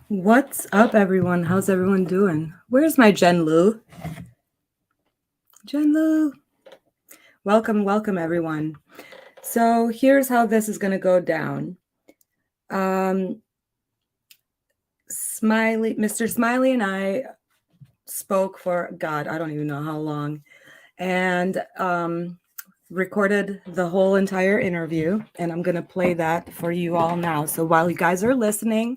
What's up, everyone? How's everyone doing? Where's my Jen Lu? Jen Lu. Welcome, everyone. So here's how this is going to go down. Mr. Smiley and I spoke for, God, I don't even know how long, and recorded the whole entire interview. And I'm going to play that for you all now. So while you guys are listening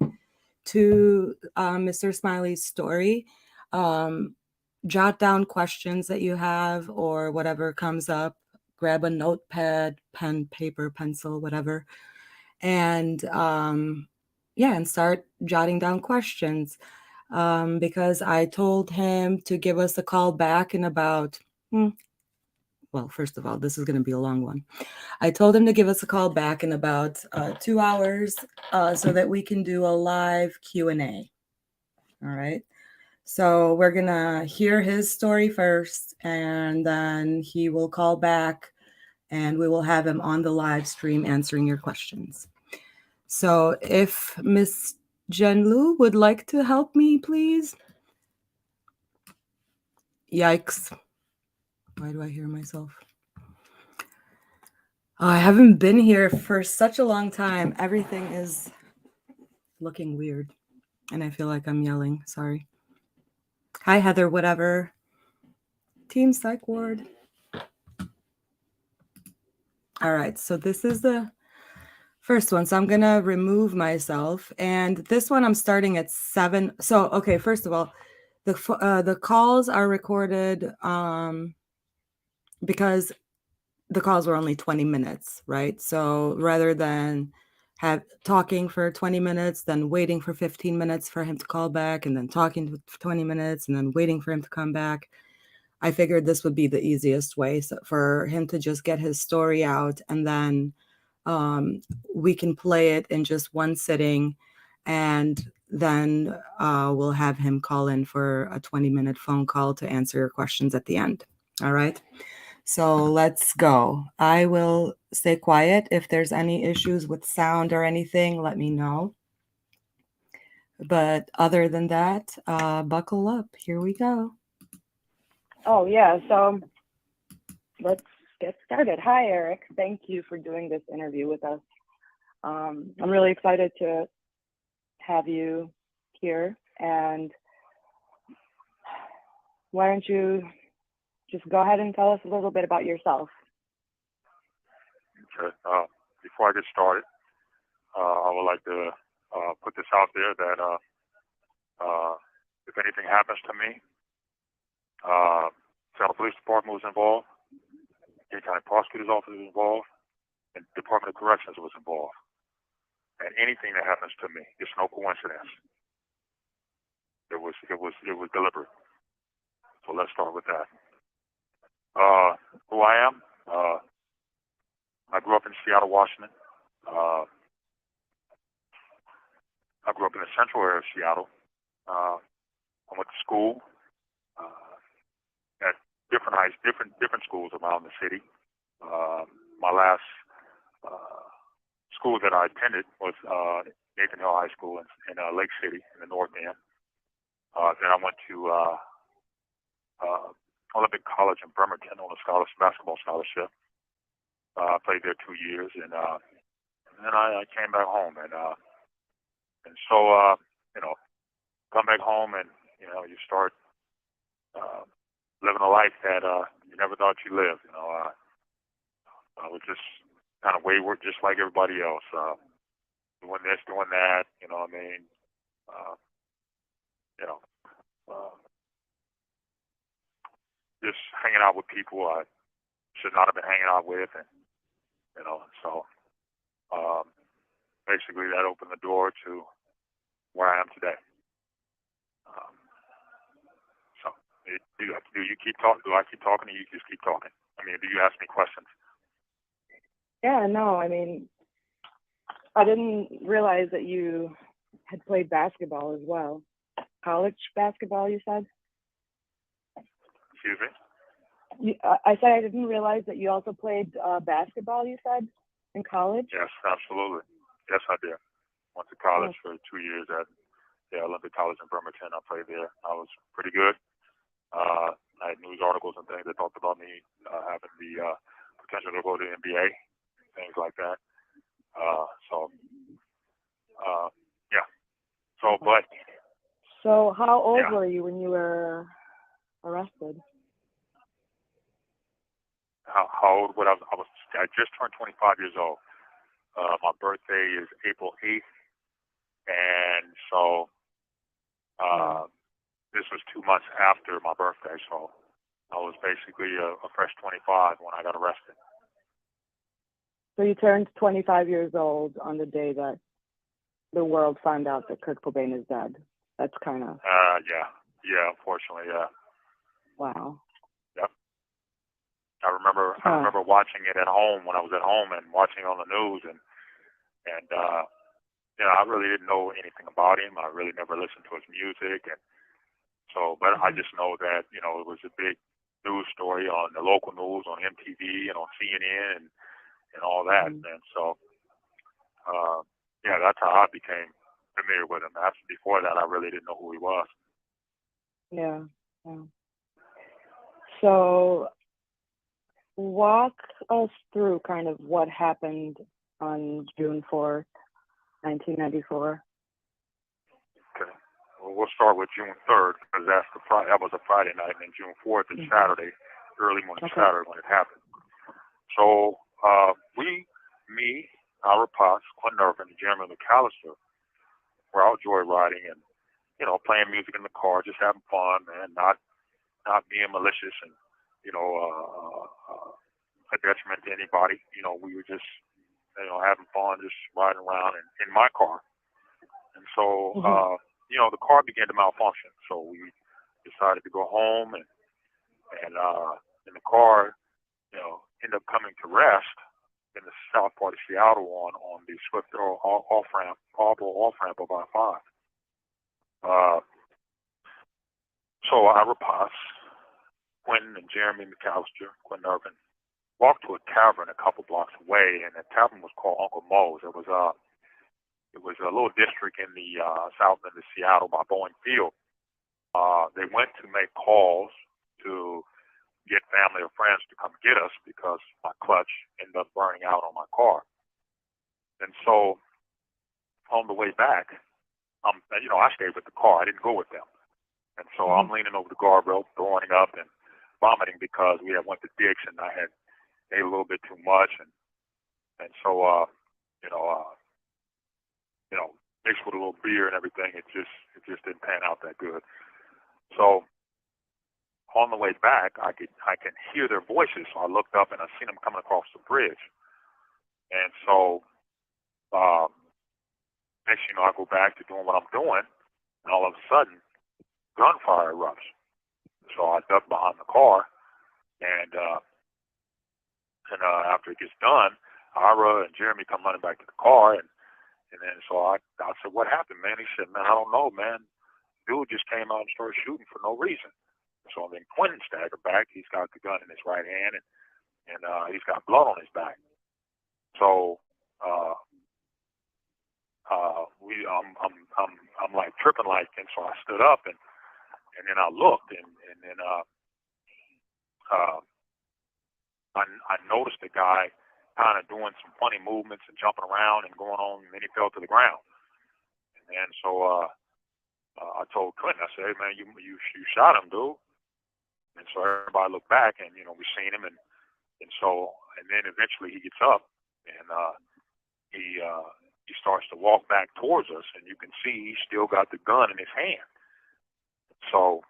to Mr. Smiley's story, jot down questions that you have or whatever comes up. Grab a notepad, pen, paper, pencil, whatever, and and start jotting down questions. Because I told him to give us a call back in about. Well, first of all, this is going to be a long one. I told him to give us a call back in about 2 hours so that we can do a live Q&A. All right. So we're going to hear his story first, and then he will call back and we will have him on the live stream answering your questions. So if Miss Jenlu would like to help me, please. Yikes. Why do I hear myself? Oh, I haven't been here for such a long time. Everything is looking weird. And I feel like I'm yelling. Sorry. Hi, Heather, whatever. Team Psych Ward. All right. So this is the first one. So I'm going to remove myself. And this one I'm starting at 7. So, okay, first of all, the calls are recorded because the calls were only 20 minutes, right? So rather than have talking for 20 minutes, then waiting for 15 minutes for him to call back, and then talking for 20 minutes, and then waiting for him to come back, I figured this would be the easiest way for him to just get his story out, and then we can play it in just one sitting, and then we'll have him call in for a 20-minute phone call to answer your questions at the end. All right. So let's go. I will stay quiet. If there's any issues with sound or anything, let me know. But other than that, buckle up. Here we go. Oh, yeah. So let's get started. Hi, Eric. Thank you for doing this interview with us. I'm really excited to have you here. And why don't you just go ahead and tell us a little bit about yourself? Okay. Before I get started, I would like to put this out there that if anything happens to me, Seattle Police Department was involved, King County Prosecutor's Office was involved, and Department of Corrections was involved. And anything that happens to me, it's no coincidence. It was deliberate. So let's start with that. Who I am? I grew up in Seattle, Washington. I grew up in the central area of Seattle. I went to school at different schools around the city. My last school that I attended was Nathan Hill High School in Lake City in the North End. Then I went to Olympic College in Bremerton on a basketball scholarship. I played there 2 years, and then I came back home, and so come back home, and you start living a life that you never thought you'd live. I was just kind of wayward, just like everybody else. Doing this, doing that. You know what I mean? Just hanging out with people I should not have been hanging out with, and so basically that opened the door to where I am today. So do you keep talking? Do I keep talking, or you just keep talking? I mean, do you ask me questions? Yeah, no, I mean, I didn't realize that you had played basketball as well. College basketball, you said? Excuse me? I said I didn't realize that you also played basketball, you said, in college? Yes, absolutely. Yes, I did. Went to college for 2 years at Olympic College in Bremerton. I played there. I was pretty good. I had news articles and things that talked about me having the potential to go to the NBA, things like that. Yeah. So, but. So how old Yeah. were you when you were arrested? How old? I just turned 25 years old. My birthday is April 8th, and so this was 2 months after my birthday. So I was basically a fresh 25 when I got arrested. So you turned 25 years old on the day that the world found out that Kurt Cobain is dead. That's kind of. Yeah. Unfortunately, yeah. Wow. Yep. I remember watching it at home when I was at home and watching on the news, and I really didn't know anything about him. I really never listened to his music, and so, but I just know that it was a big news story on the local news, on MTV and on CNN and all that, and so that's how I became familiar with him. Before that, I really didn't know who he was. Yeah. So walk us through kind of what happened on June 4th, 1994. Okay. Well, we'll start with June 3rd because that was a Friday night, and then June 4th is Saturday, early morning Saturday when it happened. So me, Ira Potts, Quentin Irvin, and Regina Mcallister were out joyriding and playing music in the car, just having fun, man, not being malicious and a detriment to anybody. We were just having fun, just riding around in my car. And so, the car began to malfunction. So we decided to go home, and the car, ended up coming to rest in the south part of Seattle on the Swift off-ramp of I-5. So Ira Potts, Quentin and Jeremy McAllister, Quentin Irvin, walked to a tavern a couple blocks away, and the tavern was called Uncle Moe's. It was a little district in the south end of Seattle by Boeing Field. They went to make calls to get family or friends to come get us because my clutch ended up burning out on my car. And so on the way back, I stayed with the car. I didn't go with them. And so I'm leaning over the guardrail, throwing up and vomiting because we had went to Dick's and I had ate a little bit too much, and so mixed with a little beer and everything, it just didn't pan out that good. So on the way back, I can hear their voices. So I looked up and I seen them coming across the bridge, and so next I go back to doing what I'm doing, and all of a sudden, gunfire erupts. So I duck behind the car, and after it gets done, Ira and Jeremy come running back to the car, and then so I said, "What happened, man?" He said, "Man, I don't know, man. Dude just came out and started shooting for no reason." So then Quentin staggered back. He's got the gun in his right hand, and he's got blood on his back. So I'm like tripping like, and so I stood up and then I looked and then I noticed the guy kind of doing some funny movements and jumping around and going on, and then he fell to the ground. And so I told Clinton, I said, "Hey man, you shot him, dude." And so everybody looked back, and we seen him, and then eventually he gets up and he starts to walk back towards us, and you can see he's still got the gun in his hand. So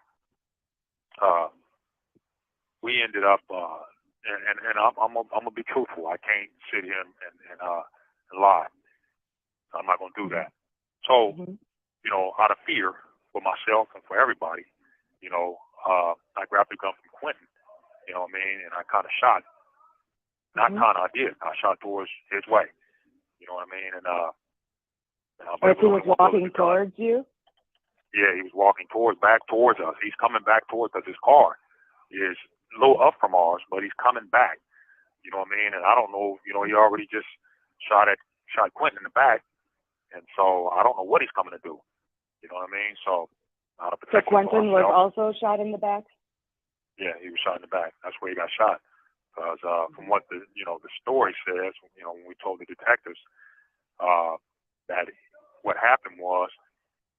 we ended up, and I'm gonna be truthful. I can't sit here and lie. I'm not gonna do that. So out of fear for myself and for everybody, I grabbed the gun from Quentin. You know what I mean? And I kind of shot. Not kind of, I did. I shot towards his way. You know what I mean? And As he was walking towards you? Yeah, he was walking back towards us. He's coming back towards us. His car is a little up from ours, but he's coming back. You know what I mean? And I don't know, he already just shot Quentin in the back. And so I don't know what he's coming to do. You know what I mean? So, out of So protection for Quentin was ourselves. also shot in the back? Yeah, he was shot in the back. That's where he got shot. Because from what the story says, when we told the detectives that what happened was,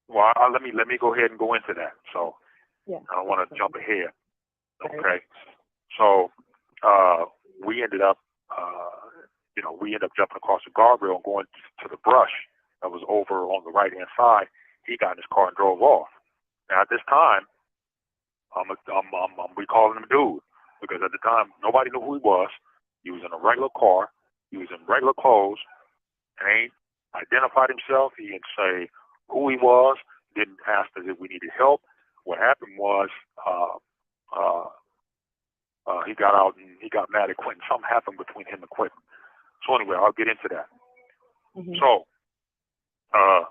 well, let me go ahead and go into that. So Yeah. I don't want to jump ahead. Right. Okay. So we ended up, jumping across the guardrail and going to the brush that was over on the right hand side. He got in his car and drove off. Now at this time, we calling him dude because at the time nobody knew who he was. He was in a regular car. He was in regular clothes. And ain't identified himself. He didn't say who he was. Didn't ask us if we needed help. What happened was he got out and he got mad at Quentin. Something happened between him and Quentin. So anyway, I'll get into that. Mm-hmm. So I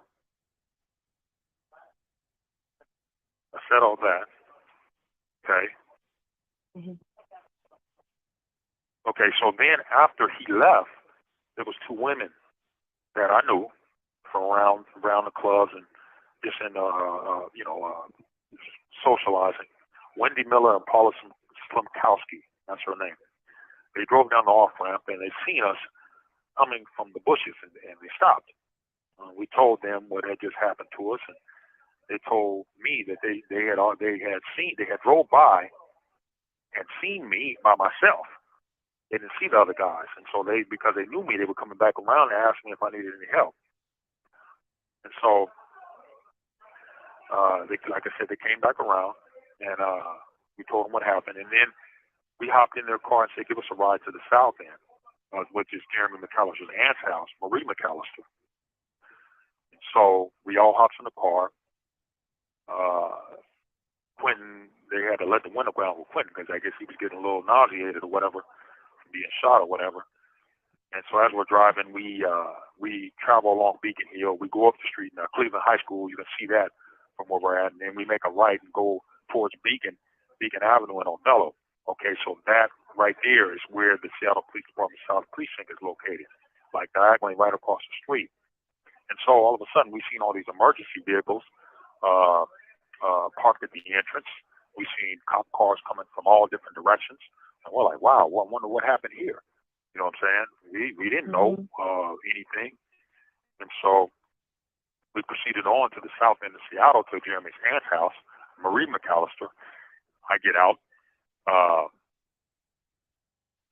said all that. Okay. Mm-hmm. Okay. So then after he left, there was two women that I knew from around the clubs and just in socializing. Wendy Miller and Paula Slimkowski. That's her name. They drove down the off ramp and they seen us coming from the bushes and they stopped. We told them what had just happened to us, and they told me that they had drove by and seen me by myself. They didn't see the other guys, and so because they knew me, they were coming back around and asked me if I needed any help. And so, like I said, they came back around and we told them what happened, and then we hopped in their car and said, "Give us a ride to the south end," which is Jeremy McAllister's aunt's house, Marie Mcallister. So we all hopped in the car. Quentin, they had to let the window down with Quentin because I guess he was getting a little nauseated or whatever from being shot or whatever. And so as we're driving, we travel along Beacon Hill. We go up the street in Cleveland High School. You can see that from where we're at. And then we make a right and go towards Beacon Avenue in O'Mello. Okay, so that right there is where the Seattle Police Department South Precinct is located, like diagonally right across the street. And so all of a sudden, we've seen all these emergency vehicles parked at the entrance. We've seen cop cars coming from all different directions. And we're like, wow, I wonder what happened here. You know what I'm saying? We didn't know anything. And so we proceeded on to the south end of Seattle to Jeremy's aunt's house, Marie Mcallister. I get out.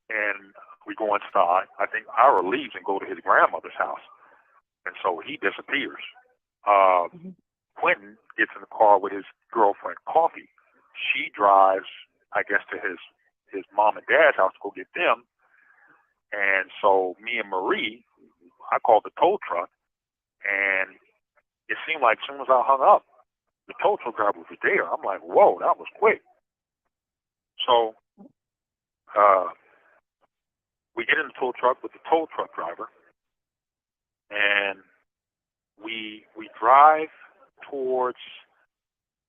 And we go inside. I think Ira leaves and go to his grandmother's house. And so he disappears. Quentin gets in the car with his girlfriend, Coffee. She drives, I guess, to his mom and dad's house to go get them. And so me and Marie, I called the tow truck, and it seemed like as soon as I hung up, the tow truck driver was there. I'm like, whoa, that was quick. So we get in the tow truck with the tow truck driver, and we drive towards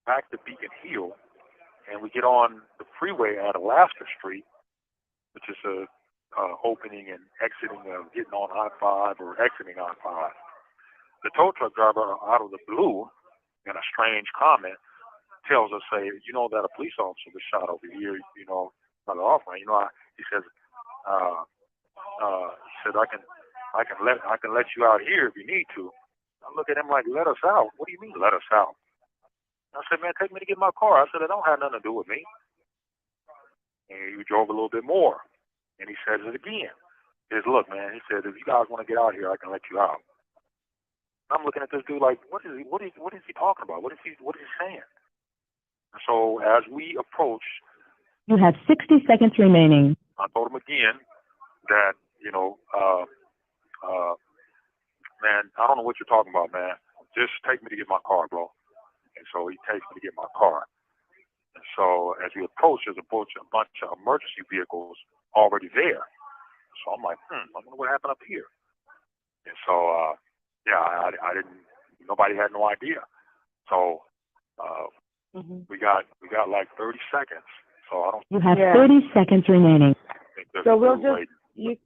back to Beacon Hill, and we get on the freeway at Alaska Street, which is a opening and exiting of getting on I-5 or exiting I-5. The tow truck driver, out of the blue, in a strange comment, tells us, "Say, you know that a police officer was shot over here, by the off-ramp. He says, I can let you out here if you need to." I look at him like, "Let us out? What do you mean, let us out?" I said, "Man, take me to get my car." I said, "It don't have nothing to do with me." And he drove a little bit more, and he says it again. He says, "Look, man," he said, "if you guys want to get out here, I can let you out." I'm looking at this dude like, what is he talking about? What is he saying? So as we approach, you have 60 seconds remaining. I told him again that, man, I don't know what you're talking about, man. Just take me to get my car, bro. And so he takes me to get my car. And so as we approach, there's a bunch of emergency vehicles already there. So I'm like, I wonder what happened up here. And so, I didn't, nobody had no idea. So we got like 30 seconds. So I don't. You have 30 seconds remaining. So we'll just, you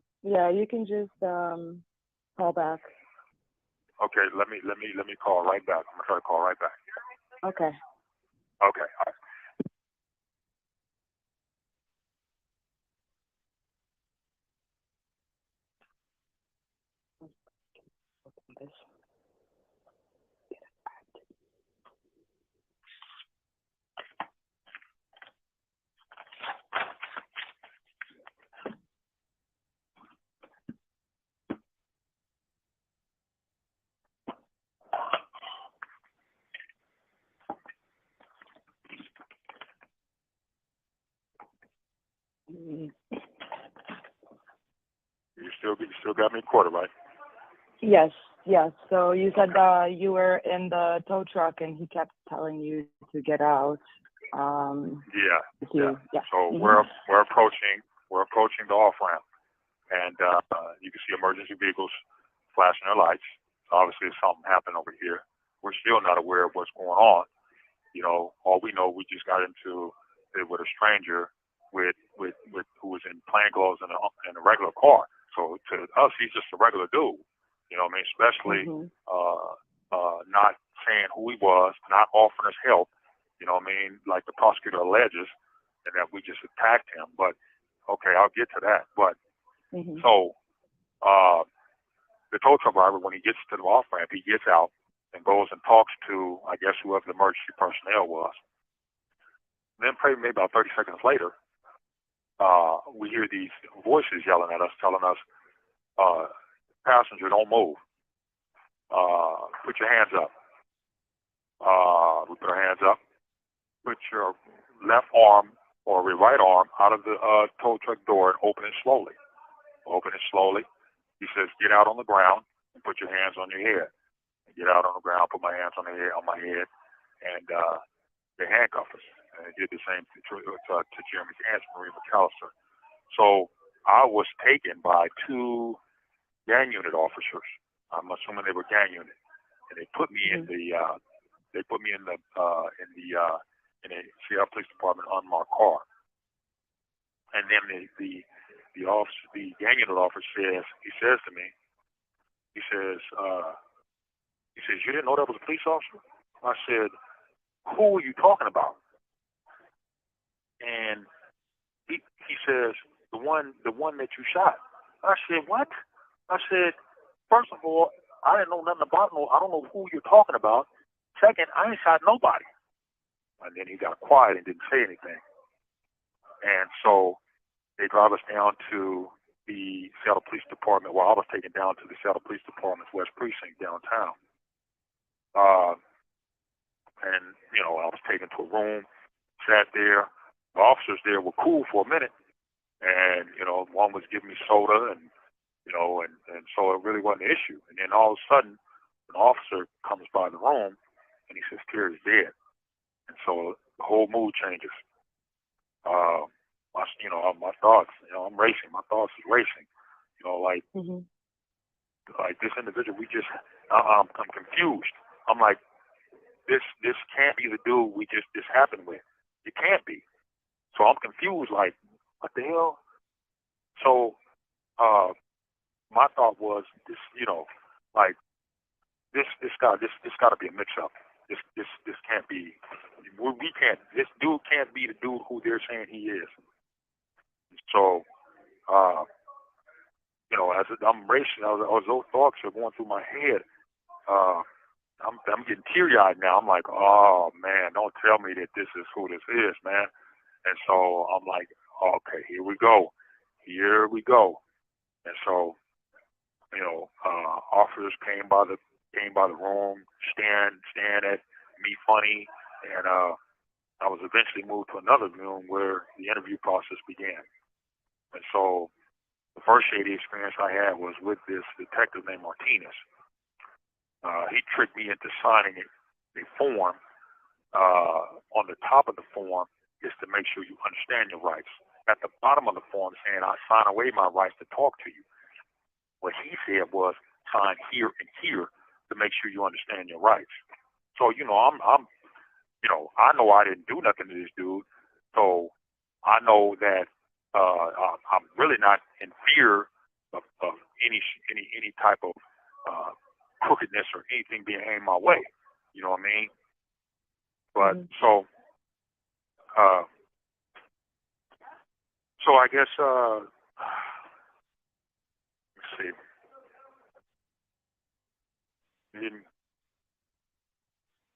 can just call back. Okay, let me call right back. I'm gonna try to call right back. Okay. Okay. All right. You still got me recorded, right? Yes, yes. So you said you were in the tow truck and he kept telling you to get out. Yeah. Yeah. So we're approaching the off ramp, and you can see emergency vehicles flashing their lights. So obviously, something happened over here. We're still not aware of what's going on. You know, all we know, we just got into it with a stranger with who was in plain clothes in a regular car. So to us, he's just a regular dude. You know what I mean? Especially not saying who he was, not offering us help. You know what I mean? Like the prosecutor alleges, and that we just attacked him. But okay, I'll get to that. But so the tow truck driver, when he gets to the off ramp, he gets out and goes and talks to, I guess, whoever the emergency personnel was. And then maybe about 30 seconds later, we hear these voices yelling at us, telling us, passenger, don't move. Put your hands up. We put our hands up. Put your left arm or your right arm out of the tow truck door and open it slowly. Open it slowly. He says, get out on the ground and put your hands on your head. Get out on the ground, put my hands on my head, and they handcuff us. And they did the same to Jeremy's aunt, Regina Mcallister. So I was taken by two gang unit officers. I'm assuming they were gang unit, and they put me in the Seattle Police Department unmarked car. And then the gang unit officer says to me, he says, you didn't know that was a police officer? I said, who are you talking about? And he says, the one that you shot. I said, what? I said, first of all, I didn't know nothing about I don't know who you're talking about. Second, I ain't shot nobody. And then he got quiet and didn't say anything. And so they drive us down to the Seattle Police Department. Well, I was taken down to the Seattle Police Department's West Precinct downtown. And, you know, I was taken to a room, sat there. The officers there were cool for a minute. And, you know, one was giving me soda and, you know, and so it really wasn't an issue. And then all of a sudden, an officer comes by the room and he says, Terry's dead. And so the whole mood changes. My thoughts, you know, I'm racing. My thoughts is racing. You know, like this individual, I'm confused. I'm like, this can't be the dude this happened with. It can't be. So I'm confused, like, what the hell? So my thought was, this, you know, like, this got to be a mix-up. This can't be. This dude can't be the dude who they're saying he is. So, you know, as I'm racing, those thoughts are going through my head. I'm getting teary-eyed now. I'm like, oh man, don't tell me that this is who this is, man. And so I'm like, okay, here we go. And so, you know, officers came by the room, staring at me funny, and I was eventually moved to another room where the interview process began. And so the first shady experience I had was with this detective named Martinez. He tricked me into signing a form. On the top of the form is to make sure you understand your rights. At the bottom of the form saying, I sign away my rights to talk to you. What he said was, sign here and here to make sure you understand your rights. So, you know, I'm you know, I know I didn't do nothing to this dude. So I know that I'm really not in fear of any type of crookedness or anything being aimed my way. You know what I mean? But Mhm. so I guess let's see.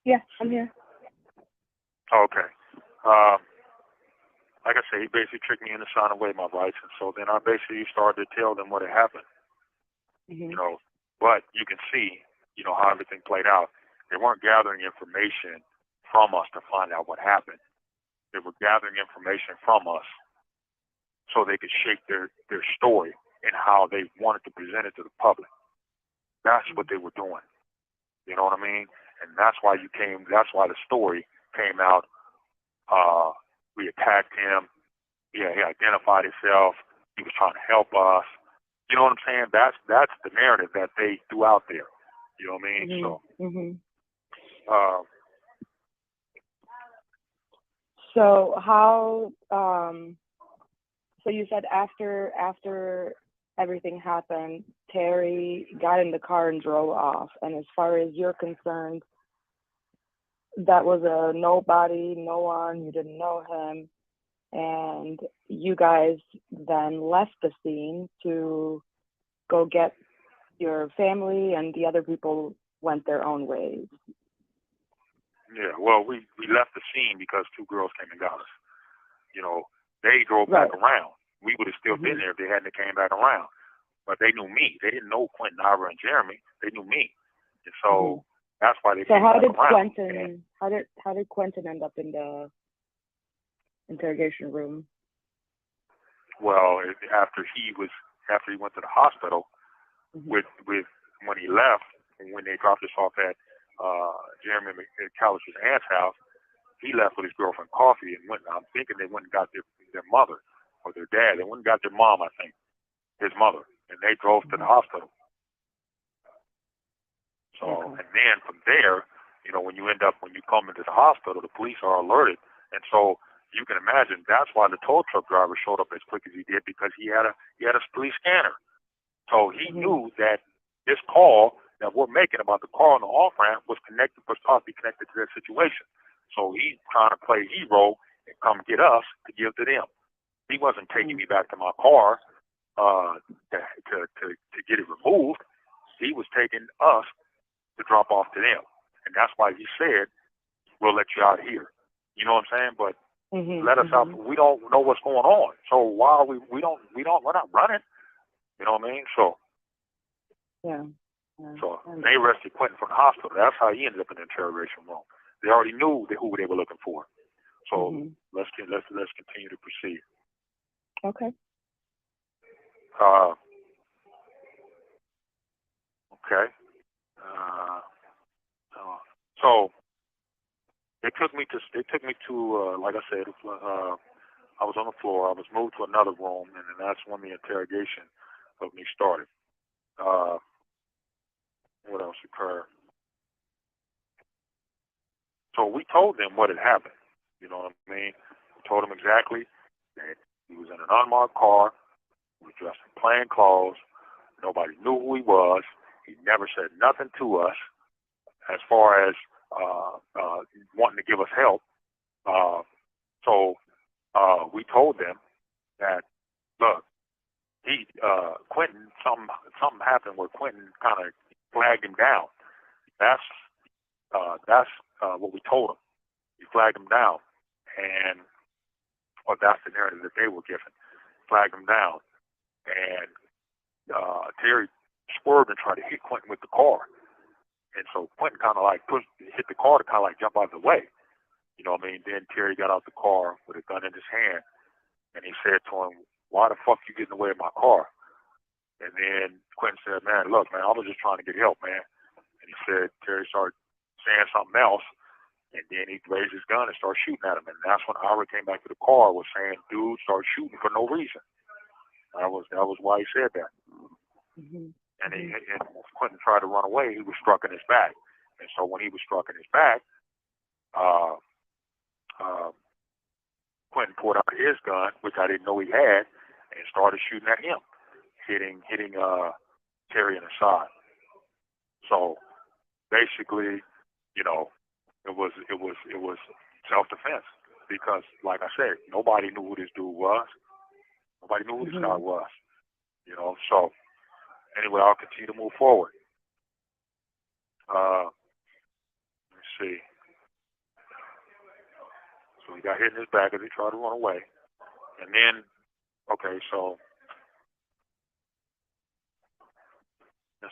Yeah, I'm here. Okay. Like I say, he basically tricked me into signing away my rights, and so then I basically started to tell them what had happened. Mhm. You know, but you can see, you know, how everything played out. They weren't gathering information from us to find out what happened. They were gathering information from us so they could shape their story and how they wanted to present it to the public. That's what they were doing. You know what I mean? And that's why that's why the story came out. We attacked him. Yeah, he identified himself. He was trying to help us. You know what I'm saying? That's the narrative that they threw out there. You know what I mean? Mhm. So, Mhm. uh, So how? So you said after everything happened, Terry got in the car and drove off. And as far as you're concerned, that was a nobody, no one. You didn't know him, and you guys then left the scene to go get your family, and the other people went their own ways. yeah. Well, we left the scene because two girls came and got us. You know, they drove Right. back around. We would have still been Mhm. there if they hadn't came back around. But they knew me. They didn't know Quentin, Ira, and Jeremy. They knew me, and so that's why they So came how back did around. Quentin? How did Quentin end up in the interrogation room? Well, after he went to the hospital Mhm. with when he left, when they dropped us off at Jeremy Mcallister's aunt's house, he left with his girlfriend Coffee and went. I'm thinking they went and got their mother or their dad. They went and got their mom, I think, his mother, and they drove to the hospital. So, Okay. and then from there, you know, when you come into the hospital, the police are alerted, and so you can imagine that's why the tow truck driver showed up as quick as he did, because he had a police scanner. So he knew that this call that we're making about the car on the off ramp was possibly connected to that situation. So he's trying to play hero and come get us to give to them. He wasn't taking me back to my car to get it removed. He was taking us to drop off to them, and that's why he said, "We'll let you out here." You know what I'm saying? But let us out. We don't know what's going on. So why are we're not running. You know what I mean? So Yeah. so they arrested Quentin from the hospital. That's how he ended up in the interrogation room. They already knew who they were looking for. So let's continue to proceed. Okay. Okay. So they took me to like I said, I was on the floor. I was moved to another room, and then that's when the interrogation of me started. What else occurred? So we told them what had happened. You know what I mean? We told them exactly that he was in an unmarked car. He was dressed in plain clothes. Nobody knew who he was. He never said nothing to us as far as wanting to give us help. So we told them that, look, Quentin, something happened where Quentin kind of flagged him down. That's what we told him. He flagged him down, and that's the narrative that they were given. Flagged him down, and Terry swerved and tried to hit Quentin with the car, and so Quentin kind of like hit the car to kind of like jump out of the way. You know what I mean? Then Terry got out the car with a gun in his hand, and he said to him, "Why the fuck you getting away with my car?" And then Quentin said, "Man, look, man, I was just trying to get help, man." And he said, Terry started saying something else, and then he raised his gun and started shooting at him. And that's when Ira came back to the car, was saying, "Dude, start shooting for no reason." That was why he said that. And Quentin tried to run away. He was struck in his back. And so when he was struck in his back, Quentin pulled out his gun, which I didn't know he had, and started shooting at him, hitting Terry in the side. So basically, it was self-defense because, like I said, nobody knew who this dude was. Nobody knew who this guy was. So anyway, I'll continue to move forward. Let's see. So he got hit in his back as he tried to run away. And then, okay, so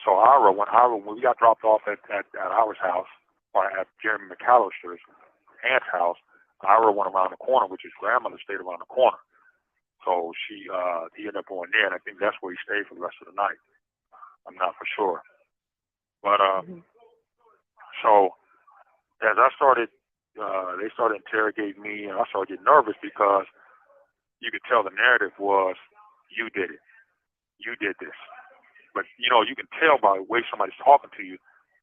Ira, when we got dropped off at our house, or at Regina Mcallister's aunt's house, Ira went around the corner, which his grandmother stayed around the corner. So he ended up going there, and I think that's where he stayed for the rest of the night. I'm not for sure. But, so as I started, they started interrogating me, and I started getting nervous because you could tell the narrative was, you did it. You did this. But, you can tell by the way somebody's talking to you,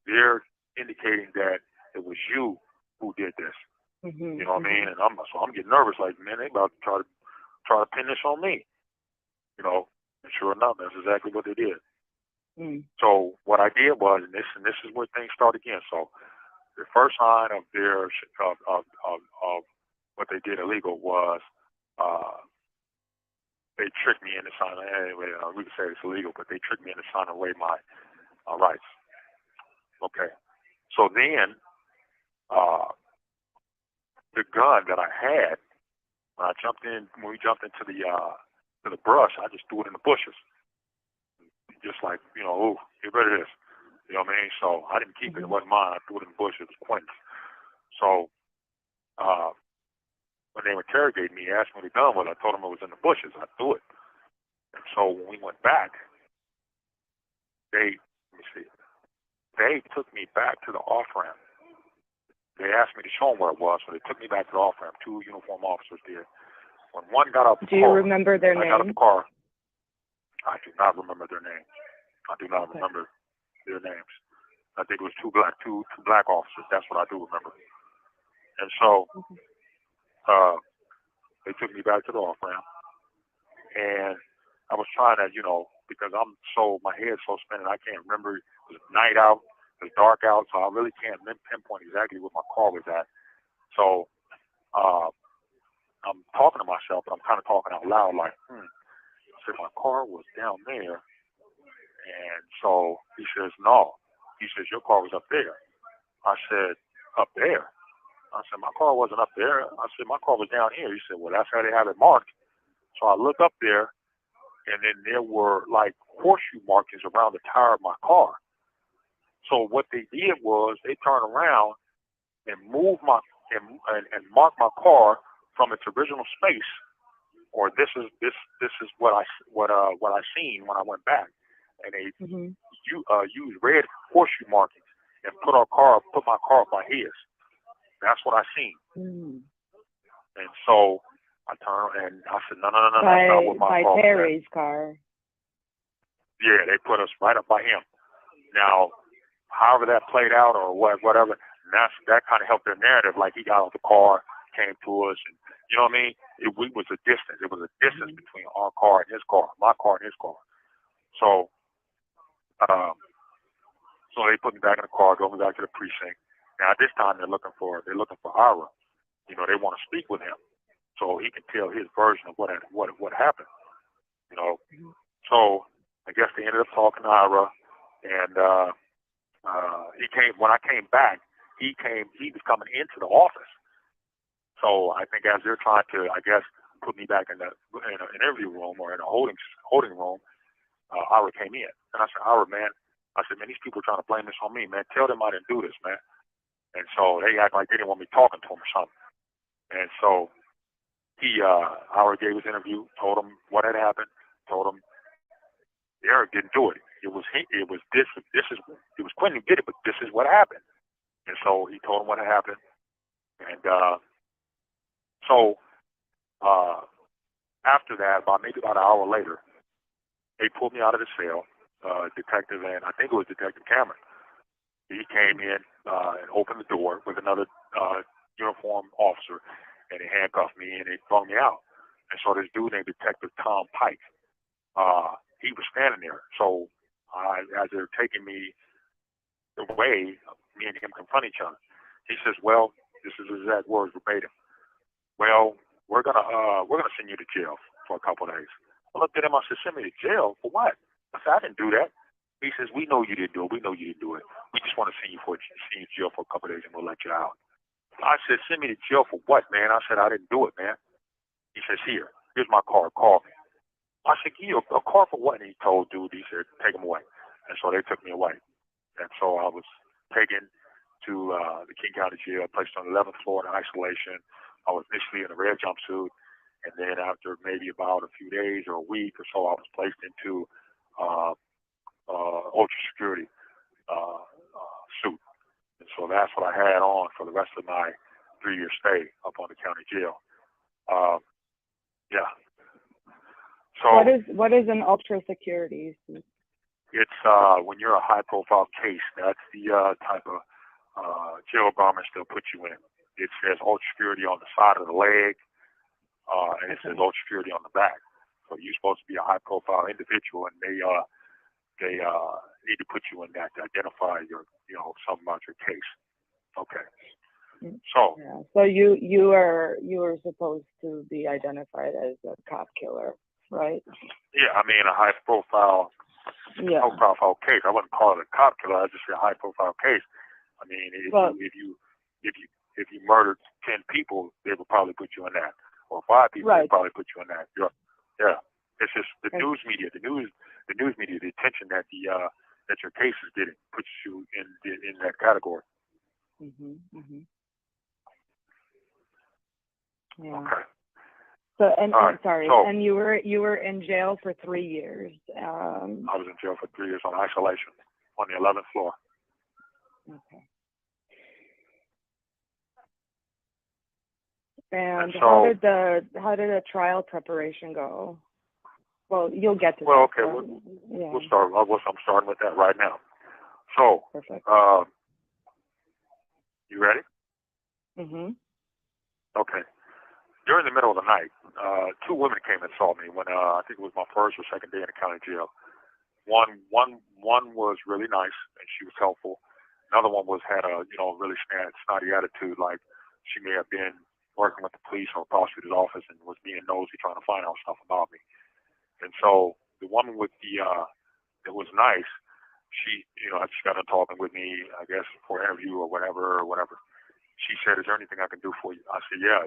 they're indicating that it was you who did this. You know what I mean? And I'm getting nervous, like, man, they about to try to pin this on me. And sure enough, that's exactly what they did. So what I did was, and this is where things start again. So the first sign of their of what they did illegal was they tricked me into signing. Anyway, we can say it's illegal, but they tricked me into signing away my rights. Okay. So then the gun that I had, when we jumped into the brush, I just threw it in the bushes. Just like, ooh, get rid of this. You know what I mean? So I didn't keep it. It wasn't mine. I threw it in the bushes. It was Quentin's. So when they were interrogating me, asked me what the gun was, I told them it was in the bushes. I threw it. And so when we went back, they took me back to the off-ramp. They asked me to show them where it was, so they took me back to the off-ramp. 2 uniformed officers did. When one got out the car... Do you remember their name? I got out the car. I do not remember their names. I do not remember their names. I think it was two black officers. That's what I do remember. And so they took me back to the off-ramp. And I was trying to, because my head's so spinning, I can't remember. It was night out. It was dark out, so I really can't pinpoint exactly where my car was at. So I'm talking to myself, but I'm kind of talking out loud, like, I said, my car was down there. And so he says, no. He says, your car was up there. I said, up there? I said, my car wasn't up there. I said, my car was down here. He said, well, that's how they have it marked. So I look up there, and then there were like horseshoe markings around the tire of my car. So what they did was they turned around and moved and marked my car from its original space, or this is what I seen when I went back, and they used red horseshoe markings and put my car up by his. That's what I seen. And so I turned and I said, no, that's not what my car was. By Terry's car. Yeah, they put us right up by him. Now, however that played out or whatever, that kind of helped their narrative. Like he got out the car, came to us, and you know what I mean? It was a distance. It was a distance between our car and his car, my car and his car. So, so they put me back in the car, drove me back to the precinct. Now this time they're looking for Ira. They want to speak with him so he can tell his version of what happened. So I guess they ended up talking to Ira, and he came. When I came back, he was coming into the office. So I think as they're trying to, I guess, put me back in an interview room or in a holding room, Ira came in, and I said, Ira, man, these people are trying to blame this on me, man. Tell them I didn't do this, man. And so they act like they didn't want me talking to them or something. And so Ira gave his interview, told him what had happened, told him Eric didn't do it. It was Quentin who did it, but this is what happened. And so he told him what had happened. And so after that, maybe about an hour later, they pulled me out of the cell, Detective, and I think it was Detective Cameron. He came in and opened the door with another uniformed officer, and they handcuffed me and they flung me out. And so this dude named Detective Tom Pike, he was standing there. So as they were taking me the way me and him confront each other. He says, well, this is his exact words verbatim. Well, we're gonna send you to jail for a couple of days. I looked at him, I said, send me to jail for what? I said, I didn't do that. He says, we know you didn't do it. We know you didn't do it. We just want to send you to jail for a couple of days and we'll let you out. I said, send me to jail for what, man? I said, I didn't do it, man. He says, here's my card. Call me. I said, give you a card for what? And he told dude, he said, take him away. And so they took me away. And so I was taken to the King County Jail, placed on the 11th floor in isolation. I was initially in a red jumpsuit. And then after maybe about a few days or a week or so, I was placed into ultra security suit. And so that's what I had on for the rest of my 3-year stay up on the county jail. Yeah. So what is an ultra security suit? It's when you're a high profile case, that's the type of jail garments they'll put you in. It says ultra security on the side of the leg, and it says ultra security on the back. So you're supposed to be a high profile individual, and they need to put you in that to identify something about your case. Okay. So yeah. So you were supposed to be identified as a cop killer, right? yeah, I mean a high profile case. I wouldn't call it a cop killer. I just say a high profile case. I mean, if you murdered 10 people, they would probably put you in that, or 5 people, right. They'd probably put you in that. Yeah. It's just the news media, the attention that that your case is getting puts you in that category. Yeah. Okay. So and right. sorry, so, and you were in jail for 3 years. I was in jail for 3 years on isolation on the 11th floor. Okay. And so, how did the trial preparation go? Well, you'll get to well, that. okay, yeah. we'll start. I'm starting with that right now. So, Perfect. You ready? Okay. During the middle of the night, 2 women came and saw me when I think it was my first or second day in the county jail. One was really nice and she was helpful. Another one had a really snotty attitude, like she may have been working with the police or prosecutor's office and was being nosy, trying to find out stuff about me. And so the woman with that was nice, she got to talking with me, I guess, for an interview or whatever. She said, "Is there anything I can do for you?" I said, "Yeah,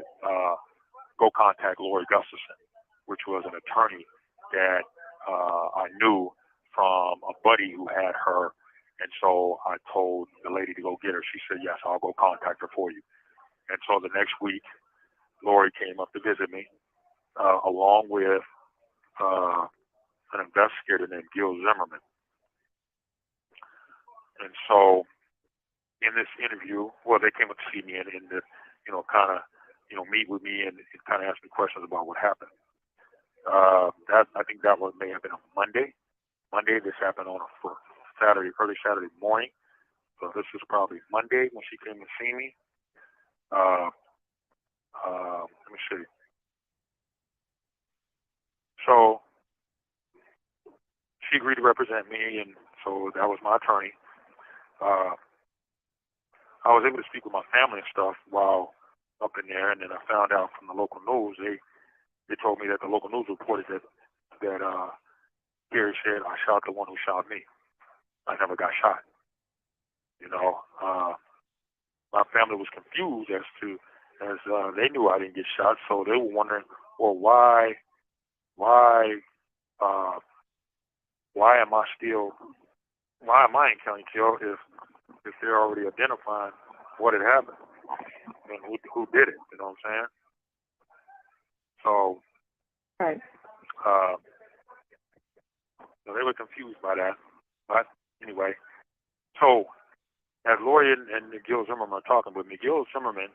go contact Lori Gustafson," which was an attorney that I knew from a buddy who had her. And so I told the lady to go get her. She said, "Yes, I'll go contact her for you." And so the next week, Lori came up to visit me, along with an investigator named Gil Zimmerman. And so in this interview, they came up to see me and kind of, meet with me and kind of ask me questions about what happened. I think that may have been a Monday. This happened on a Saturday, early Saturday morning. So this was probably Monday when she came to see me. Let me see. So she agreed to represent me, and so that was my attorney. I was able to speak with my family and stuff while up in there, and then I found out from the local news. They told me that the local news reported that Gary said I shot the one who shot me. I never got shot. My family was confused as they knew I didn't get shot, so they were wondering, well, why am I in county jail if they're already identifying what had happened and who did it? You know what I'm saying? So, right. They were confused by that. But anyway, so as Lori and Gil Zimmerman are talking with me, Gil Zimmerman,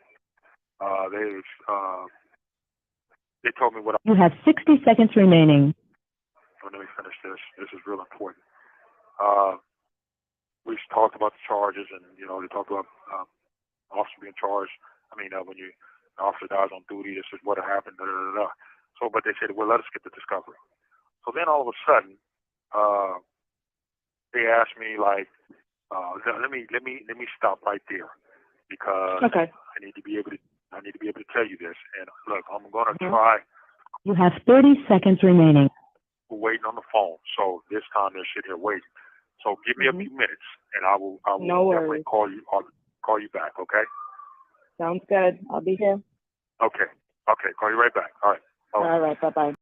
they told me what. You have 60 seconds remaining. Let me finish this. This is real important. We talked about the charges, and they talked about officer being charged. I mean, when an officer dies on duty, this is what happened. Da, da, da, da. So, but they said, well, let us get the discovery. So then all of a sudden, they asked me, like, let me stop right there because Okay. I need to be able to tell you this. And look, I'm gonna try You have 30 seconds remaining. waiting on the phone. So this time they're sitting here waiting. So give me a few minutes, and I will No definitely worries. call you. I'll call you back. Okay. Sounds good. I'll be here. Okay. Okay. Call you right back. All right. All right. Bye-bye.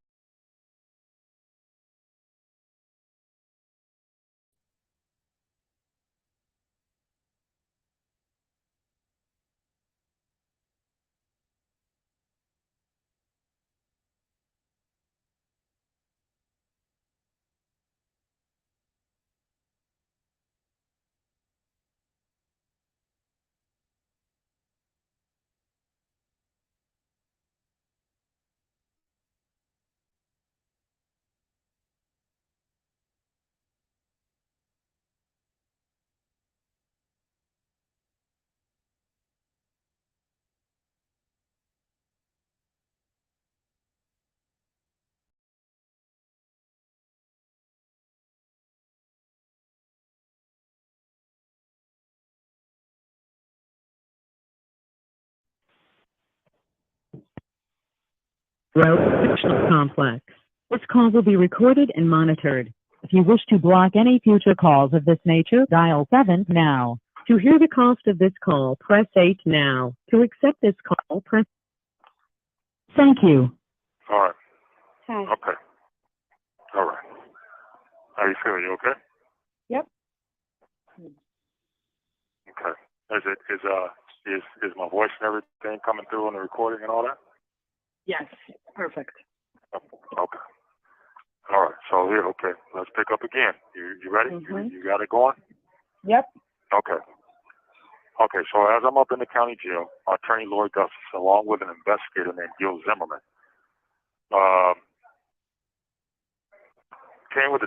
Road Fictional Complex. This call will be recorded and monitored. If you wish to block any future calls of this nature, dial 7 now. To hear the cost of this call, press 8 now. To accept this call, press... Thank you. All right. Hi. Okay. All right. How you feeling? You okay? Yep. Okay. Is my voice and everything coming through on the recording and all that? Yes, perfect. Okay. All right. So here, okay. Let's pick up again. You ready? Mhm. You got it going? Yep. Okay. Okay. So as I'm up in the county jail, my attorney Lori Gustis, along with an investigator named Gil Zimmerman, came with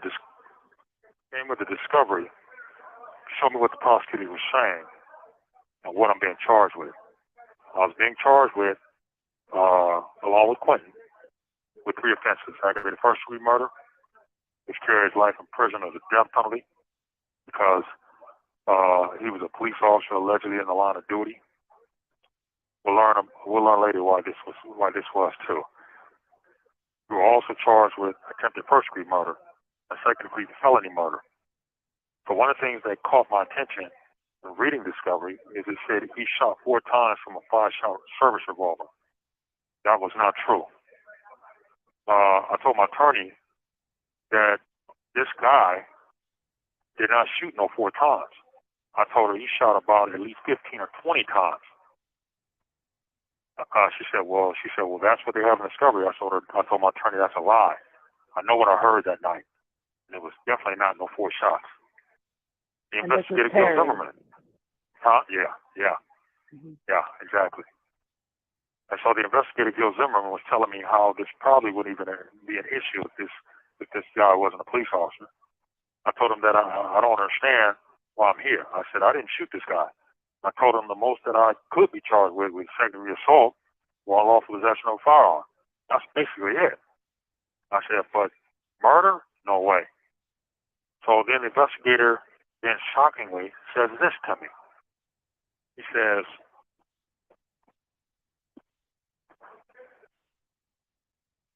a discovery, showed me what the prosecutor was saying and what I'm being charged with. I was being charged with, along with Quentin, with 3 offenses: aggravated first-degree murder, which carries life in prison as a death penalty because he was a police officer allegedly in the line of duty. We'll learn later why this was too. We were also charged with attempted first-degree murder and second-degree felony murder. But one of the things that caught my attention in reading discovery is it said he shot 4 times from a 5-shot service revolver. That was not true. I told my attorney that this guy did not shoot no 4 times. I told her he shot about at least 15 or 20 times. She said, well, that's what they have in discovery. I told my attorney that's a lie. I know what I heard that night, and it was definitely not no 4 shots. The And this is investigator, Gil Terry. Zimmerman. Huh? Yeah, exactly. And so the investigator, Gil Zimmerman, was telling me how this probably wouldn't even be an issue if this guy wasn't a police officer. I told him that I don't understand why I'm here. I said, I didn't shoot this guy. I told him the most that I could be charged with second-degree assault while unlawful possession of a firearm. That's basically it. I said, but murder? No way. So then the investigator then shockingly says this to me. He says,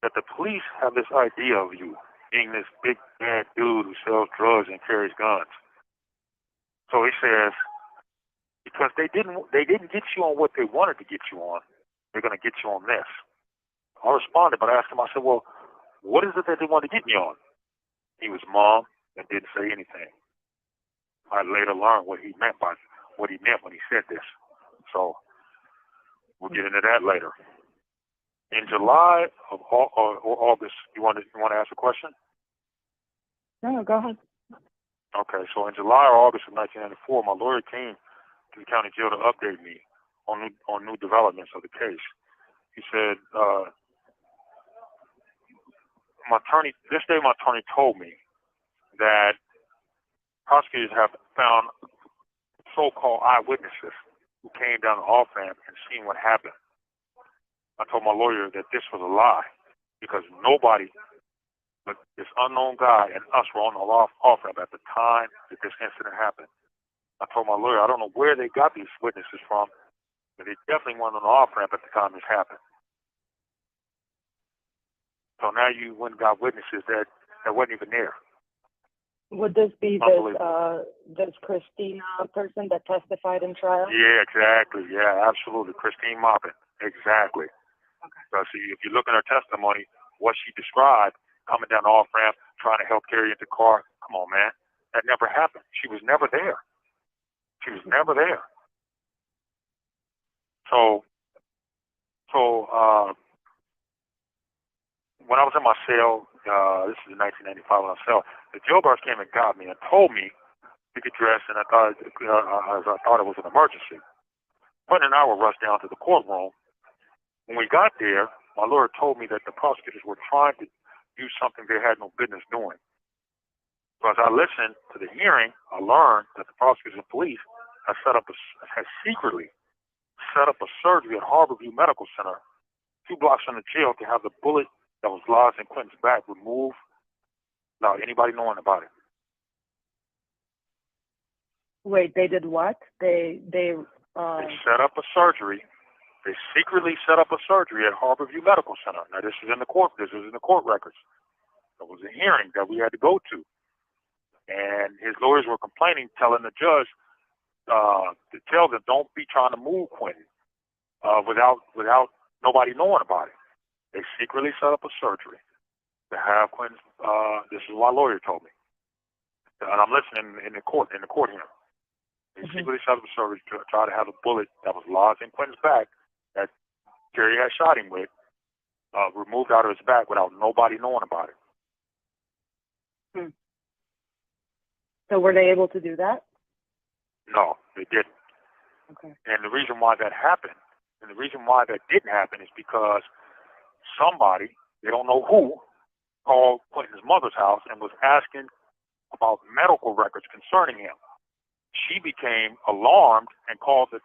that the police have this idea of you being this big bad dude who sells drugs and carries guns. So he says, because they didn't get you on what they wanted to get you on, they're going to get you on this. I responded, but I asked him, I said, well, what is it that they want to get me on? He was mum and didn't say anything. I later learned what he meant when he said this. So we'll get into that later. In July or August, you want to ask a question? No, go ahead. Okay, so in July or August of 1994, my lawyer came to the county jail to update me on new developments of the case. He said, my attorney told me that prosecutors have found so-called eyewitnesses who came down the off-ramp and seen what happened. I told my lawyer that this was a lie because nobody but this unknown guy and us were on the off-ramp at the time that this incident happened. I told my lawyer, I don't know where they got these witnesses from, but they definitely weren't on the off-ramp at the time this happened. So now you went and got witnesses that wasn't even there. Would this be this Christina person that testified in trial? Yeah, exactly. Yeah, absolutely. Christine Moppin. Exactly. Okay. So see, if you look at her testimony, what she described, coming down the off-ramp, trying to help carry into the car, come on, man. That never happened. She was never there. She was never there. So when I was in my cell, this is in 1995 when I was in my cell, the jailbirds came and got me and told me to get dressed, and I thought it was an emergency. Quentin and I were rushed down to the courtroom. When we got there, my lawyer told me that the prosecutors were trying to do something they had no business doing. So as I listened to the hearing, I learned that the prosecutors and police had secretly set up a surgery at Harborview Medical Center, 2 blocks from the jail, to have the bullet that was lodged in Quentin's back removed without anybody knowing about it. Wait, they did what? They set up a surgery. They secretly set up a surgery at Harborview Medical Center. Now, this is in the court. This is in the court records. There was a hearing that we had to go to, and his lawyers were complaining, telling the judge to tell them, don't be trying to move Quentin without nobody knowing about it. They secretly set up a surgery to have Quentin's. This is what my lawyer told me, and I'm listening in the court hearing. They secretly set up a surgery to try to have a bullet that was lodged in Quentin's back that Terry had shot him with removed out of his back without nobody knowing about it. So were they able to do that? No, they didn't. Okay. And the reason why that happened, and the reason why that didn't happen, is because somebody, they don't know who, called Quentin's mother's house and was asking about medical records concerning him. She became alarmed and called the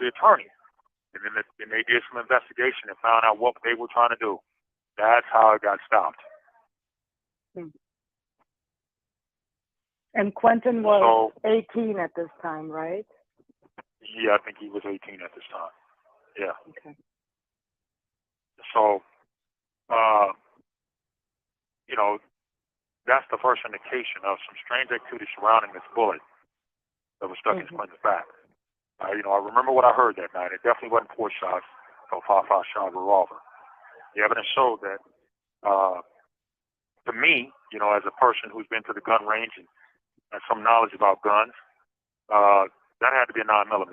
attorney. And then they did some investigation and found out what they were trying to do. That's how it got stopped. And Quentin was 18 at this time, right? Yeah, I think he was 18 at this time. Yeah. Okay. So, that's the first indication of some strange activity surrounding this bullet that was stuck in Quentin's back. I remember what I heard that night. It definitely wasn't 4 shots, a 5.5 shot revolver. The evidence showed that, to me, as a person who's been to the gun range and has some knowledge about guns, that had to be a 9mm.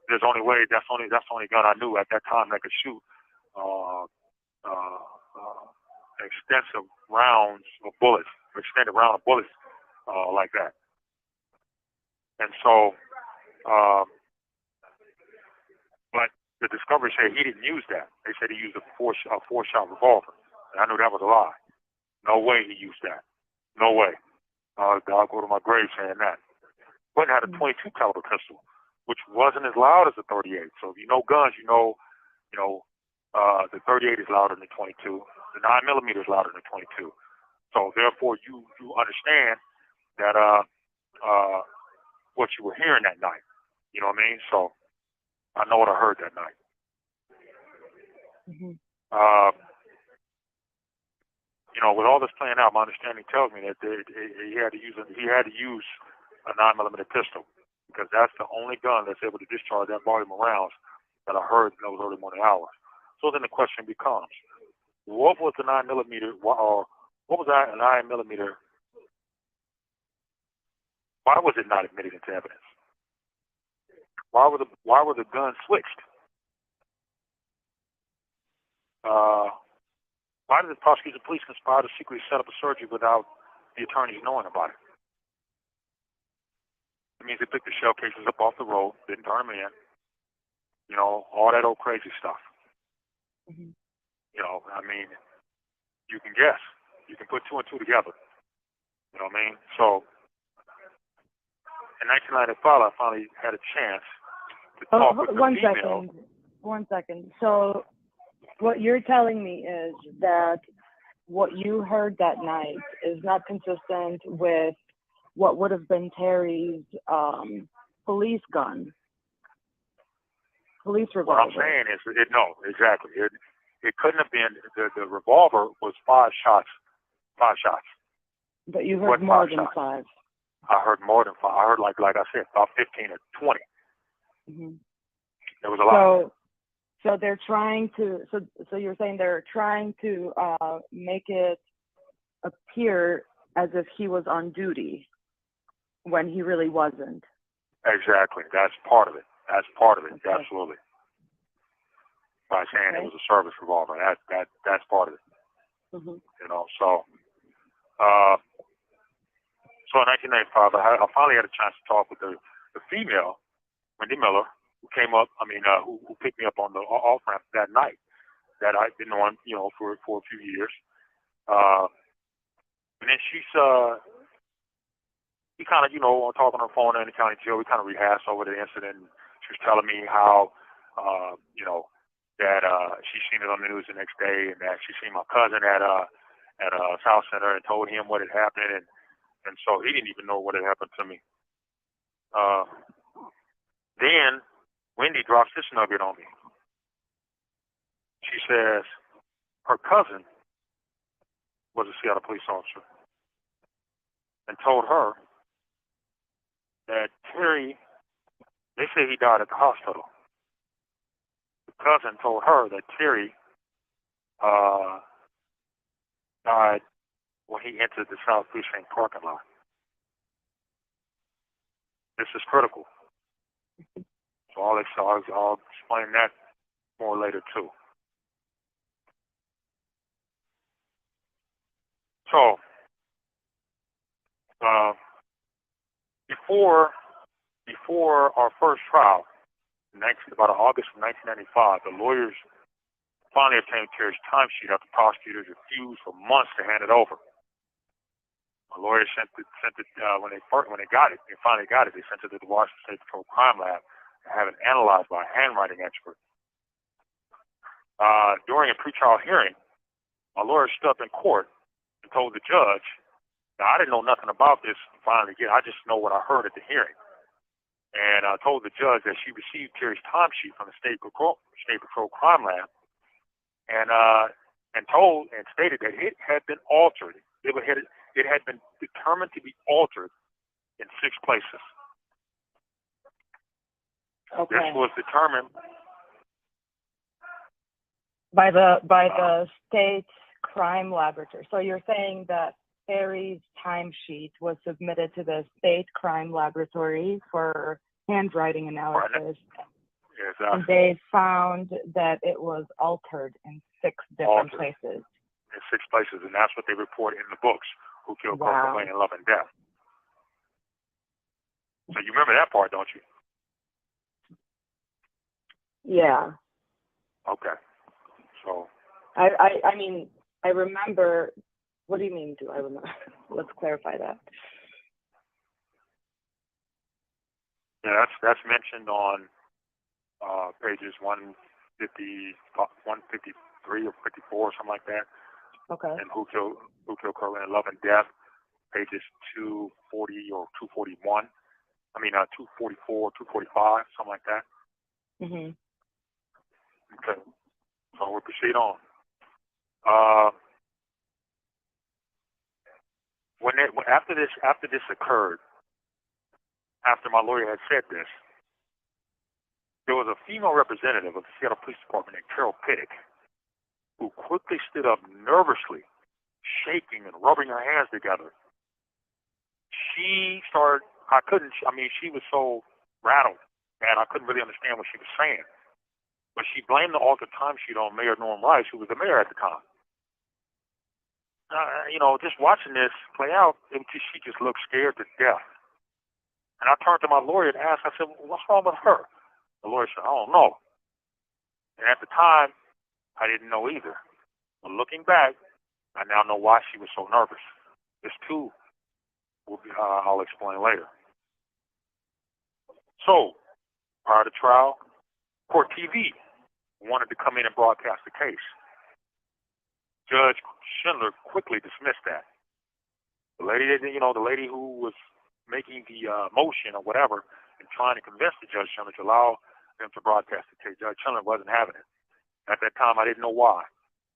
There's only way. That's the only gun I knew at that time that could shoot extensive rounds of bullets, extended round of bullets like that. And so, but the discovery said he didn't use that. They said he used a 4-shot revolver, and I knew that was a lie. No way he used that. No way. I'll go to my grave saying that. Quentin had a .22 caliber pistol, which wasn't as loud as the .38. So if you know guns, the .38 is louder than the .22. The 9mm is louder than the .22. So therefore, you understand that what you were hearing that night. You know what I mean? So I know what I heard that night. With all this playing out, my understanding tells me that he had to use a 9mm pistol, because that's the only gun that's able to discharge that volume of rounds that I heard in those early morning hours. So then the question becomes, what was the 9mm, or what was that 9mm? Why was it not admitted into evidence? Why were the guns switched? Why did the prosecution police conspire to secretly set up a surgery without the attorneys knowing about it? It means they picked the shell cases up off the road, didn't turn them in. All that old crazy stuff. You can guess. You can put 2 and 2 together. You know what I mean? So, in 1995, I finally had a chance to talk with the female. One second. So, what you're telling me is that what you heard that night is not consistent with what would have been Terry's police gun, police What revolver. I'm saying is, no, exactly. It couldn't have been, the revolver was 5 shots. 5 shots. But you What heard more 5 than shots? 5. I heard more than 5. I heard, like I said, about 15 or 20. Mm-hmm. There was a lot. So they're trying to, so you're saying they're trying to make it appear as if he was on duty when he really wasn't. Exactly. That's part of it. That's part of it. Okay. Absolutely. By saying Okay. it was a service revolver. That's part of it. Mm-hmm. You know, so in 1995, I finally had a chance to talk with the female, Wendy Miller, who came up, who picked me up on the off ramp that night that I'd been on, for a few years. And then we kind of, talking on the phone in the county jail, we kind of rehashed over the incident. She was telling me how, that she seen it on the news the next day, and that she seen my cousin at South Center and told him what had happened, and so he didn't even know what had happened to me. Then Wendy drops this nugget on me. She says her cousin was a Seattle police officer and told her that Terry, they say he died at the hospital. The cousin told her that Terry died when he entered the South Precinct parking lot. This is critical. So I'll explain that more later too. So before our first trial, about August of 1995, the lawyers finally obtained Terry's timesheet after prosecutors refused for months to hand it over. My lawyers sent it when they got it. They finally got it. They sent it to the Washington State Patrol Crime Lab to have it analyzed by a handwriting expert. During a pretrial hearing, my lawyer stood up in court and told the judge, now I didn't know nothing about this. Finally, I just know what I heard at the hearing. And I told the judge that she received Terry's timesheet from the State Patrol Crime Lab, and stated that it had been altered. It had been determined to be altered in 6 places. Okay. This was determined by the state crime laboratory. So you're saying that Terry's timesheet was submitted to the state crime laboratory for handwriting analysis. Yes, and they found that it was altered in 6 different places. In 6 places, and that's what they report in the books, Who Killed Cobain and Love and Death. So you remember that part, don't you? Yeah. Okay. So. I mean, I remember. What do you mean, do I remember? Let's clarify that. Yeah, that's mentioned on pages 153 or 54 or something like that. Okay. And Who Killed Cobain and Love and Death, pages 240 or 241. 244, 245, something like that. Mhm. Okay. So we'll proceed on. After this occurred, after my lawyer had said this, there was a female representative of the Seattle Police Department named Carol Pittick who quickly stood up nervously, shaking and rubbing her hands together. She was so rattled and I couldn't really understand what she was saying. But she blamed the altered timesheet on Mayor Norm Rice, who was the mayor at the time. Just watching this play out, she just looked scared to death. And I turned to my lawyer and asked, I said, what's wrong with her? The lawyer said, I don't know. And at the time, I didn't know either. But looking back, I now know why she was so nervous. This too I'll explain later. So, prior to trial, Court TV wanted to come in and broadcast the case. Judge Schindler quickly dismissed that. The lady who was making the motion or whatever and trying to convince the Judge Schindler to allow them to broadcast the tape. Judge Schindler wasn't having it. At that time, I didn't know why.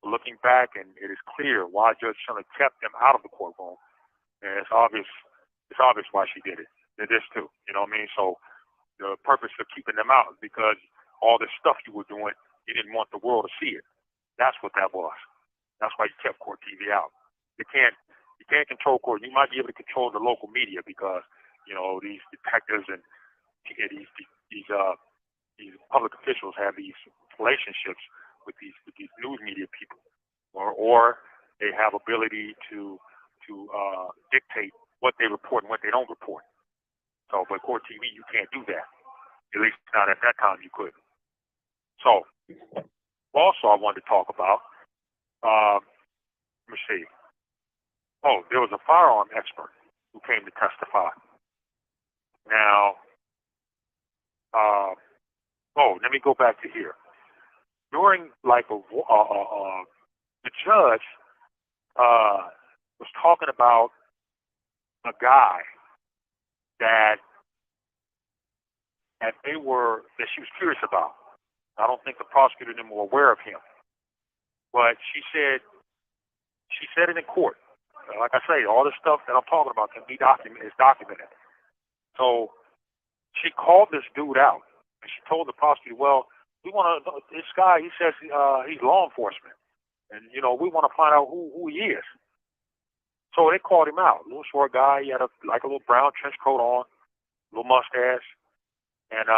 But looking back, and it is clear why Judge Schindler kept them out of the courtroom, and it's obvious why she did it. Did this too, you know what I mean? So the purpose of keeping them out is because all this stuff you were doing, you didn't want the world to see it. That's what that was. That's why you kept court TV out. You can't control court. You might be able to control the local media because, you know, these detectives and these public officials have these relationships with these news media people, or they have ability to dictate what they report and what they don't report. So, but court TV, you can't do that. At least not at that time you couldn't. So, also I wanted to talk about, let me see. Oh, there was a firearm expert who came to testify. Now, let me go back to here. During the judge was talking about a guy that she was curious about. I don't think the prosecutor and them were aware of him, but she said it in court. Like I say, all this stuff that I'm talking about can be documented. It's documented. So she called this dude out, and she told the prosecutor, "Well, we want to. This guy, he says he's law enforcement, and you know we want to find out who he is." So they called him out. A little short guy. He had a little brown trench coat on, a little mustache, and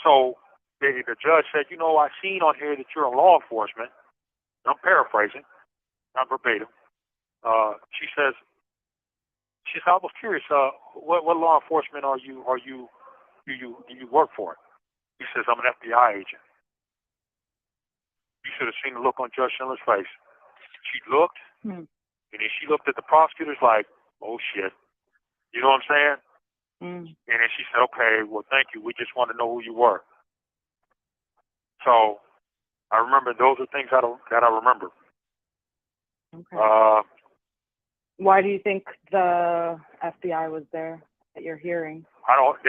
so the judge said, "You know, I seen on here that you're in law enforcement." And I'm paraphrasing, not verbatim. She says, "I was curious. What law enforcement do you work for?" He says, "I'm an FBI agent." You should have seen the look on Judge Schindler's face. She looked, and then she looked at the prosecutors like, "Oh shit," you know what I'm saying? And then she said, "Okay, well, thank you. We just want to know who you were." So I remember those are things that I remember. Okay. Why do you think the FBI was there at your hearing? I don't.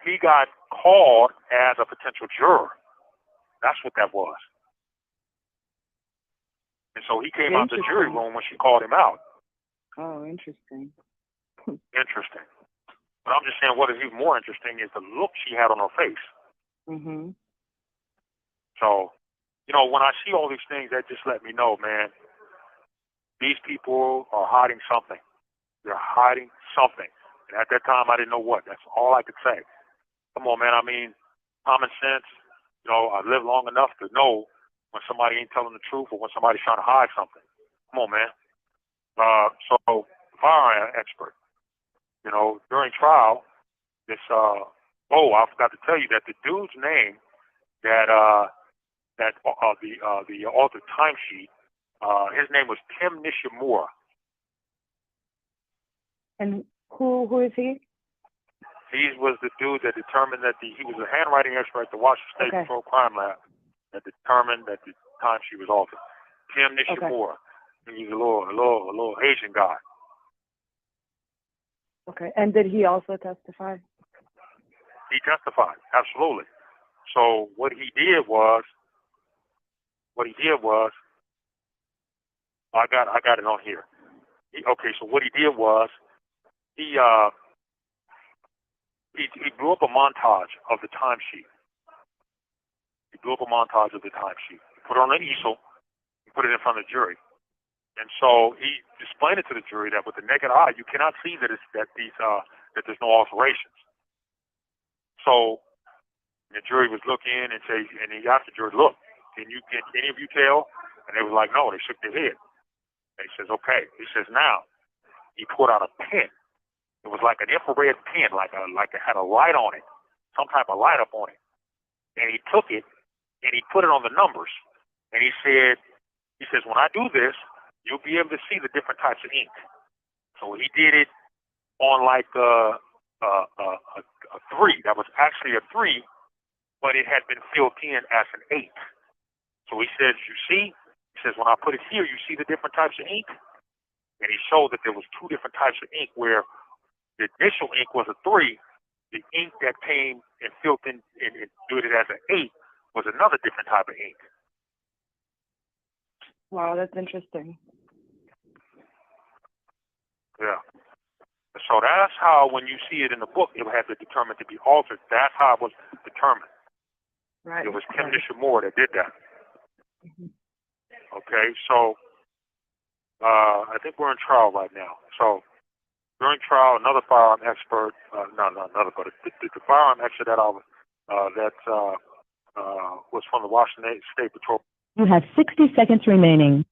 He got called as a potential juror. That's what that was. And so he came out the jury room when she called him out. Oh, interesting. Interesting. But I'm just saying, what is even more interesting is the look she had on her face. Mm-hmm. So, you know, when I see all these things, that just let me know, man, these people are hiding something. They're hiding something. And at that time, I didn't know what. That's all I could say. Come on, man. I mean, common sense. You know, I've lived long enough to know when somebody ain't telling the truth or when somebody's trying to hide something. Come on, man. So, firearm expert. You know, during trial, this, I forgot to tell you that the dude's name that the altered timesheet, his name was Tim Nishimura. And who is he? He was the dude that determined that he was a handwriting expert at the Washington State Patrol Crime Lab that determined that the timesheet was altered. Tim Nishimura. Okay. He's a little Asian guy. Okay. And did he also testify? He testified, absolutely. So what he did was, I got it on here. So what he did was, he blew up a montage of the timesheet. He blew up a montage of the timesheet. He put it on an easel, and put it in front of the jury. And so he explained it to the jury that with the naked eye, you cannot see that there's no alterations. So the jury was looking and he asked the jury, "Look, can any of you tell?" And they were like, "No." They shook their head. And he says, "Okay." He says, "Now," he pulled out a pen. It was like an infrared pen, like it had a light on it, some type of light up on it. And he took it and he put it on the numbers. And he says, "When I do this, you'll be able to see the different types of ink." So he did it on like a 3. That was actually a 3, but it had been filled in as an 8. So he says, "You see?" He says, "When I put it here, you see the different types of ink?" and he showed that there was two different types of ink where the initial ink was a 3, the ink that came and filled in and did it as an 8 was another different type of ink. Wow, that's interesting. Yeah. So that's how, when you see it in the book, it had to determine to be altered. That's how it was determined. Right. It was Tim Nishimura that did that. Mhm. Okay, so I think we're in trial right now. So during trial, another firearm expert, not another, but the firearm expert that was from the Washington State Patrol You have 60 seconds remaining.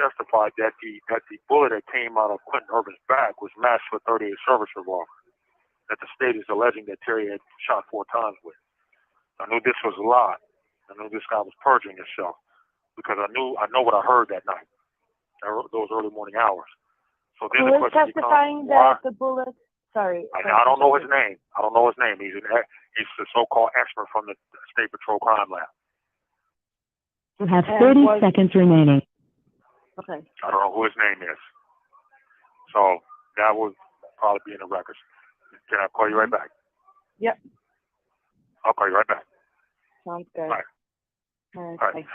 testified that the bullet that came out of Quentin Urban's back was matched with 38 service revolver that the state is alleging that Terry had shot 4 times with. I knew this was a lie. I knew this guy was perjuring himself because I know what I heard that night, those early morning hours. So then Who the is question testifying becomes, why? that the bullet? Sorry. I don't know his name. I don't know his name. He's the so-called expert from the State Patrol Crime Lab. You have 30 seconds remaining. Okay. I don't know who his name is. So that would probably be in the records. Can I call you right back? Yep. I'll call you right back. Sounds good. All right. All right. All right. Bye.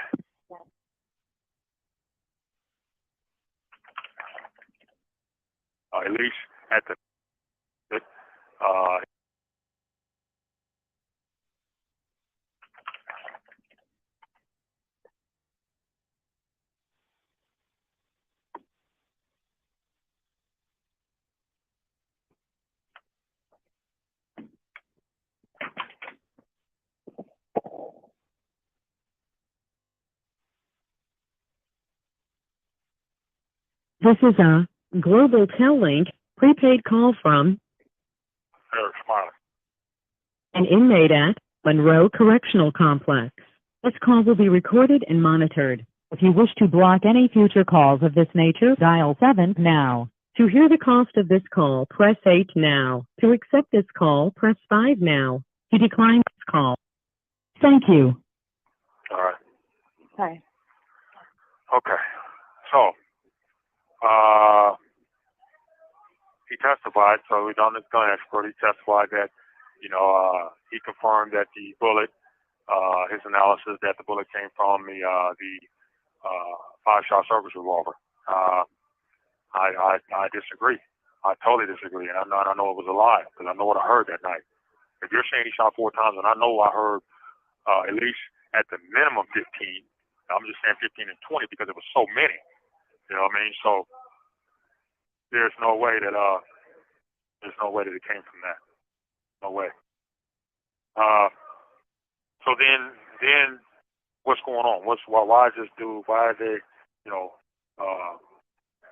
At least at the This is a Global Tel Link prepaid call from Smiley. an inmate at Monroe Correctional Complex. This call will be recorded and monitored. If you wish to block any future calls of this nature, dial 7 now. To hear the cost of this call, press 8 now. To accept this call, press 5 now. To decline this call. Thank you. All right. Hi. Okay. So he testified. So he's on the gun expert. He testified that he confirmed that the bullet, his analysis that the bullet came from the 5-shot service revolver. I disagree. I totally disagree, and I know it was a lie because I know what I heard that night. If you're saying he shot 4 times, and I know I heard at least at the minimum 15. I'm just saying 15 and 20 because it was so many. You know what I mean? So there's no way that it came from that. No way. So then what's going on? Why is this dude? Why is they?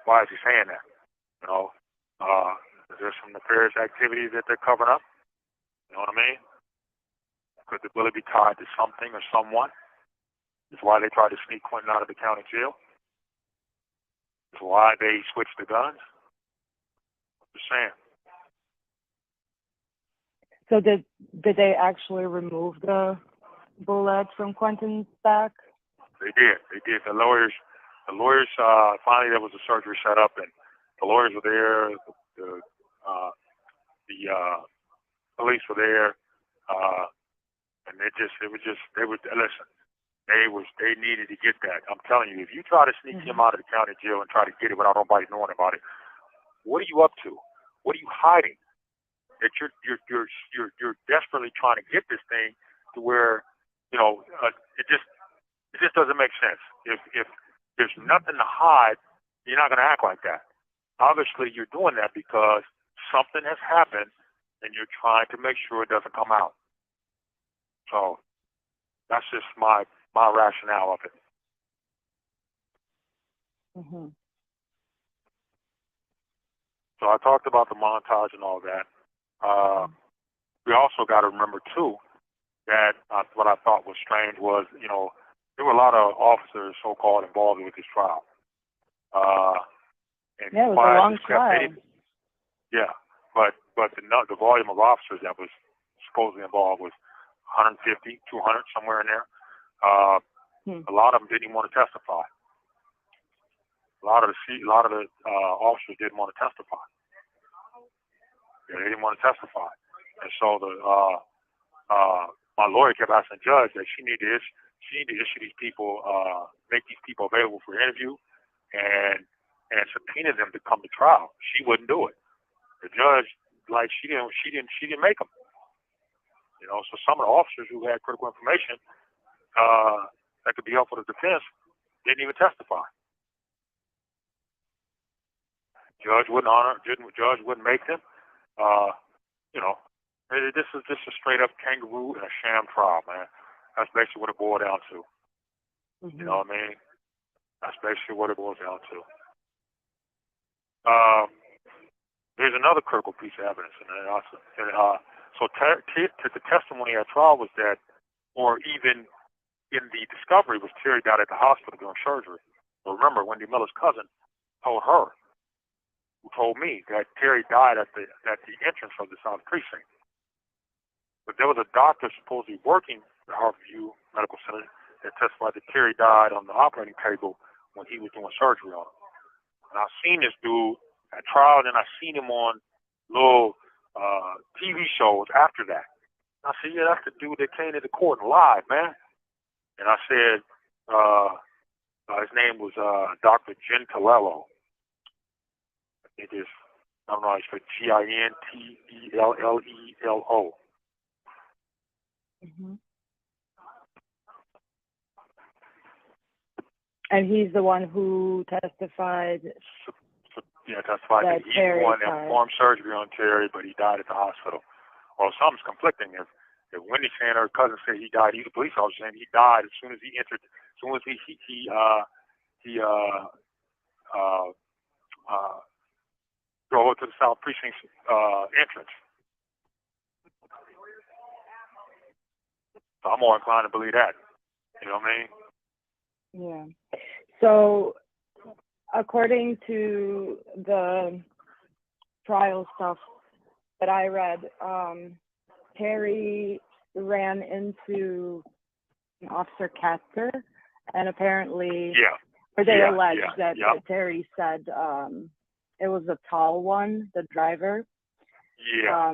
Why is he saying that? Is there some nefarious activities that they're covering up? You know what I mean? Could the bullet be tied to something or someone? It's why they tried to sneak Quentin out of the county jail. It's why they switched the guns. Just saying. So did they actually remove the bullet from Quentin's back? They did. The lawyers finally there was a surgery set up, and the lawyers were there. The police were there, and they needed to get that. I'm telling you, if you try to sneak him out of the county jail and try to get it without nobody knowing about it, what are you up to? What are you hiding? That you're desperately trying to get this thing to where it just doesn't make sense. If there's nothing to hide, you're not going to act like that. Obviously, you're doing that because something has happened, and you're trying to make sure it doesn't come out. So that's just my rationale of it. Mm-hmm. So I talked about the montage and all that. We also got to remember too that what I thought was strange was there were a lot of officers so-called involved with this trial. And yeah, it was a long trial. Yeah, but the volume of officers that was supposedly involved was 150, 200, somewhere in there. A lot of them didn't even want to testify. A lot of the officers didn't want to testify. Yeah, they didn't want to testify, and so my lawyer kept asking the judge that she needed to issue these people, make these people available for interview, and subpoena them to come to trial. She wouldn't do it. The judge, like, she didn't make them. You know, so some of the officers who had critical information that could be helpful to the defense didn't even testify. Judge wouldn't make them. You know, this is just a straight up kangaroo and a sham trial, man. That's basically what it boiled down to. Mm-hmm. You know what I mean? That's basically what it boils down to. There's another critical piece of evidence, so the testimony at trial was that, or even in the discovery, was Terry died at the hospital during surgery. But remember, Wendy Miller's cousin told her, who told me, that Terry died at the entrance of the South Precinct. But there was a doctor supposedly working at Harborview Medical Center that testified that Terry died on the operating table when he was doing surgery on him. And I've seen this dude at trial, and then I seen him on little TV shows after that. I said, yeah, that's the dude that came to the court live, man. And I said, his name was Dr. Gentilello. I think it's, I don't know, it's for Gintellelo. Mm-hmm. And he's the one who testified. Testified that he's the one that performed surgery on Terry, but he died at the hospital. Well, something's conflicting. If Wendy's saying her cousin said he died, he's a police officer, and he died as soon as he entered, as soon as he drove to the South Precinct entrance. So I'm more inclined to believe that. You know what I mean? Yeah. So, according to the trial stuff that I read, Terry ran into Officer Castor, and apparently, alleged that Terry said it was a tall one, the driver. Yeah.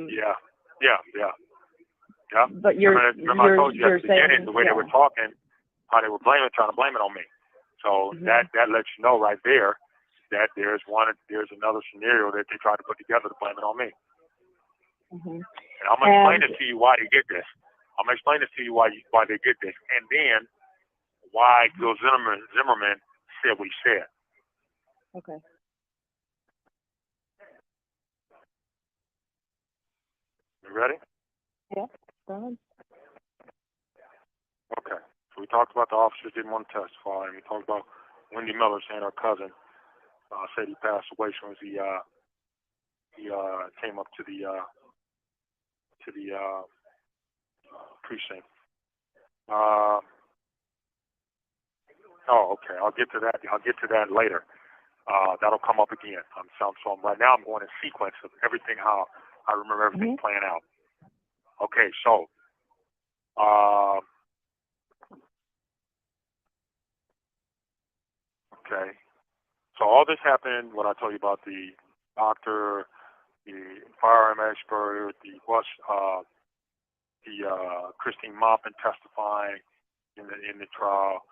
But remember I told you at the beginning, the way they yeah. were talking, how they were trying to blame it on me. So that lets you know right there that there's another scenario that they tried to put together to blame it on me. Mm-hmm. And I'm gonna explain this to you why they did this. I'm gonna explain this to you why they did this, and then why Bill Zimmerman said what he said. Okay. You ready? Yeah. Go ahead. Okay. So we talked about the officers didn't want to testify, and we talked about Wendy Miller saying her cousin said he passed away as soon as he came up to the precinct. Okay. I'll get to that later. That'll come up again. So right now I'm going in sequence of everything, how I remember everything playing out. Okay. So. Okay. So all this happened when I told you about the doctor, the firearm expert, the Christine Maupin testifying in the trial.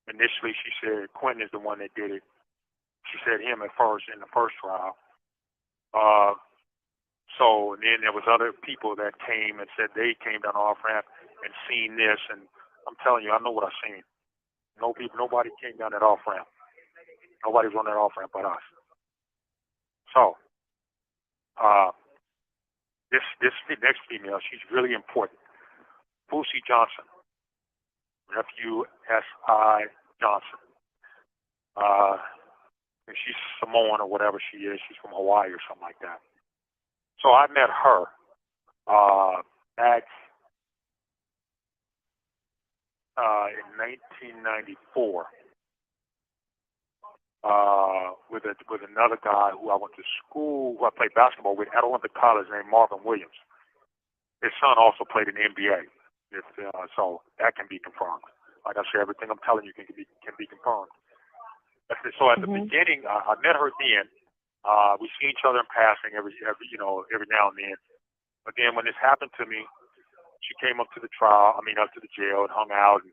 Initially, she said Quentin is the one that did it. She said him at first in the first trial. So then there was other people that came and said they came down the off ramp and seen this, and I'm telling you, I know what I've seen. Nobody came down that off ramp. Nobody's on that off ramp but us. So, this next female, she's really important. Fusi Johnson, F-U-S-I Johnson. And she's Samoan or whatever she is. She's from Hawaii or something like that. So I met her back in 1994 with another guy who I went to school, who I played basketball with at Olympic College, named Marvin Williams. His son also played in the NBA. So that can be confirmed. Like I said, everything I'm telling you can be confirmed. So at the Mhm. beginning, I met her then. We see each other in passing every now and then. But then when this happened to me, she came up to the up to the jail and hung out, and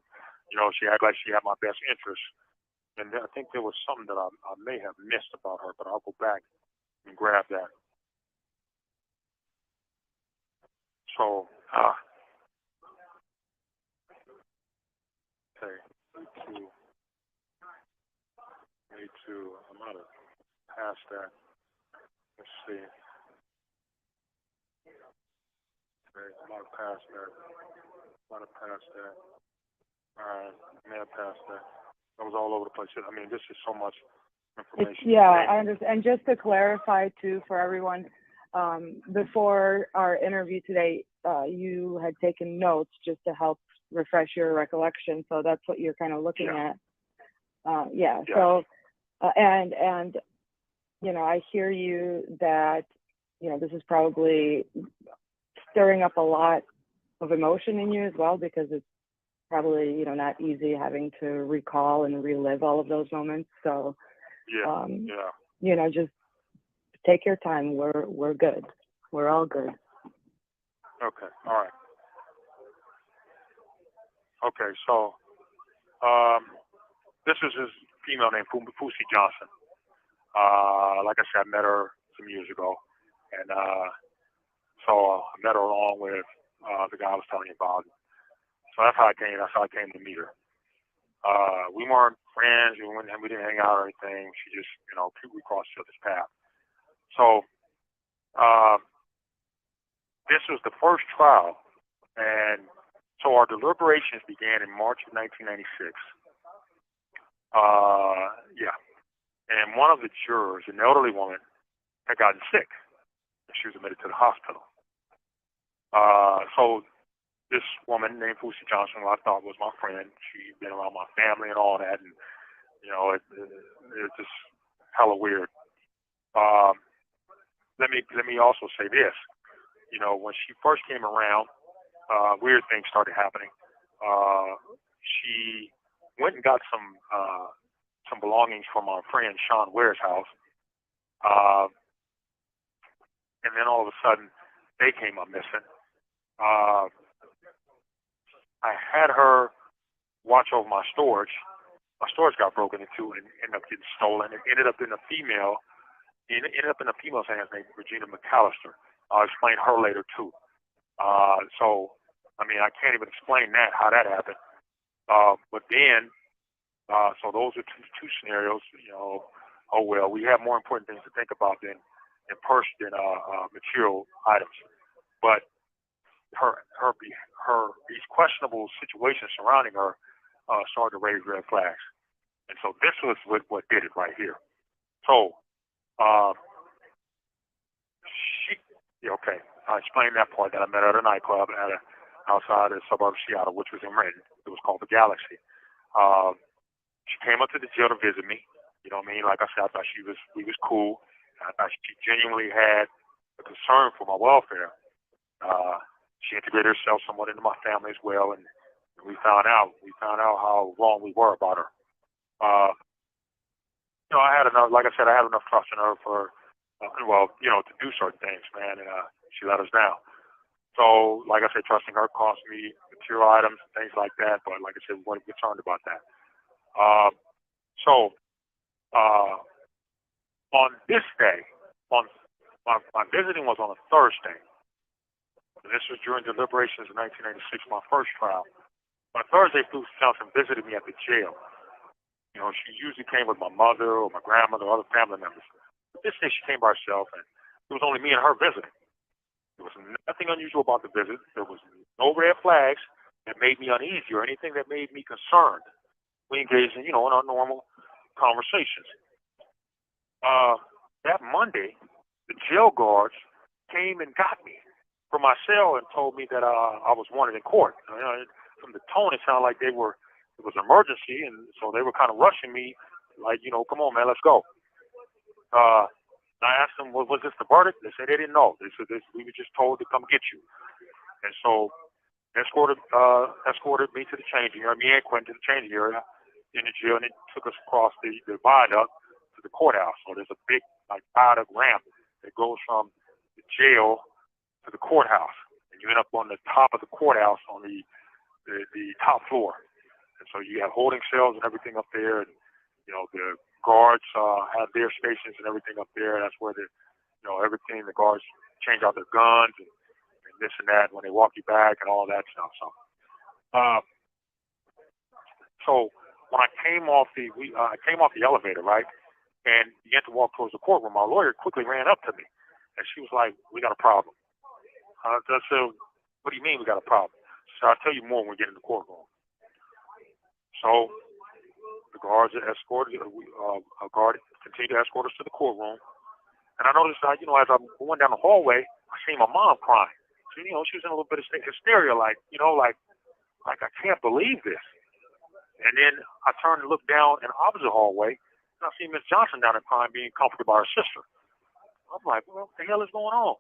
she acted like she had my best interest. And I think there was something that I may have missed about her, but I'll go back and grab that. So, okay, me too. I might have passed that. Let's see. Okay, I might have passed that. All right, I may have passed that. That was all over the place. I mean, this is so much information. Yeah, I understand. And just to clarify too for everyone, before our interview today, you had taken notes just to help refresh your recollection. So that's what you're kind of looking at. Yeah. So, and I hear you that this is probably stirring up a lot of emotion in you as well, because it's probably not easy having to recall and relive all of those moments. So just take your time. We're good. We're all good. Okay. All right. Okay. So this is his female named Pussy Johnson. Like I said, I met her some years ago, and so I met her along with the guy I was telling you about. So that's how I came. That's how I came to meet her. We weren't friends. We didn't hang out or anything. She just, we crossed each other's path. So this was the first trial, and so our deliberations began in March of 1996. And one of the jurors, an elderly woman, had gotten sick, and she was admitted to the hospital. So this woman named Pussy Johnson, who I thought was my friend, she'd been around my family and all that, and it was just hella weird. Let me also say this. When she first came around, weird things started happening. She went and got some belongings from our friend Sean Ware's house, and then all of a sudden they came up missing. I had her watch over my storage. My storage got broken into and ended up getting stolen. It ended up in a female's hands named Regina Mcallister. I'll explain her later too. So I can't even explain how that happened. But then, so those are two scenarios. Oh well, we have more important things to think about than material items. But these questionable situations surrounding her started to raise red flags, and so this was what did it right here. So, I explained that part, that I met her at a nightclub outside the suburb of Seattle, which was in Renton. It was called the Galaxy. She came up to the jail to visit me. You know what I mean? Like I said, I thought we was cool. I thought she genuinely had a concern for my welfare. She integrated herself somewhat into my family as well, and we found out how wrong we were about her. I had enough, like I said, I had enough trust in her for, to do certain things, man, and she let us down. So, like I said, trusting her cost me material items, things like that, but like I said, we weren't concerned about that. On this day, my visiting was on a Thursday. This was during deliberations in 1996, my first trial. On Thursday, Pussy Johnson visited me at the jail. She usually came with my mother or my grandmother or other family members. But this day, she came by herself, and it was only me and her visiting. There was nothing unusual about the visit. There was no red flags that made me uneasy or anything that made me concerned. We engaged in, in our normal conversations. That Monday, the jail guards came and got me from my cell and told me that I was wanted in court. From the tone, it sounded like it was an emergency, and so they were kind of rushing me, like, come on, man, let's go. I asked them, was this the verdict? They said they didn't know. They said we were just told to come get you. And so escorted me to the changing area, me and Quentin to the changing area, in the jail, and it took us across the viaduct to the courthouse. So there's a big viaduct ramp that goes from the jail to the courthouse, and you end up on the top of the courthouse on the top floor. And so you have holding cells and everything up there, and the guards have their stations and everything up there. That's where everything, the guards change out their guns and this and that when they walk you back and all that stuff. So when I came off the elevator, right, and began to walk towards the courtroom, my lawyer quickly ran up to me, and she was like, "We got a problem." I said, "What do you mean we got a problem?" So I'll tell you more when we get in the courtroom. So the guards escorted, a guard continued to escort us to the courtroom. And I noticed, as I'm going down the hallway, I seen my mom crying. So, she was in a little bit of hysteria, like I can't believe this. And then I turned and looked down in the opposite hallway, and I see Miss Johnson down there crying, being comforted by her sister. I'm like, what the hell is going on?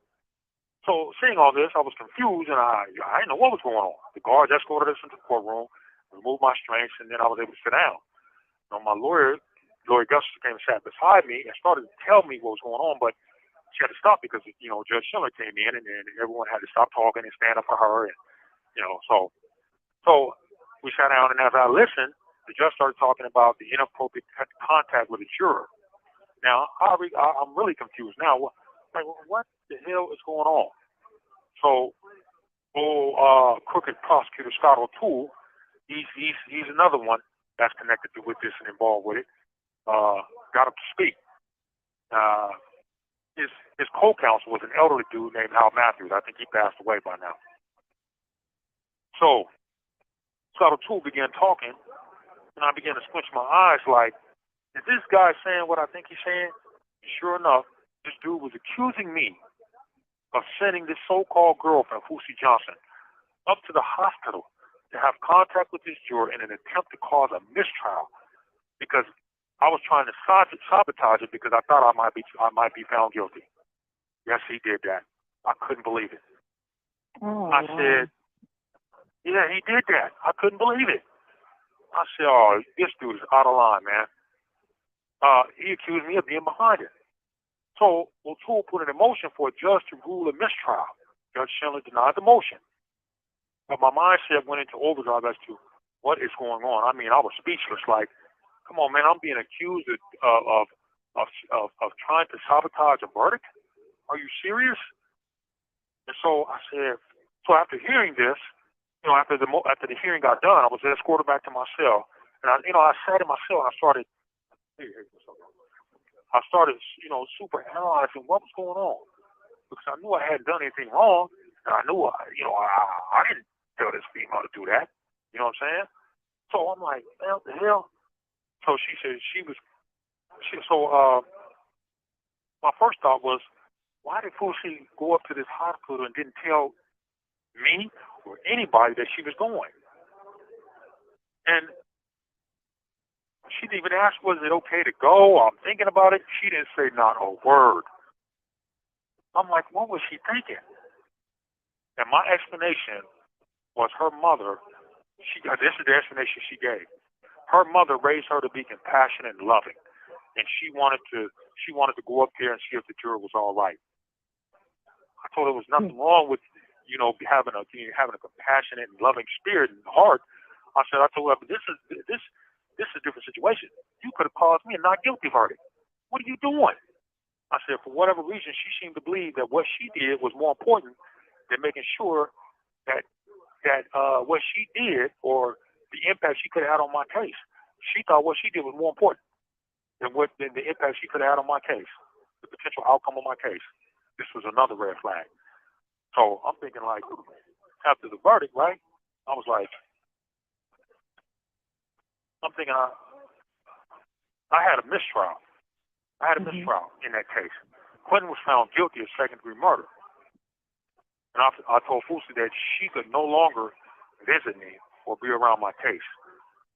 So seeing all this, I was confused, and I didn't know what was going on. The guards escorted us into the courtroom, removed my restraints, and then I was able to sit down. My lawyer Gustus, came and sat beside me and started to tell me what was going on, but she had to stop because, Judge Schiller came in, and everyone had to stop talking and stand up for her. And, so we sat down, and as I listened, the judge started talking about the inappropriate contact with a juror. Now, I'm really confused now. What the hell is going on? So, crooked prosecutor Scott O'Toole, he's another one that's connected with this and involved with it. Got up to speak. His co-counsel was an elderly dude named Hal Matthews. I think he passed away by now. So Scott O'Toole began talking, and I began to squinch my eyes like, is this guy saying what I think he's saying? Sure enough, this dude was accusing me of sending this so-called girlfriend, Fusi Johnson, up to the hospital to have contact with this juror in an attempt to cause a mistrial because I was trying to sabotage it because I thought I might be found guilty. Yes, he did that. I couldn't believe it. I said, yeah, he did that. I couldn't believe it. I said, oh, this dude is out of line, man. He accused me of being behind it. So O'Toole put an motion for a judge to rule a mistrial. Judge Schindler denied the motion. But my mindset went into overdrive as to what is going on. I mean, I was speechless. Like, come on, man, I'm being accused of trying to sabotage a verdict? Are you serious? And so I said, so after hearing this, after the hearing got done, I was escorted back to my cell. And I sat in my cell and I started, super analyzing what was going on. Because I knew I hadn't done anything wrong. And I knew, I didn't tell this female to do that. You know what I'm saying? So I'm like, what the hell? So she said my first thought was, why did Fusi go up to this hospital and didn't tell me or anybody that she was going? And she didn't even ask, was it okay to go? I'm thinking about it. She didn't say not a word. I'm like, what was she thinking? And my explanation was her mother, this is the explanation she gave. Her mother raised her to be compassionate and loving. And she wanted to go up there and see if the juror was all right. I told her there was nothing wrong with, having a compassionate and loving spirit and heart. I told her, but this is a different situation. You could have caused me a not guilty verdict. What are you doing? I said, for whatever reason, she seemed to believe that what she did was more important than making sure that what she did or the impact she could have had on my case. She thought what she did was more important than the impact she could have had on my case, the potential outcome of my case. This was another red flag. So I'm thinking, like, after the verdict, right? I was like, I'm thinking I had a mistrial. I had a mistrial in that case. Quentin was found guilty of second-degree murder. And I told Fusi that she could no longer visit me or be around my case.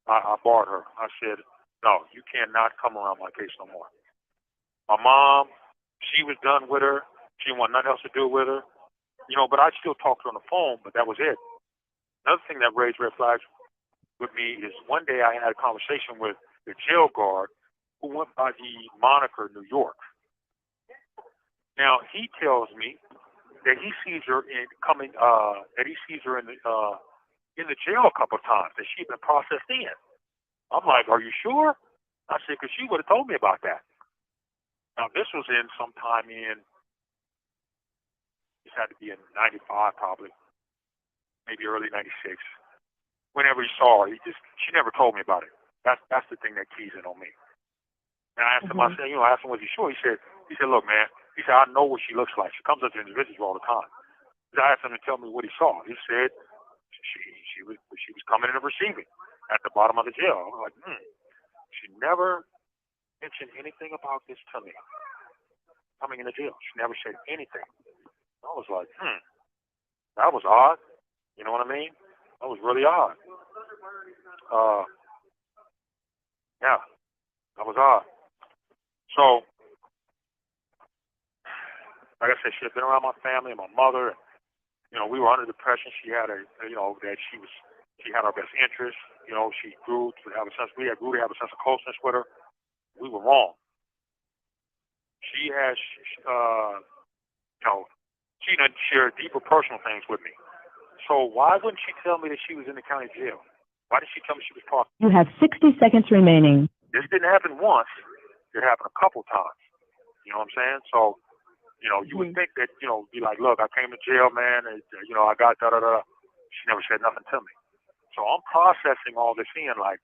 I barred her. I said, no, you cannot come around my case no more. My mom, she was done with her. She didn't want nothing else to do with her. But I still talked to her on the phone, but that was it. Another thing that raised red flags, with me is one day I had a conversation with the jail guard who went by the moniker New York. Now he tells me that he sees her in the jail a couple of times, that she'd been processed in. I'm like, are you sure? I said, because she would have told me about that. Now this was in sometime in, this had to be in 95 probably, maybe early 96. Whenever he saw her, she never told me about it. That's the thing that keys in on me. And I asked him, I said, I asked him, was he sure? He said, look, man, he said, I know what she looks like. She comes up to individuals all the time. I asked him to tell me what he saw. He said she was coming in and receiving at the bottom of the jail. I was like, She never mentioned anything about this to me. Coming in the jail. She never said anything. I was like, that was odd. You know what I mean? That was really odd. Yeah, that was odd. So, like I said, she had been around my family and my mother. And, we were under depression. She had that she had our best interest. She grew to have a sense. We grew to have a sense of closeness with her. We were wrong. She has, she didn't share deeper personal things with me. So why wouldn't she tell me that she was in the county jail? Why did she tell me she was talking? You have 60 seconds remaining. This didn't happen once. It happened a couple times. You know what I'm saying? So, you would think that, be like, look, I came to jail, man, and, I got da-da-da. She never said nothing to me. So I'm processing all this in like,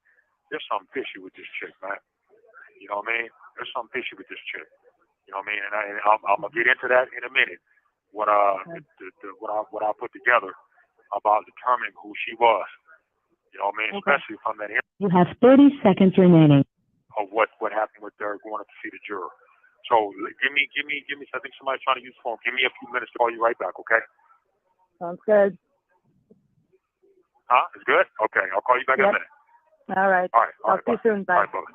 there's something fishy with this chick, man. You know what I mean? There's something fishy with this chick. You know what I mean? And I'm gonna get into that in a minute. What I put together about determining who she was. You know what I mean? Okay. Especially from that interview You have 30 seconds remaining. of what happened with her going up to see the juror. So give me. I think somebody's trying to use the phone. Give me a few minutes to call you right back, okay? Sounds good. Huh? It's good? Okay, I'll call you back in a minute. All right. All right. Talk to you soon. Bye. All right, brother.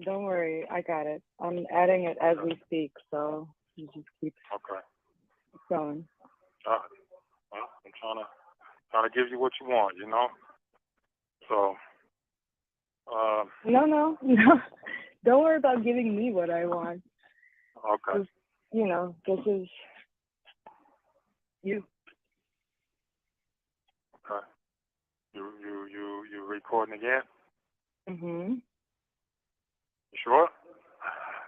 Don't worry, I got it. I'm adding it as we speak, so you just keep Okay. going. All right. Well, I'm trying to give you what you want, you know. So, No. Don't worry about giving me what I want. okay. Just, this is you. Okay. You recording again? Mhm. You sure?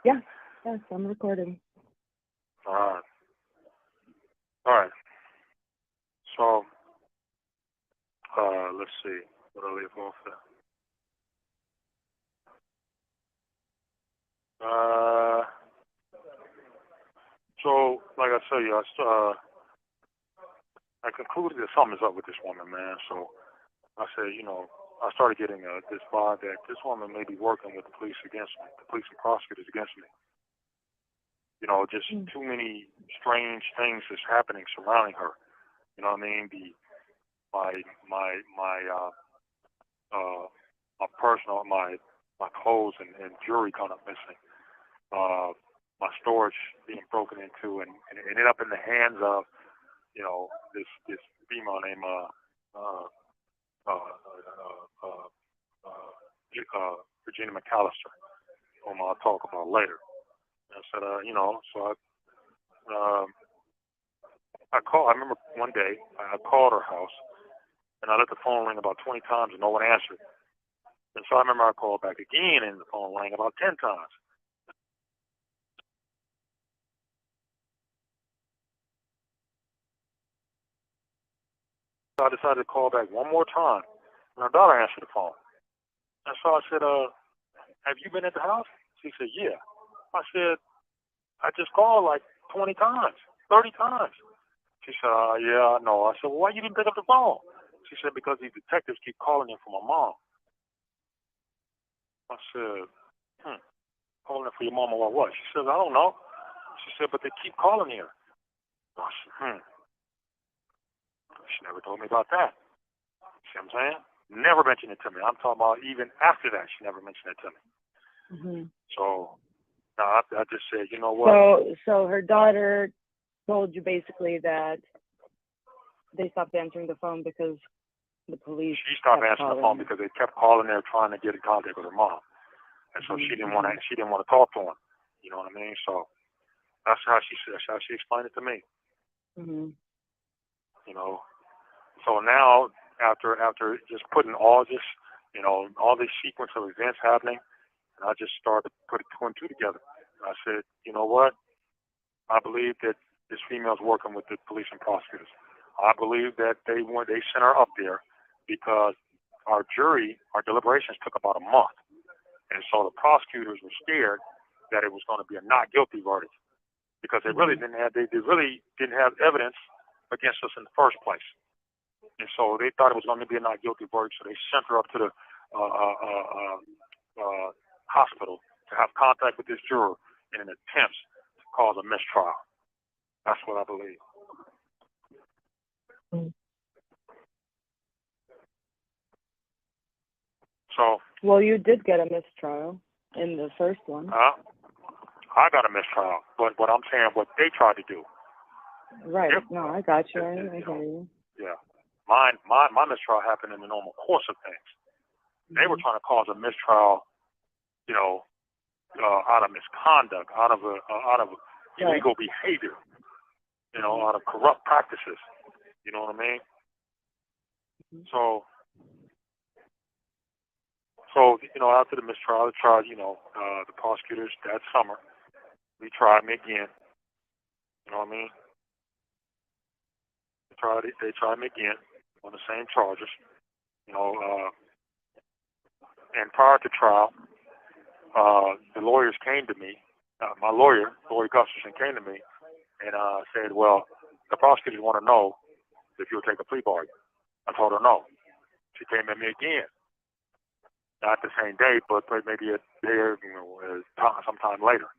Yeah. Yes, I'm recording. All right. All right. So, let's see. What I leave off there? So, like I say, I concluded that something's up with this woman, man. So I said, I started getting this vibe that this woman may be working with the police against me, the police and prosecutors against me. Just too many strange things is happening surrounding her. You know what I mean? My personal, my clothes and jewelry kind of missing. My storage being broken into, and it ended up in the hands of, this female named Regina Mcallister, whom I'll talk about later. And I said, so I remember one day I called her house, and I let the phone ring about 20 times and no one answered. And so I remember I called back again, and the phone rang about 10 times. So I decided to call back one more time, and her daughter answered the phone. And so I said, have you been at the house? She said, yeah. I said, I just called like 20 times, 30 times. She said, yeah, I know. I said, well, why you didn't pick up the phone? She said, because these detectives keep calling in for my mom. I said, calling in for your mom about what? She says, I don't know. She said, but they keep calling here. I said, She never told me about that. See what I'm saying? Never mentioned it to me. I'm talking about even after that, she never mentioned it to me. Mhm. So, no, I just said, you know what? So her daughter told you basically that they stopped answering the phone because the police. She stopped kept answering the calling. phone because they kept calling there trying to get in contact with her mom, and so she didn't want to. She didn't want to talk to him. You know what I mean? So that's how she explained it to me. Mhm. So now after just putting all this, all this sequence of events happening, and I just started putting two and two together. I said, you know what? I believe that this female's working with the police and prosecutors. I believe that they sent her up there because our deliberations took about a month. And so the prosecutors were scared that it was going to be a not guilty verdict because they really didn't have evidence against us in the first place. And so they thought it was going to be a not guilty verdict, so they sent her up to the hospital to have contact with this juror in an attempt to cause a mistrial. That's what I believe. So. Well, you did get a mistrial in the first one. I got a mistrial, but what I'm saying, what they tried to do. Right. No, I got you. I hear you. Yeah. My mistrial happened in the normal course of things. They were trying to cause a mistrial, out of misconduct, out of illegal behavior, out of corrupt practices. You know what I mean? So after the mistrial, they tried, the prosecutors that summer, we tried me again. You know what I mean? They tried me again on the same charges. And prior to trial, the lawyers came to me. My lawyer, Lori Gustafson, came to me and said, well, the prosecutors want to know if you'll take a plea bargain. I told her no. She came at me again. Not the same day, but maybe a day or sometime later.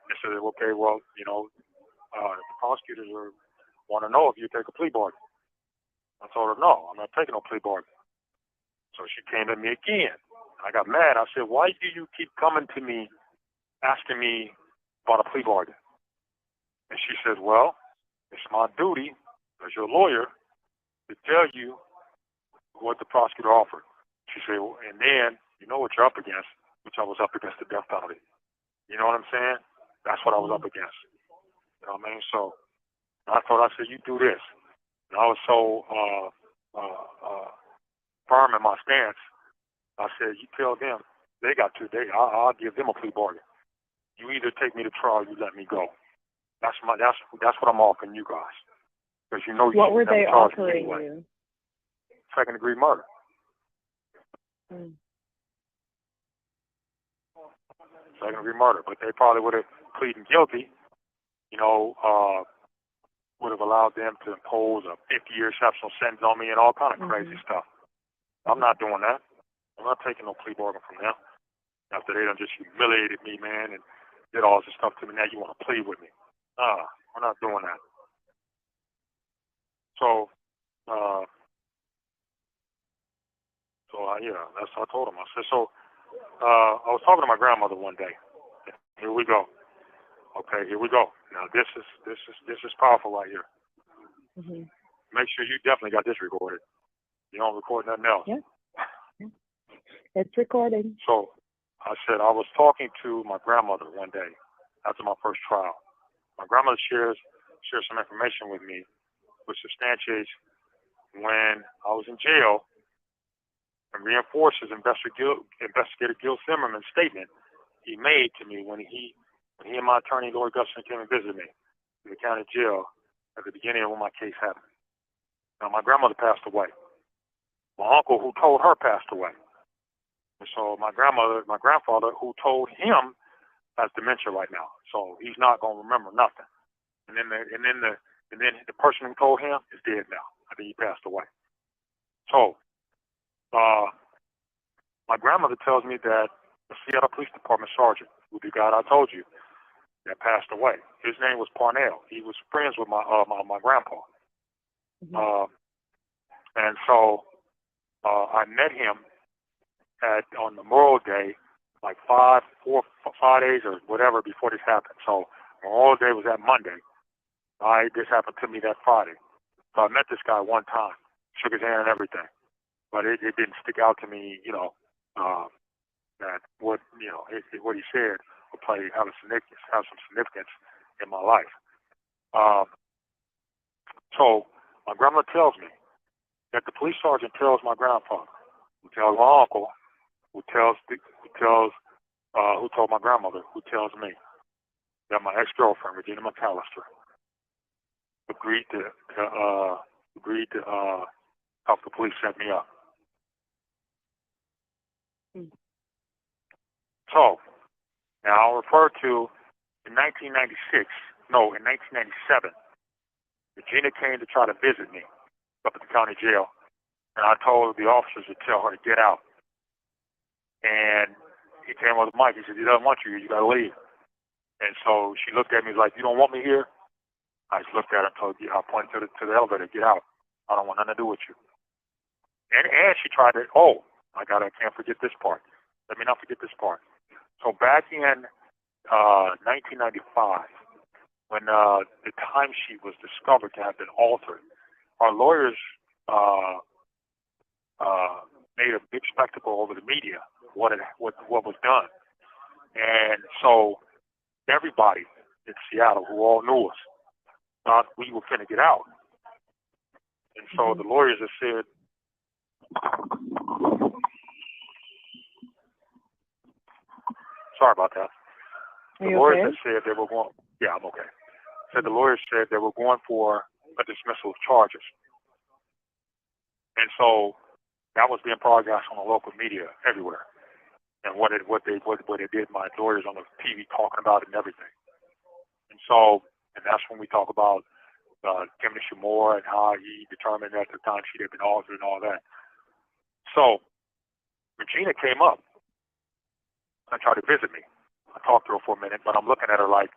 And said, okay, well, the prosecutors want to know if you take a plea bargain. I told her no, I'm not taking no plea bargain. So she came at me again. I got mad. I said, why do you keep coming to me asking me about a plea bargain? And she says, well, it's my duty as your lawyer to tell you what the prosecutor offered. She said, well, and then you know what you're up against, which I was up against the death penalty. You know what I'm saying? That's what I was up against. You know what I mean? So I said, you do this. And I was so firm in my stance. I said, you tell them they got 2 days. I'll give them a plea bargain. You either take me to trial, or you let me go. That's what I'm offering you guys. Because you know you What were never they charge me offering anyway. you? Second-degree murder. Second-degree murder. But they probably would have pleaded guilty, would have allowed them to impose a 50-year exceptional sentence on me and all kind of crazy stuff. I'm not doing that. I'm not taking no plea bargain from them. After they done just humiliated me, man, and did all this stuff to me, now you want to plead with me. We're not doing that. So, that's what I told him. I said, I was talking to my grandmother one day. Here we go. Okay, here we go. Now this is powerful right here. Make sure you definitely got this recorded. You don't record nothing else. Yeah. It's recorded. So I said I was talking to my grandmother one day after my first trial. My grandmother shares some information with me, which substantiates when I was in jail and reinforces Investigator Gil Zimmerman's statement he made to me when he and my attorney, Lord Guston, came and visited me in the county jail at the beginning of when my case happened. Now, my grandmother passed away. My uncle, who told her, passed away. And so my grandfather, who told him, has dementia right now. So he's not going to remember nothing. And then the person who told him is dead now. I think he passed away. So, my grandmother tells me that the Seattle Police Department sergeant, who the guy I told you, that passed away. His name was Parnell. He was friends with my grandpa. And so I met him on Memorial Day, like 5 days or whatever before this happened. So Memorial Day was that Monday. This happened to me that Friday. So I met this guy one time, shook his hand and everything, but it didn't stick out to me, that what he said would have some significance in my life. So my grandmother tells me that the police sergeant tells my grandfather, who tells my uncle, who told my grandmother, who tells me that my ex-girlfriend, Regina Mcallister, agreed to help the police set me up. So now I'll refer to in 1997, Regina came to try to visit me up at the county jail, and I told the officers to tell her to get out. And he came with the mic. He said, he doesn't want you here. You got to leave. And so she looked at me like, you don't want me here? I just looked at her and I pointed to the elevator, get out. I don't want nothing to do with you. And she tried to, I can't forget this part. Let me not forget this part. So back in 1995, when the timesheet was discovered to have been altered, our lawyers made a big spectacle over the media what was done, and so everybody in Seattle who all knew us thought we were finna get out, and so the lawyers have said. Sorry about that. The lawyers have said they were going. Yeah, I'm okay. The lawyers said they were going for a dismissal of charges, and so that was being broadcast on the local media everywhere. And what they did, my lawyers on the TV talking about it and everything. And that's when we talk about Tim Nishimura and how he determined that the timesheet had been altered and all that. So Regina came up and tried to visit me. I talked to her for a minute, but I'm looking at her like,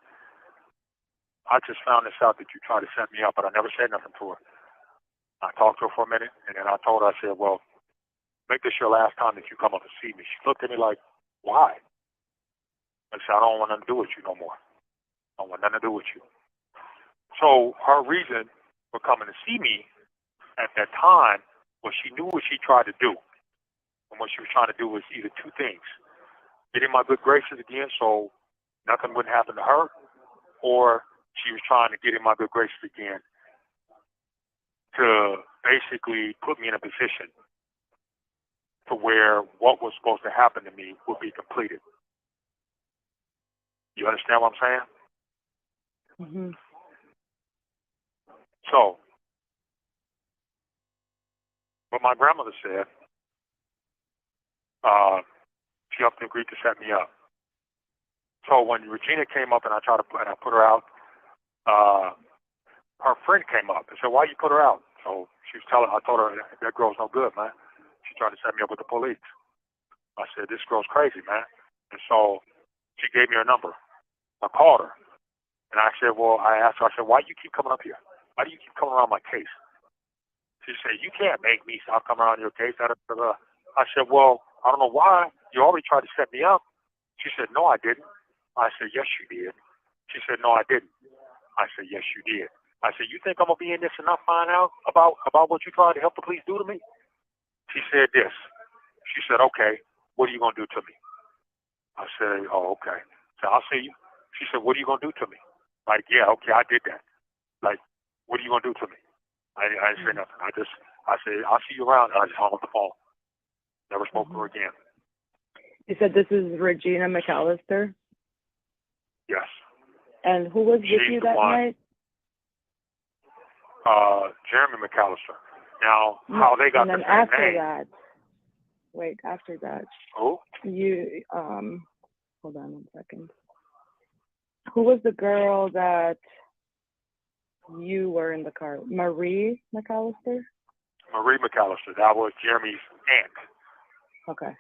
I just found this out that you tried to set me up, but I never said nothing to her. I talked to her for a minute, and then I told her, I said, well, make this your last time that you come up and see me. She looked at me like, why? I said, I don't want nothing to do with you no more. I don't want nothing to do with you. So her reason for coming to see me at that time was she knew what she tried to do. And what she was trying to do was either two things. Get in my good graces again so nothing wouldn't happen to her, or she was trying to get in my good graces again to basically put me in a position to where what was supposed to happen to me would be completed. You understand what I'm saying? Mm-hmm. So, what my grandmother said, she up and agreed to set me up. So when Regina came up and I put her out, her friend came up and said, "Why you put her out?" So I told her that girl's no good, man. She tried to set me up with the police. I said, "This girl's crazy, man." And so she gave me her number. I called her and I asked her, I said, "Why do you keep coming up here? Why do you keep coming around my case?" She said, "You can't make me stop coming around your case." I said, "Well, I don't know why. You already tried to set me up." She said, "No, I didn't." I said, "Yes, you did." She said, "No, I didn't." I said, "Yes, you did." I said, "You think I'm going to be in this and not find out about what you tried to help the police do to me?" She said this. She said, "Okay, what are you going to do to me?" I said, "Oh, okay." So I'll see you. She said, "What are you going to do to me?" Like, "Yeah, okay, I did that." Like, "What are you going to do to me?" I didn't say nothing. I said, "I'll see you around." And I just hung up the phone. Never spoke to her again. You said this is Regina Mcallister? Yes. And who was with She's you the that one. night? Jeremy Mcallister. Now, how they got and then the same after name. after that, Who? you, hold on 1 second. Who was the girl that you were in the car? Marie Mcallister? Marie Mcallister. That was Jeremy's aunt. Okay.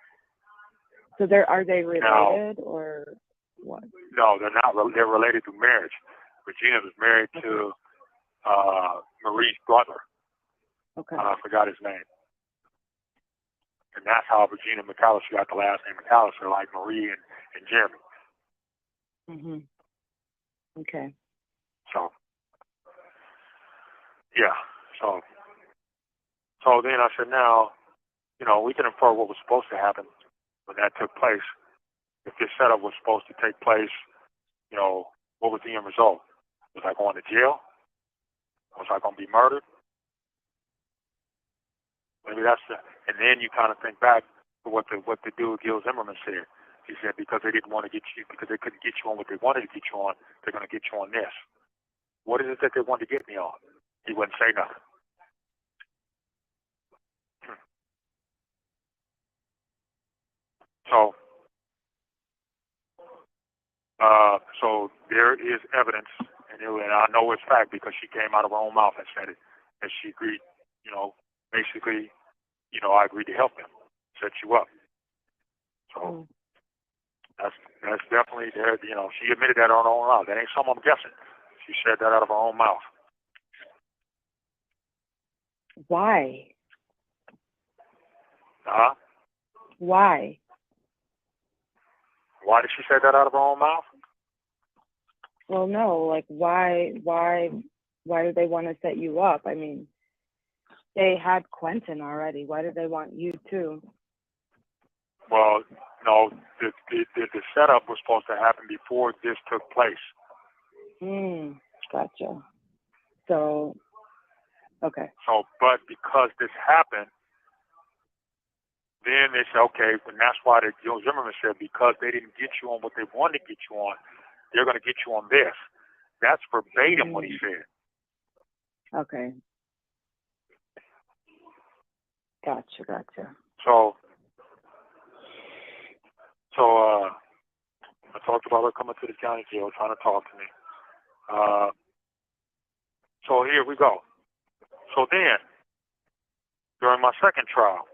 So are they related or what? No, they're not. They're related through marriage. Regina was married to Marie's brother. Okay. I forgot his name. And that's how Regina Mcallister got the last name Mcallister, like Marie and Jeremy. Mhm. Okay. So, yeah. So then I said, now, we can infer what was supposed to happen when that took place. If this setup was supposed to take place, what was the end result? Was I going to jail? Was I going to be murdered? Maybe and then you kind of think back to what the dude Gil Zimmerman said. He said because they didn't want to get you, because they couldn't get you on what they wanted to get you on, they're going to get you on this. What is it that they wanted to get me on? He wouldn't say nothing. So there is evidence, and I know it's fact because she came out of her own mouth and said it, and she agreed, basically, I agreed to help him, set you up. So that's definitely there. She admitted that on her own mouth. That ain't something I'm guessing. She said that out of her own mouth. Why? Huh? Why? Why did she say that out of her own mouth? Well, no, like why do they want to set you up? I mean, they had Quentin already. Why do they want you too? Well, no, the setup was supposed to happen before this took place. Gotcha. So, okay. So, but because this happened, then they said, okay, and that's why Joe Zimmerman said, because they didn't get you on what they wanted to get you on, they're going to get you on this. That's verbatim what he said. Okay. Gotcha. So I talked about her coming to the county jail, trying to talk to me. So here we go. So then, during my second trial,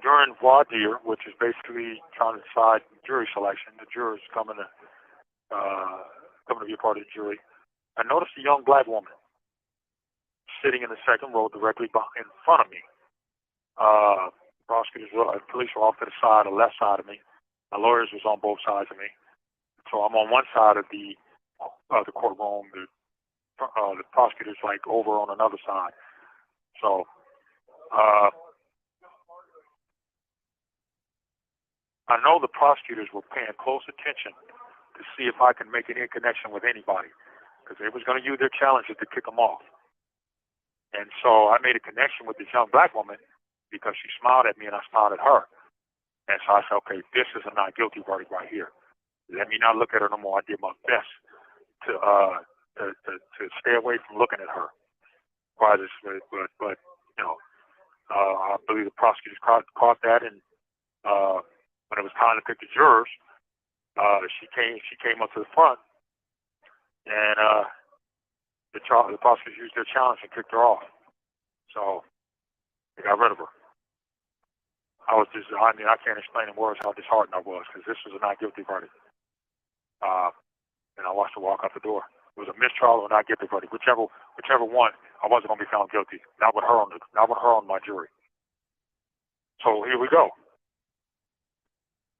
during voir dire, which is basically trying to decide jury selection, the jurors coming to be a part of the jury, I noticed a young black woman sitting in the second row directly in front of me. Prosecutors and police were off to the side, the left side of me. My lawyers was on both sides of me. So I'm on one side of the courtroom. The prosecutors like over on another side. So I know the prosecutors were paying close attention to see if I can make any connection with anybody, because they was going to use their challenges to kick them off. And so I made a connection with this young black woman because she smiled at me and I smiled at her. And so I said, okay, this is a not guilty verdict right here. Let me not look at her no more. I did my best to stay away from looking at her. But you know, I believe the prosecutors caught that, and when it was time to pick the jurors, she came up to the front, and the prosecutors used their challenge and kicked her off. So they got rid of her. I can't explain in words how disheartened I was, because this was a not guilty verdict. And I watched her walk out the door. It was a mistrial or not guilty verdict, whichever one. I wasn't going to be found guilty. Not with her on my jury. So here we go.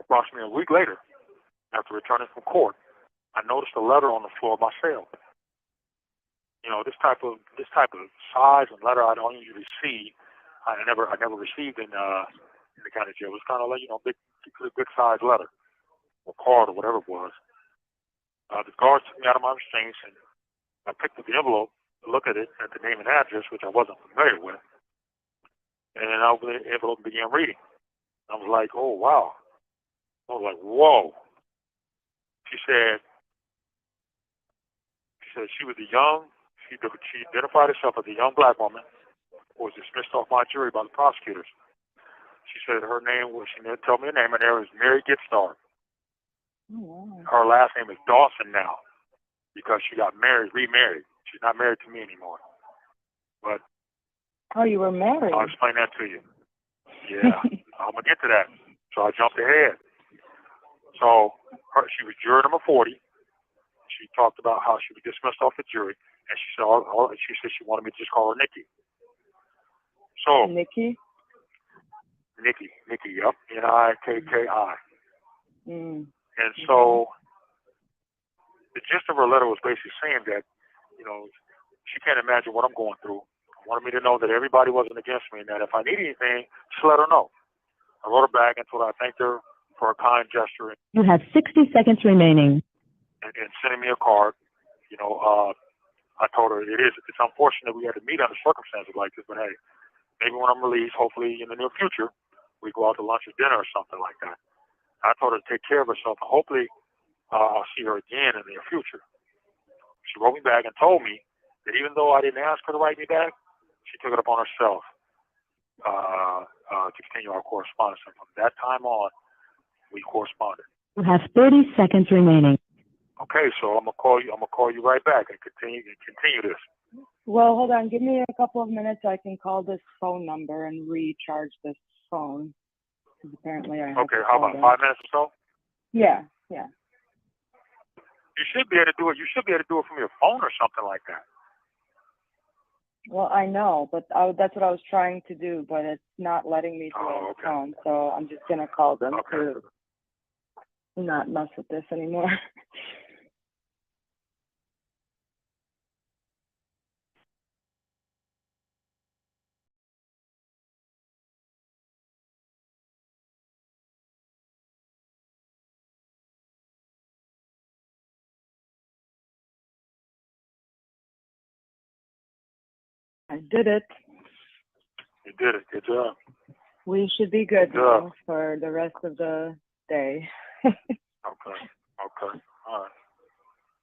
Approximately a week later, after returning from court, I noticed a letter on the floor of my cell. You know, this type of size and letter I don't usually see. I never received in the county jail. It was kind of like, big size letter or card or whatever it was. The guards took me out of my restraints, and I picked up the envelope to look at it, at the name and address, which I wasn't familiar with. And I opened the envelope and began reading. I was like, oh, wow. I was like, whoa. She said she was she identified herself as a young black woman who was dismissed off my jury by the prosecutors. She said her name was, she didn't tell me her name, and there was Mary Gitstar. Oh, wow. Her last name is Dawson now, because she got remarried. She's not married to me anymore. But you were married. I'll explain that to you. Yeah, I'm gonna get to that. So I jumped ahead. So she was juror number 40. She talked about how she was dismissed off the jury, and she said she wanted me to just call her Nikki. So Nikki, yep, Nikki. And Mm-hmm. so the gist of her letter was basically saying that, she can't imagine what I'm going through. Wanted me to know that everybody wasn't against me, and that if I need anything, just let her know. I wrote her back and told her I thanked her for a kind gesture You have 60 seconds remaining. and sending me a card. I told her it's unfortunate we had to meet under circumstances like this, but hey, maybe when I'm released, hopefully in the near future, we go out to lunch or dinner or something like that. I told her to take care of herself, and hopefully I'll see her again in the near future. She wrote me back and told me that even though I didn't ask her to write me back, she took it upon herself to continue our correspondence. And from that time on, we corresponded. You have 30 seconds remaining. Okay, so I'm gonna call you right back and continue this. Well, hold on. Give me a couple of minutes. I can call this phone number and recharge this phone. Because apparently I have Okay, to how call about them. 5 minutes or so? Yeah. You should be able to do it. You should be able to do it from your phone or something like that. Well, I know, but that's what I was trying to do, but it's not letting me do it on the phone. So I'm just gonna call them to not mess with this anymore. I did it. You did it. Good job. We should be good now for the rest of the day. Okay. All right.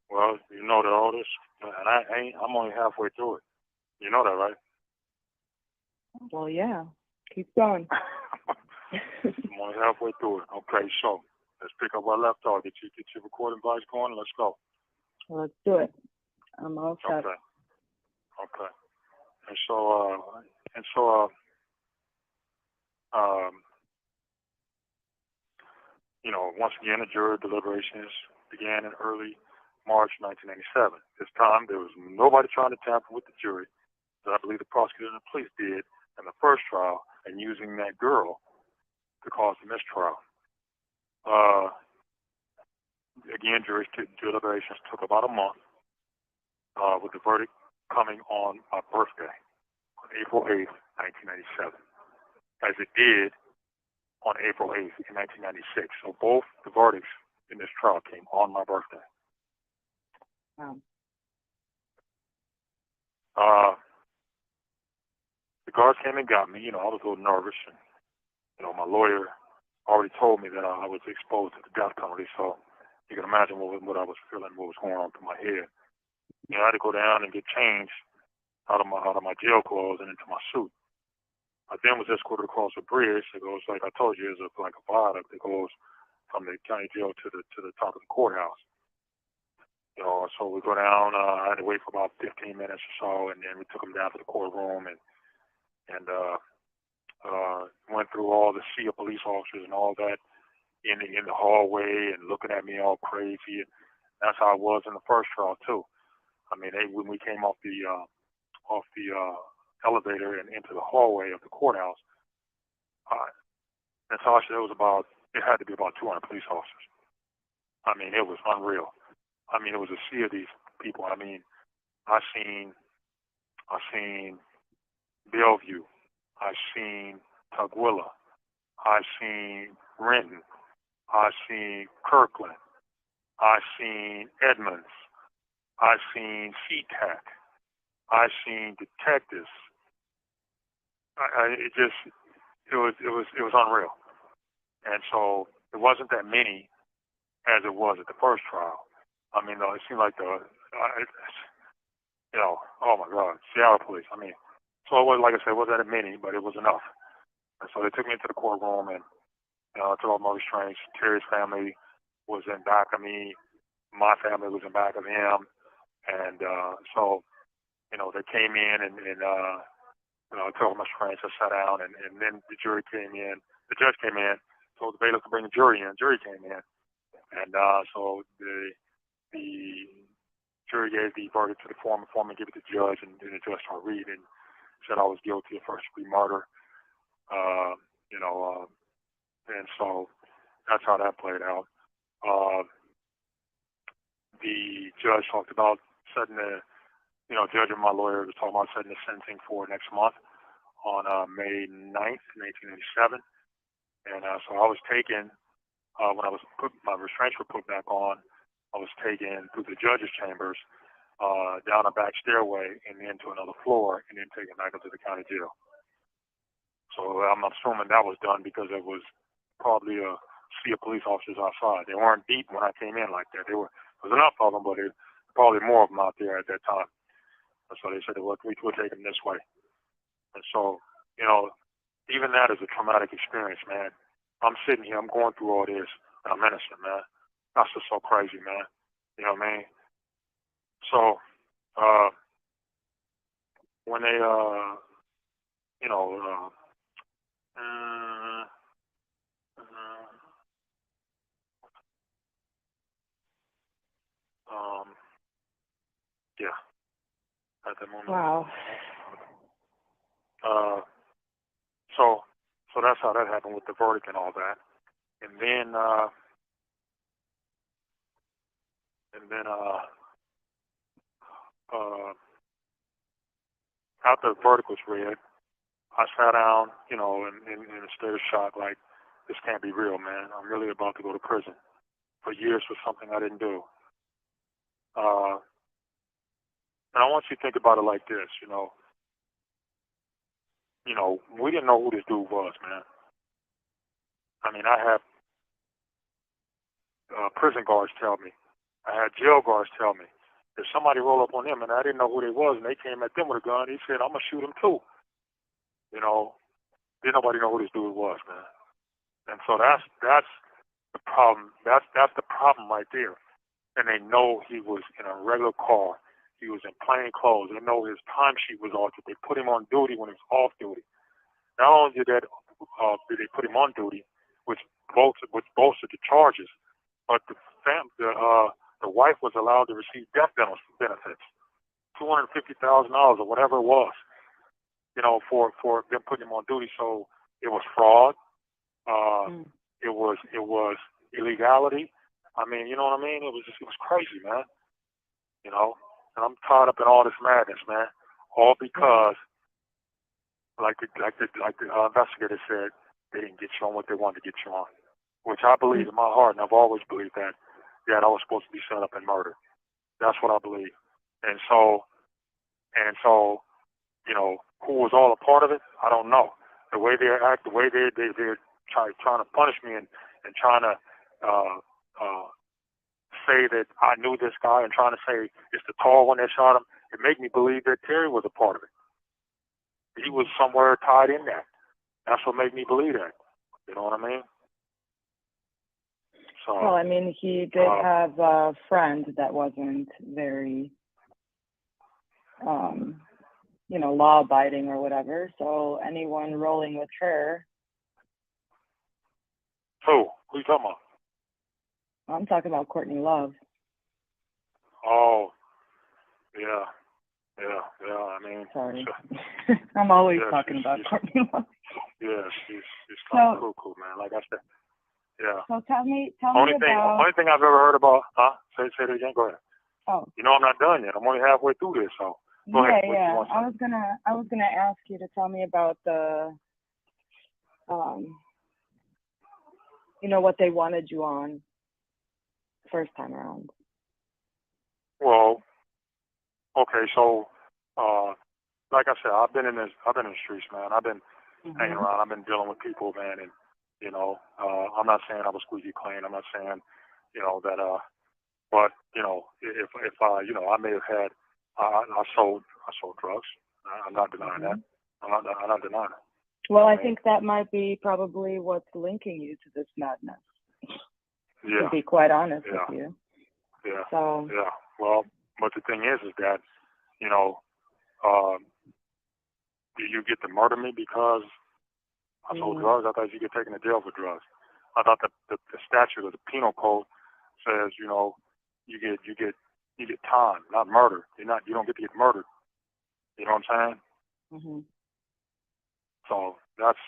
Well, you know that all this, and I'm only halfway through it. You know that, right? Well, yeah. Keep going. I'm only halfway through it. Okay, so let's pick up where I left off. Get your recording device going. Let's go. Let's do it. I'm all set. Okay. And so, once again, the jury deliberations began in early March 1987. This time, there was nobody trying to tamper with the jury. that I believe the prosecutor and the police did in the first trial, and using that girl to cause the mistrial. Again, jury deliberations took about a month, with the verdict coming on my birthday, on April 8th, 1997, as it did on April 8th in 1996. So both the verdicts in this trial came on my birthday. Wow. The guards came and got me. You know, I was a little nervous, and my lawyer already told me that I was exposed to the death penalty. So you can imagine what I was feeling, what was going on through my head. I had to go down and get changed out of my jail clothes and into my suit. I then was escorted across a bridge that goes, like I told you, is like a viaduct that goes from the county jail to the top of the courthouse. So we go down. I had to wait for about 15 minutes or so, and then we took them down to the courtroom and went through all the sea of police officers and all that in the hallway and looking at me all crazy. That's how I was in the first trial too. I mean, when we came off the elevator and into the hallway of the courthouse, Natasha, it had to be about 200 police officers. I mean, it was unreal. I mean, it was a sea of these people. I mean, I seen Bellevue, I seen Tukwila, I seen Renton, I seen Kirkland, I seen Edmonds, I seen SeaTac, I seen detectives. It was unreal. And so it wasn't that many as it was at the first trial. I mean, it seemed like oh my God, Seattle police. I mean, so it was, like I said, it wasn't that many, but it was enough. And so they took me into the courtroom and took off my restraints. Terry's family was in back of me. My family was in back of him. And so they came in and took off my restraints. I sat down, and then the jury came in. The judge came in, told the bailiff to bring the jury in. The jury came in. And so the jury gave the verdict to the foreman gave it to the judge, and then the judge started reading and said I was guilty of first-degree murder. And so that's how that played out. The judge talked about setting judge and my lawyer was talking about setting the sentencing for next month on May 9th, 1987. And so I was taken, when my restraints were put back on, I was taken through the judge's chambers, down a back stairway and into another floor, and then taken back up to the county jail. So I'm assuming that was done because there was probably a sea of police officers outside. They weren't deep when I came in like that. There was enough of them, but there were probably more of them out there at that time. And so they said, well, we'll take them this way. And so, even that is a traumatic experience, man. I'm sitting here, I'm going through all this, and I'm innocent, man. That's just so crazy, man. You know what I mean? So, when they, yeah, at that moment. Wow. So that's how that happened with the verdict and all that. And then after the verdict was read, I sat down, in a state of shock, like, this can't be real, man. I'm really about to go to prison for years for something I didn't do. And I want you to think about it like this, we didn't know who this dude was, man. I mean, I had prison guards tell me. I had jail guards tell me. If somebody rolled up on them and I didn't know who they was and they came at them with a gun, he said, I'm going to shoot him too. Didn't nobody know who this dude was, man. And so that's the problem. That's the problem right there. And they know he was in a regular car. He was in plain clothes. They know his timesheet was altered. They put him on duty when he was off duty. Not only did they put him on duty, which bolstered the charges, but the wife was allowed to receive death benefits, $250,000 or whatever it was. for them putting him on duty. So it was fraud. It was illegality. I mean, you know what I mean? It was crazy, man. And I'm caught up in all this madness, man. All because, like the investigator said, they didn't get you on what they wanted to get you on, which I believe in my heart, and I've always believed that I was supposed to be set up and murdered. That's what I believe. And so, who was all a part of it? I don't know. The way they act, the way they're trying to punish me and trying to say that I knew this guy and trying to say it's the tall one that shot him, it made me believe that Terry was a part of it. He was somewhere tied in that. That's what made me believe that. You know what I mean? So, well, I mean, he did have a friend that wasn't very, law-abiding or whatever. So anyone rolling with her. Who are you talking about? I'm talking about Courtney Love. Oh, yeah. I mean, sorry, I'm always talking about she's, Courtney Love. Yeah, she's kind of cool, man. Like I said, yeah. So tell me Only about. Only thing I've ever heard about. Huh? Say it again. Go ahead. Oh. I'm not done yet. I'm only halfway through this, so. Go ahead. Yeah. I was gonna ask you to tell me about the, what they wanted you on first time around. Well, okay, so, like I said, I've been in the streets, man. I've been hanging around. I've been dealing with people, man, and I'm not saying I was squeaky clean. I'm not saying, that, but if I may have had, I sold drugs. I'm not denying that. I'm not denying it. Well, I think that might be probably what's linking you to this madness. Yeah. To be quite honest with you. Yeah. So. Yeah. Well, but the thing is that, do you get to murder me because I sold drugs? I thought you get taken to jail for drugs. I thought the statute of the penal code says, you get time, not murder. You don't get to get murdered. You know what I'm saying? So that's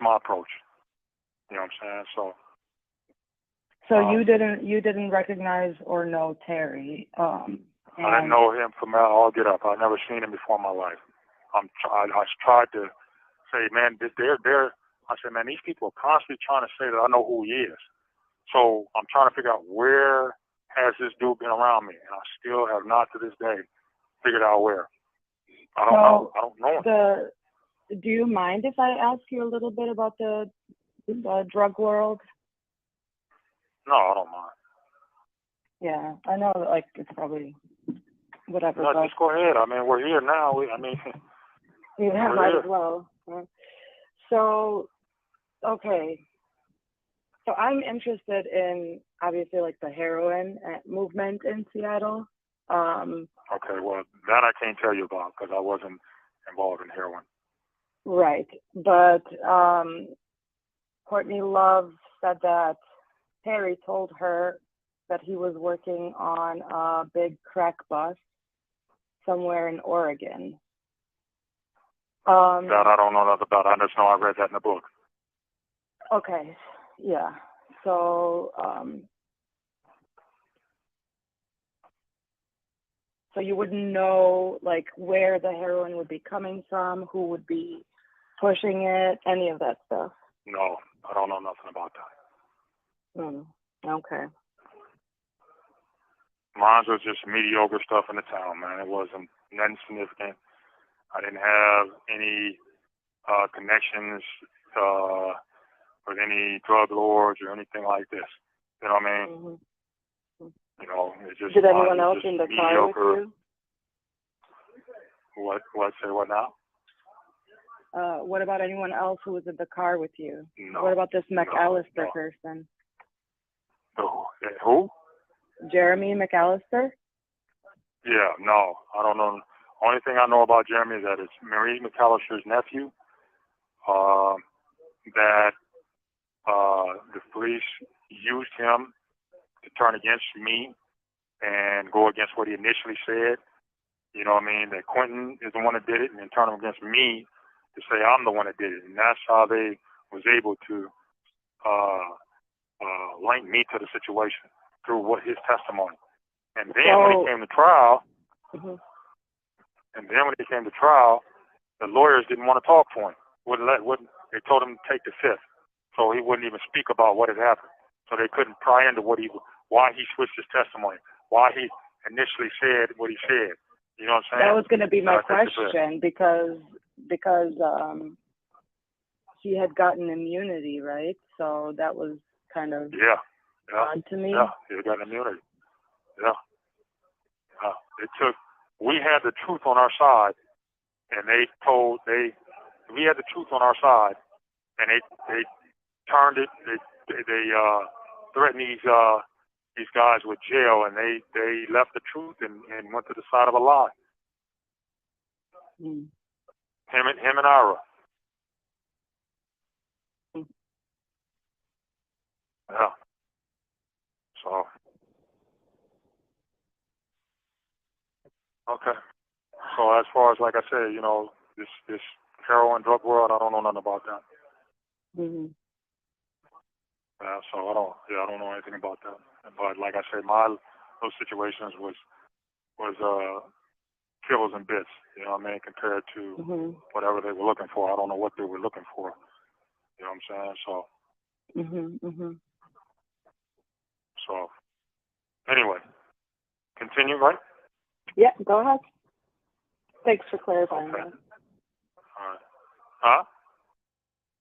my approach. You know what I'm saying? So you didn't recognize or know Terry. I didn't know him from all get up. I've never seen him before in my life. I tried to say, man, I said, man, these people are constantly trying to say that I know who he is. So I'm trying to figure out where has this dude been around me, and I still have not to this day figured out where. I don't know him. Do you mind if I ask you a little bit about the drug world? No, I don't mind. Yeah, I know that, like, it's probably whatever. No, just go ahead. I mean, we're here now. Yeah, might as well. So, okay. So I'm interested in, obviously, like, the heroin movement in Seattle. Okay, well, that I can't tell you about because I wasn't involved in heroin. Right, but Courtney Love said that Terry told her that he was working on a big crack bust somewhere in Oregon. That I don't know nothing about. I just know I read that in the book. Okay, yeah. So, so you wouldn't know, like, where the heroin would be coming from, who would be pushing it, any of that stuff? No, I don't know nothing about that. Okay. Mine was just mediocre stuff in the town, man. It wasn't nothing significant. I didn't have any connections with any drug lords or anything like this. You know what I mean? It's just. Did anyone else in the car with you? What? Say what now? What about anyone else who was in the car with you? No. What about this Mcallister person? Who? Jeremy Mcallister? Yeah, no, I don't know. Only thing I know about Jeremy is that it's Regina Mcallister's nephew. That the police used him to turn against me and go against what he initially said. You know what I mean? That Quentin is the one that did it, and then turn them against me to say I'm the one that did it. And that's how they was able to link me to the situation through his testimony. And then when it came to trial, the lawyers didn't want to talk to him. They told him to take the fifth, so he wouldn't even speak about what had happened. So they couldn't pry into why he switched his testimony, why he initially said what he said. You know what I'm saying? That was going to be my question because he had gotten immunity, right? So that was kind of odd to me. Yeah, he had gotten immunity. Yeah. We had the truth on our side, and we had the truth on our side, and they turned it. They threatened these guys with jail, and they left the truth and went to the side of a lie. Mm. Him and Ira. Yeah. So. Okay. So as far as, like I said, this heroin drug world, I don't know nothing about that. Mm-hmm. Yeah, so I don't know anything about that. But like I said, those situations was kibbles and bits, you know what I mean, compared to whatever they were looking for. I don't know what they were looking for. You know what I'm saying? So. So. Anyway, continue, right? Yeah, go ahead. Thanks for clarifying that. All right. Huh?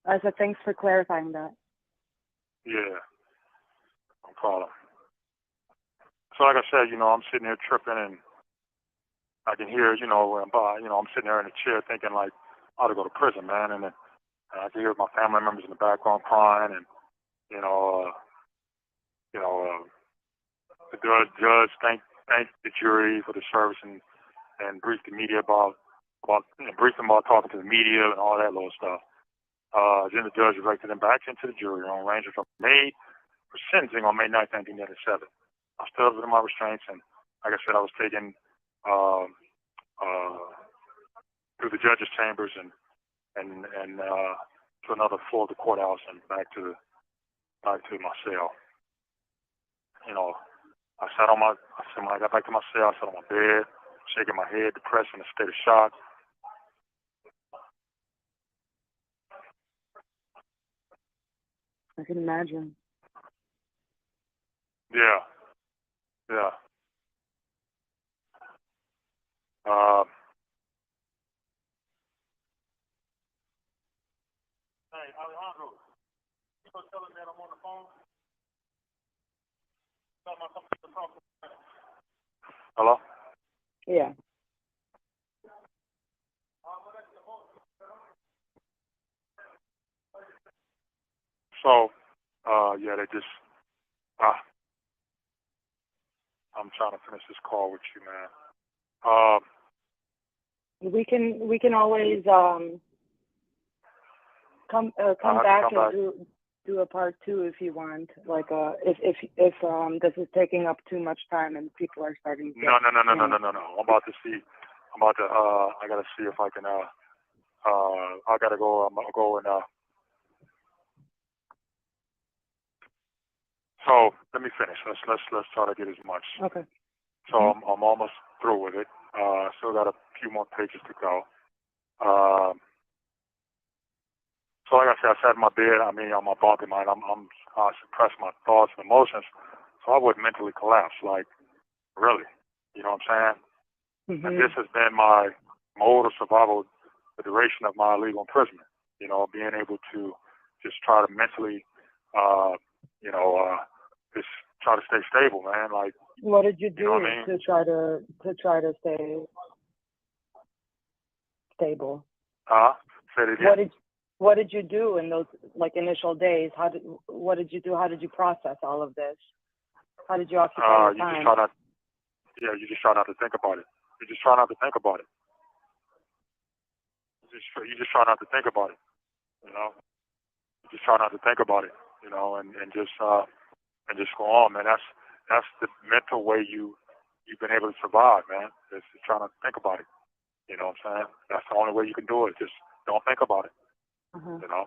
I said thanks for clarifying that. Yeah. No problem. So like I said, I'm sitting here tripping, and I can hear, I'm sitting there in a chair thinking like, I ought to go to prison, man, and then I can hear my family members in the background crying, and the judge thanked the jury for the service and briefed the media briefed them about talking to the media and all that little stuff. Then the judge directed them back into the jury room. Arrangements were made for sentencing on May 9th, 1997. I stood up within my restraints, and like I said, I was taken through the judge's chambers and to another floor of the courthouse and back to my cell. When I got back to my cell, I sat on my bed, shaking my head, depressed, in a state of shock. I can imagine. Yeah. Hey, Alejandro, you go tell him that I'm on the phone? Tell him I'm coming to talk. Hello? Yeah. So, they just, I'm trying to finish this call with you, man. We can always come back and do a part 2 if you want. Like if this is taking up too much time and people are starting to No. I'm about to see. I gotta see if I can. I gotta go. I'm gonna go and. So let me finish. Let's try to get as much. Okay. So I'm almost through with it. Still got a few more pages to go. So like I said, I sat in my bed. I my bunk in mine. I suppress my thoughts and emotions, so I wouldn't mentally collapse. Like, really, you know what I'm saying? Mm-hmm. And this has been my mode of survival, the duration of my illegal imprisonment. Being able to just try to mentally, just try to stay stable, man. Like, what did you do to try to stay stable? Say it again. What did you do in those initial days? What did you do? How did you process all of this? How did you occupy your time? You just try not to think about it. You just try not to think about it. You just try not to think about it. You just try not to think about it. And just go on, man. That's the mental way you you've been able to survive, man. Just trying to think about it. You know what I'm saying? That's the only way you can do it. Just don't think about it. Mhm. You know.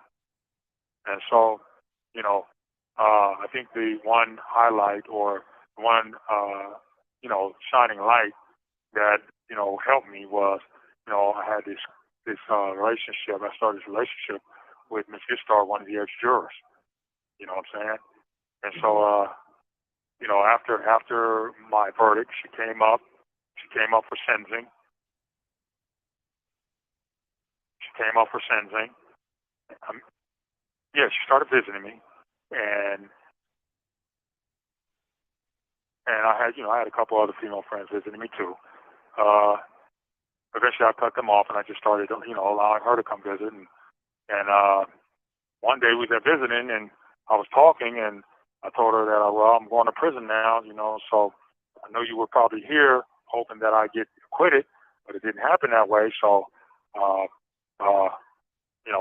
And so, you know, I think the one highlight or one, shining light that helped me was, I had this relationship. I started this relationship with Miss Gistar, one of the ex-jurors. You know what I'm saying? And so, after my verdict, she came up. She came up for sentencing. Yeah, she started visiting me, and I had a couple other female friends visiting me too. Eventually, I cut them off, and I just started, allowing her to come visit. And one day we were there visiting, and I was talking, and I told her that, I'm going to prison now, so I know you were probably here hoping that I get acquitted, but it didn't happen that way. So,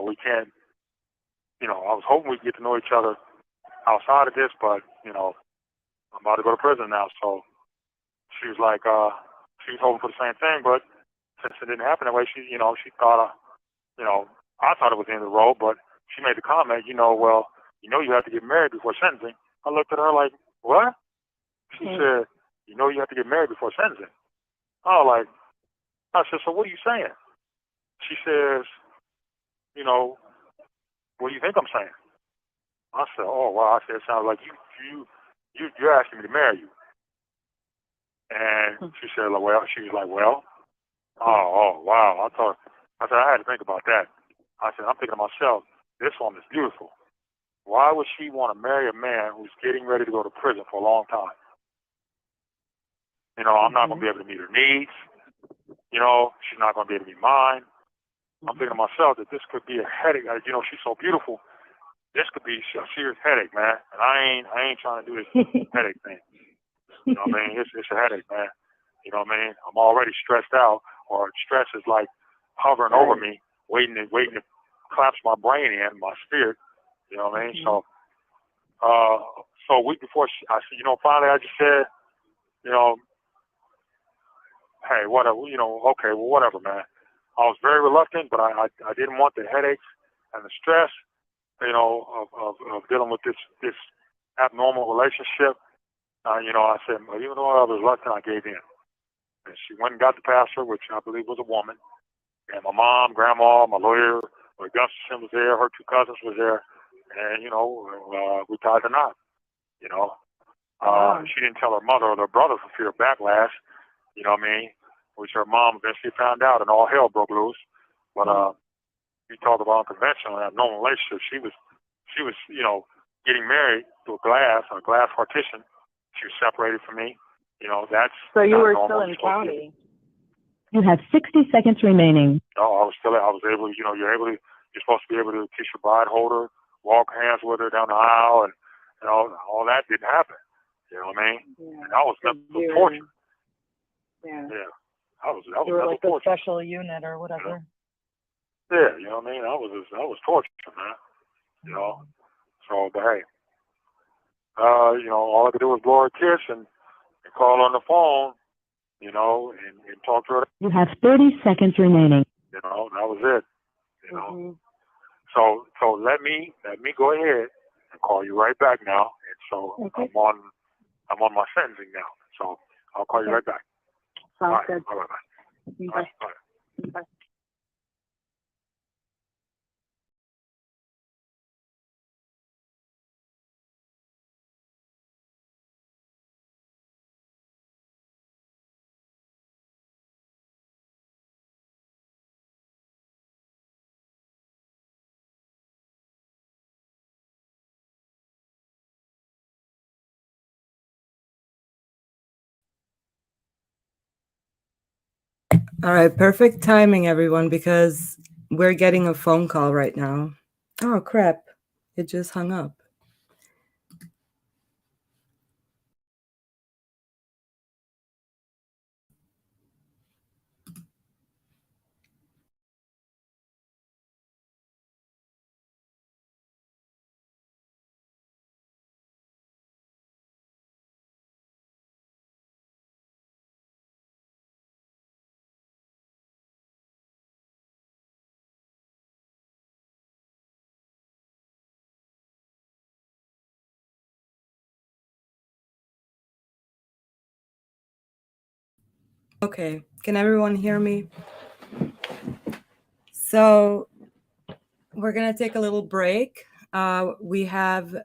we can't, I was hoping we'd get to know each other outside of this, but, I'm about to go to prison now. So she was like, she was hoping for the same thing, but since it didn't happen that way, she thought, I thought it was the end of the road, but she made the comment, you have to get married before sentencing. I looked at her like, what? She said, you have to get married before sentencing. I said, so what are you saying? She says, what do you think I'm saying? I said, oh, wow. I said, it sounds like you're asking me to marry you. And she said, well, oh, wow. I said, I had to think about that. I said, I'm thinking to myself, this woman is beautiful. Why would she want to marry a man who's getting ready to go to prison for a long time? I'm not going to be able to meet her needs. She's not going to be able to meet mine. I'm thinking to myself that this could be a headache. She's so beautiful. This could be a serious headache, man. And I ain't trying to do this headache thing. You know what I mean? It's a headache, man. You know what I mean? I'm already stressed out, or stress is like hovering over me, waiting to collapse my brain in, my spirit. You know what I mean? So a week before, I said, finally I just said, hey, whatever, okay, well, whatever, man. I was very reluctant, but I didn't want the headaches and the stress, of dealing with this abnormal relationship. I said, well, even though I was reluctant, I gave in. And she went and got the pastor, which I believe was a woman. And my mom, grandma, my lawyer, Gustafson was there, her two cousins was there. And, we tied the knot, She didn't tell her mother or her brother for fear of backlash, you know what I mean? Which her mom eventually found out, and all hell broke loose. But you talk about unconventional and abnormal relationship. She was, getting married to a glass partition. She was separated from me. That's so you were normal. still in county. You have 60 seconds remaining. No, I was able to, you're supposed to be able to kiss your bride, hold her, walk hands with her down the aisle, and, all that didn't happen. You know what I mean? Yeah. And that was mental torture. Yeah. Yeah. That was you were like torture. a special unit or whatever. Yeah, you know what I mean? That was torture, man. So, but hey, all I could do was blow her a kiss and call on the phone, and talk to her. You have 30 seconds remaining. That was it. So let me go ahead and call you right back now. And so okay. I'm on my sentencing now. So I'll call you right back. Sounds all right, good. All right, bye. Bye. All right, bye. Bye. All right, perfect timing, everyone, because we're getting a phone call right now. Oh, crap. It just hung up. Okay, can everyone hear me? So we're gonna take a little break. We have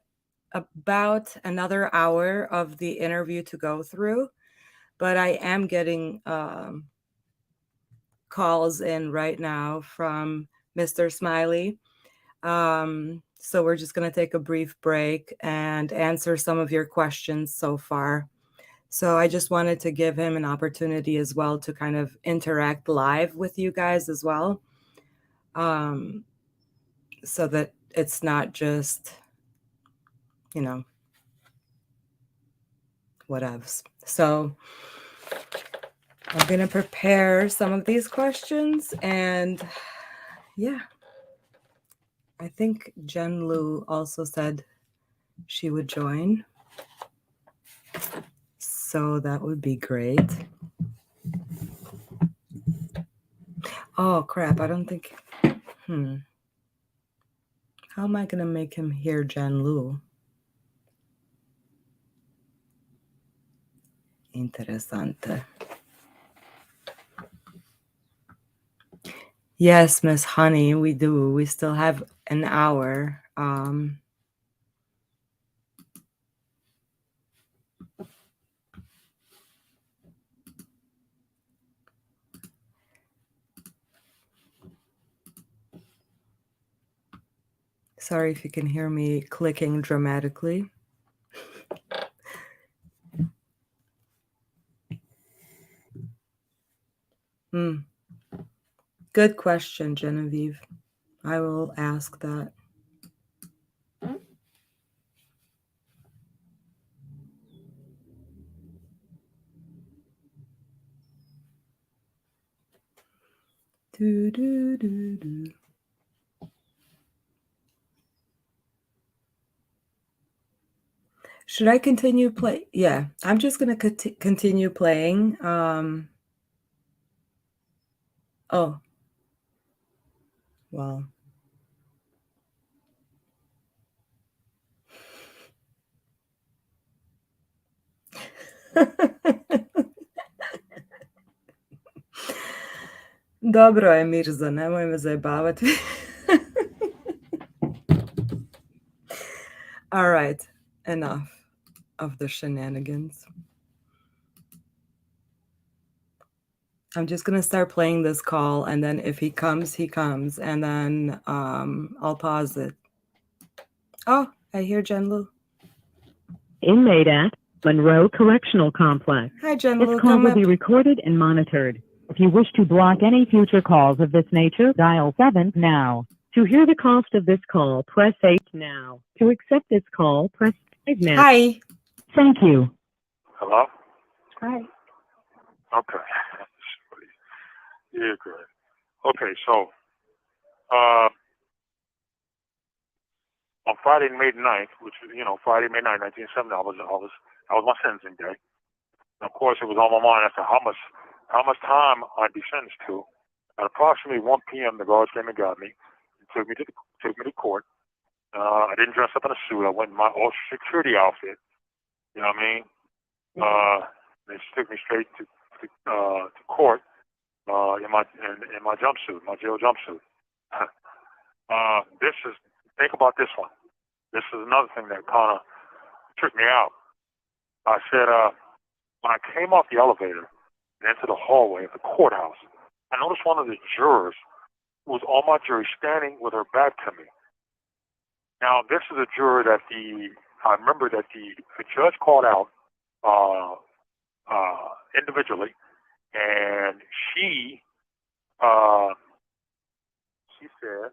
about another hour of the interview to go through, but I am getting calls in right now from Mr. Smiley. So we're just gonna take a brief break and answer some of your questions so far. So I just wanted to give him an opportunity as well to kind of interact live with you guys as well. So that it's not just, whatevs. So I'm going to prepare some of these questions, and yeah, I think Jen Lu also said she would join. So that would be great. Oh, crap. I don't think, how am I going to make him hear Jen Lu? Interessante. Yes, Miss Honey, we do. We still have an hour. Sorry if you can hear me clicking dramatically. Good question, Genevieve. I will ask that. Do, do, do, do. Should I continue play? Yeah, I'm just going to continue playing. Oh, well. Dobro je, Mirza, nemoj me zajebavati. All right, enough of the shenanigans. I'm just going to start playing this call, and then if he comes, he comes, and then I'll pause it. Oh, I hear Jen Lu. Inmate at Monroe Correctional Complex. Hi, Jen This Lu. call Come will up. be recorded and monitored. If you wish to block any future calls of this nature, dial 7 now. To hear the cost of this call, press 8 now. To accept this call, press 5 now. Hi. Thank you. Hello? Hi. Okay. Yeah, good. Okay, so on Friday, May 9th, which is, Friday, May 9th, 1970, that was my sentencing day. And of course, it was on my mind as to how much time I'd be sentenced to. At approximately 1 p.m., the guards came and got me, and took me to court. I didn't dress up in a suit. I went in my all security outfit. You know what I mean? They took me straight to court in my jumpsuit, my jail jumpsuit. Think about this one. This is another thing that kind of tripped me out. I said, when I came off the elevator and into the hallway of the courthouse, I noticed one of the jurors who was on my jury standing with her back to me. Now, this is a juror that I remember that the judge called out individually, and she said,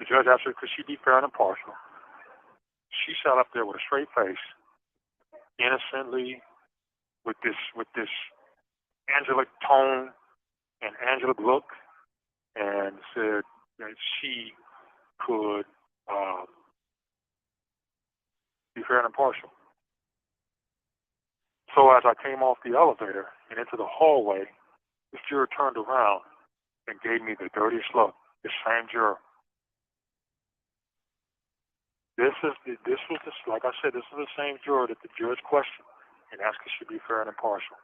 the judge asked her, could she be fair and impartial? She sat up there with a straight face, innocently, with this angelic tone and angelic look, and said that she could be fair and impartial. So as I came off the elevator and into the hallway, this juror turned around and gave me the dirtiest look. The same juror. Like I said, this is the same juror that the judge questioned and asked if she'd be fair and impartial.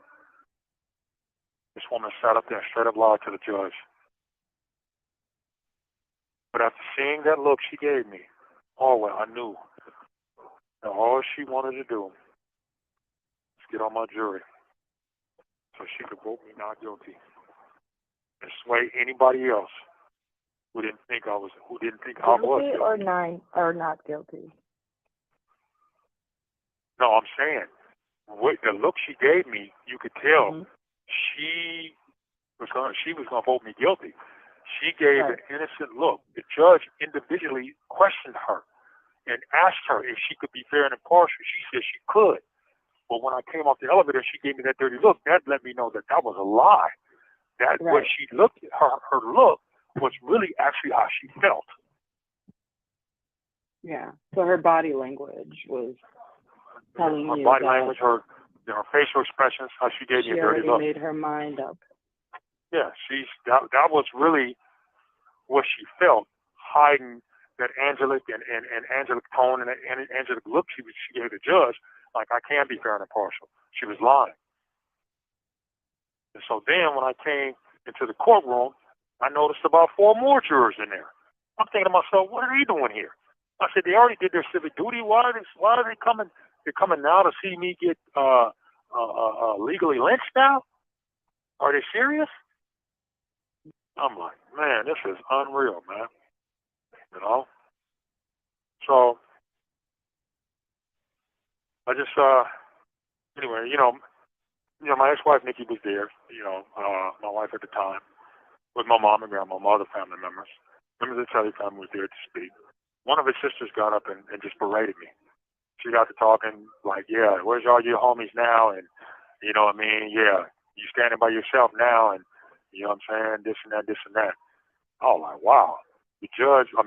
This woman sat up there and straight up lied to the judge. But after seeing that look she gave me, I knew that all she wanted to do was get on my jury so she could vote me not guilty and sway anybody else who didn't think I was Guilty or not guilty? No, I'm saying, with the look she gave me, you could tell Mm-hmm. she was gonna vote me guilty. She gave an innocent look. The judge individually questioned her and asked her if she could be fair and impartial. She said she could. But when I came off the elevator, she gave me that dirty look. That let me know that was a lie. That what she looked at, her look was really actually how she felt. Yeah. So her body language was telling her you body that language, her facial expressions, how she gave me a dirty look. She already made her mind up. Yeah, that was really what she felt, hiding that angelic and angelic tone and angelic look she gave the judge, like, I can't be fair and impartial. She was lying. And so then when I came into the courtroom, I noticed about 4 more jurors in there. I'm thinking to myself, what are they doing here? I said, they already did their civic duty. Why are they coming? They're coming now to see me get legally lynched now? Are they serious? I'm like, man, this is unreal, man. You know? So, I just, anyway, my ex-wife, Nikki, was there, my wife at the time, with my mom and grandma, my other family members. Members of the Telly family was there to speak. One of his sisters got up and just berated me. She got to talking like, yeah, where's all your homies now? And, you know what I mean? Yeah, you standing by yourself now, and, you know what I'm saying, this and that, this and that. I was like, wow. The judge, my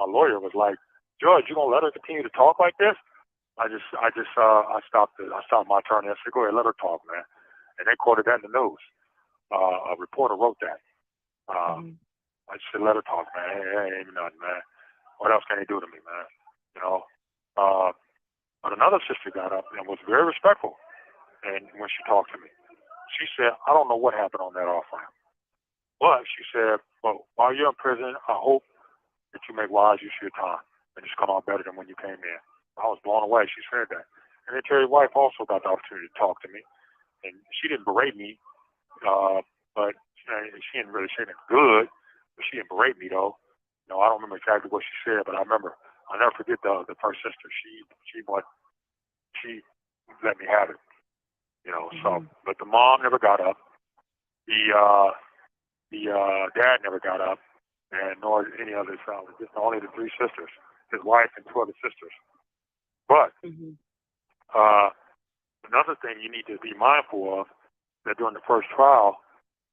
lawyer was like, Judge, you gonna let her continue to talk like this? I stopped my attorney. I said, go ahead, let her talk, man. And they quoted that in the news. A reporter wrote that. I just said, let her talk, man. It ain't nothing, man. What else can they do to me, man? You know? But another sister got up and was very respectful. And when she talked to me, she said, I don't know what happened on that off ramp. But she said, well, while you're in prison, I hope that you make wise use of your time and just come out better than when you came in. I was blown away. She said that. And then Terry's wife also got the opportunity to talk to me. And she didn't berate me, but she didn't really say anything good. But she didn't berate me, though. I don't remember exactly what she said, but I'll never forget the first sister. She let me have it. So, but the mom never got up. The dad never got up, and nor any other family. Just only the 3 sisters, his wife and 2 other sisters. But another thing you need to be mindful of, that during the first trial,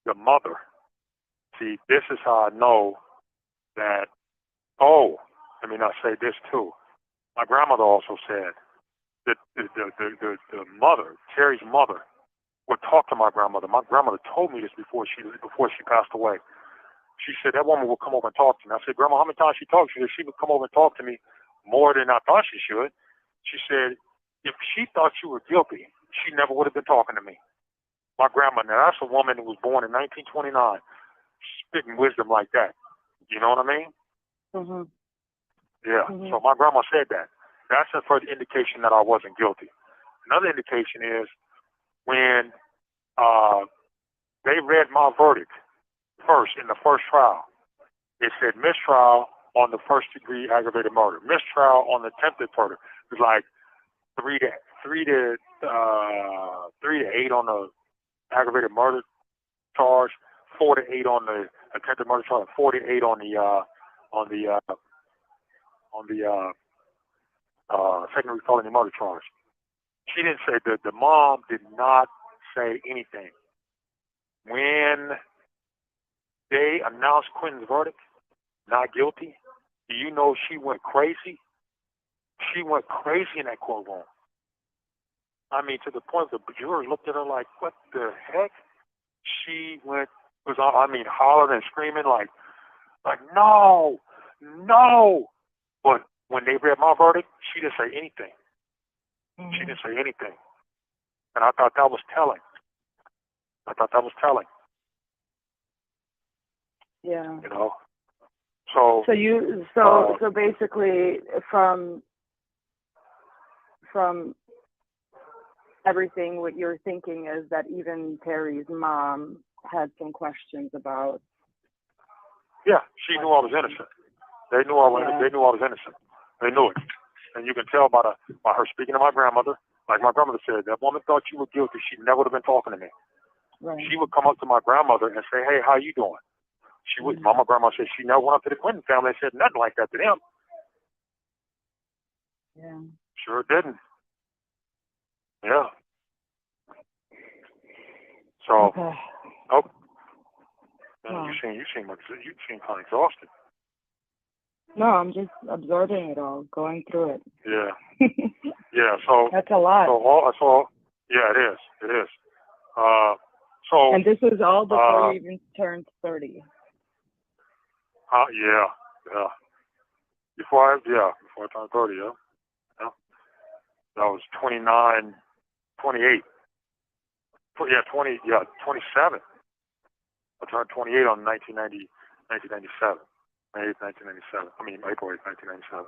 the mother. See, this is how I know that. Oh, let me not say this too. My grandmother also said that the mother, Terry's mother, would talk to my grandmother. My grandmother told me this before she passed away. She said that woman would come over and talk to me. I said, Grandma, how many times she talked to you? She would come over and talk to me more than I thought she should. She said, if she thought you were guilty, she never would have been talking to me. My grandma, now that's a woman who was born in 1929, spitting wisdom like that. You know what I mean? Yeah. So my grandma said that. That's a further indication that I wasn't guilty. Another indication is when they read my verdict first in the first trial. It said mistrial on the first-degree aggravated murder, mistrial on the attempted murder. It was like 3 to 8 on the aggravated murder charge, 4 to 8 on the attempted murder charge, 4 to 8 on the secondary felony murder charge. She didn't say that. The mom did not say anything. When they announced Quentin's verdict, not guilty, do you know she went crazy? She went crazy in that courtroom. To the point the jurors looked at her like, what the heck? She was hollering and screaming like, no. But when they read my verdict, she didn't say anything. She didn't say anything. And I thought that was telling. Yeah. You know. So So basically from everything, what you're thinking is that even Terry's mom had some questions about. yeah, she knew I was innocent. They knew I was innocent. They knew it, and you can tell by her speaking to my grandmother. Like my grandmother said, that woman thought you were guilty. She never would have been talking to me. Right. She would come up to my grandmother and say, "Hey, how you doing?" She would. My grandma said she never went up to the Clinton family and said nothing like that to them. Yeah. Sure didn't. Yeah. So, Okay. nope. Man, Wow. you seem kind of exhausted. No, I'm just absorbing it all, going through it. Yeah. Yeah. So That's a lot. So yeah, it is. It is. So. And this was all before you even turned 30. Yeah. Yeah. Before I turned 30. Yeah. Yeah. That was 29, 28. Yeah, 27. I turned 28 on 1997. May 8th, 1997. I mean, April 8th, 1997.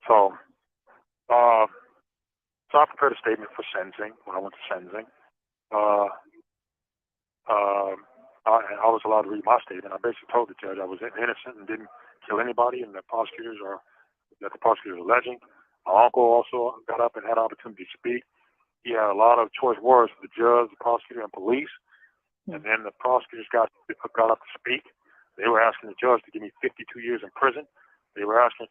So I prepared a statement for sentencing when I went to sentencing. I was allowed to read my statement. I basically told the judge I was innocent and didn't kill anybody, and that the prosecutors are alleging. My uncle also got up and had an opportunity to speak. He had a lot of choice words for the judge, the prosecutor, and police. And then the prosecutors got up to speak. They were asking the judge to give me 52 years in prison. They were asking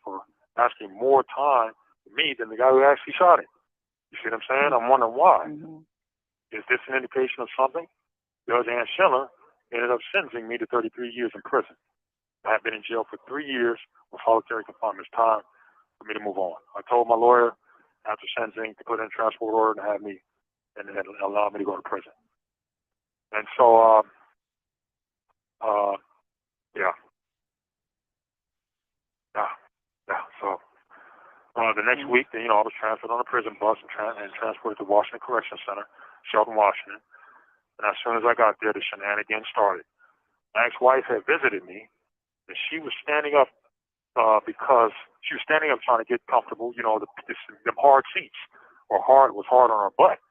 more time for me than the guy who actually shot him. You see what I'm saying? I'm wondering why. Mm-hmm. Is this an indication of something? Judge Ann Schindler ended up sentencing me to 33 years in prison. I had been in jail for 3 years with solitary confinement. It's time for me to move on. I told my lawyer after sentencing to put in a transport order and have me and allow me to go to prison. And so, yeah. So the next week, I was transferred on a prison bus and transported to Washington Correction Center, Shelton, Washington. And as soon as I got there, the shenanigans started. My ex-wife had visited me, and she was standing up because she was standing up trying to get comfortable. The hard seats was hard on her butt,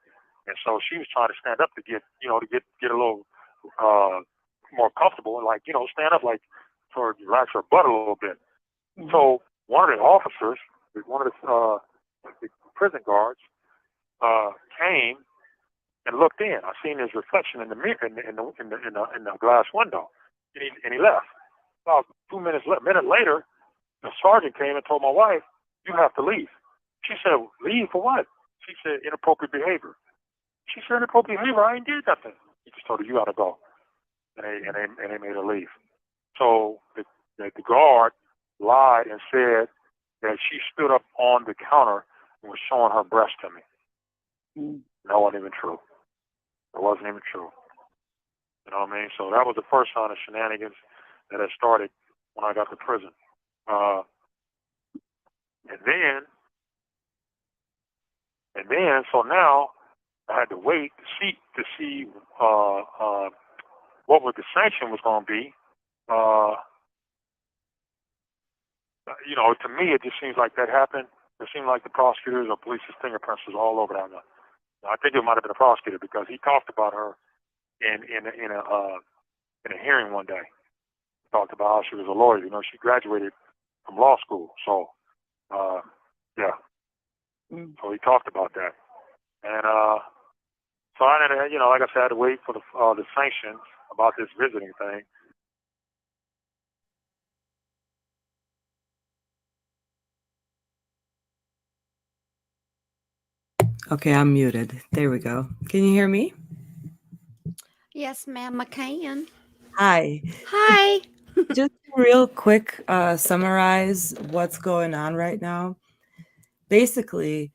and so she was trying to stand up to get a little more comfortable and stand up to relax her butt a little bit. Mm-hmm. So one of the officers, one of the prison guards, came and looked in. I seen his reflection in the mirror in the glass window, and he left. About 2 minutes, minute later, the sergeant came and told my wife, "You have to leave." She said, "Leave for what?" She said, "Inappropriate behavior." She said, "Inappropriate behavior? I ain't did nothing." He just told her, "You got to go," and they made her leave. So the guard lied and said that she stood up on the counter and was showing her breast to me. That wasn't even true. It wasn't even true. You know what I mean? So that was the first sign of shenanigans that had started when I got to prison. And then, so now I had to wait to see what the sanction was going to be. To me, it just seems like that happened. It seemed like the prosecutors or police's fingerprints was all over that. I think it might have been a prosecutor because he talked about her in a hearing one day. He talked about how she was a lawyer. She graduated from law school. So, yeah. So he talked about that. And so I had to, like I said, I had to wait for the sanctions about this visiting thing. Okay, I'm muted. There we go. Can you hear me? Yes, ma'am, I can. Hi. Hi. Just real quick, summarize what's going on right now. Basically,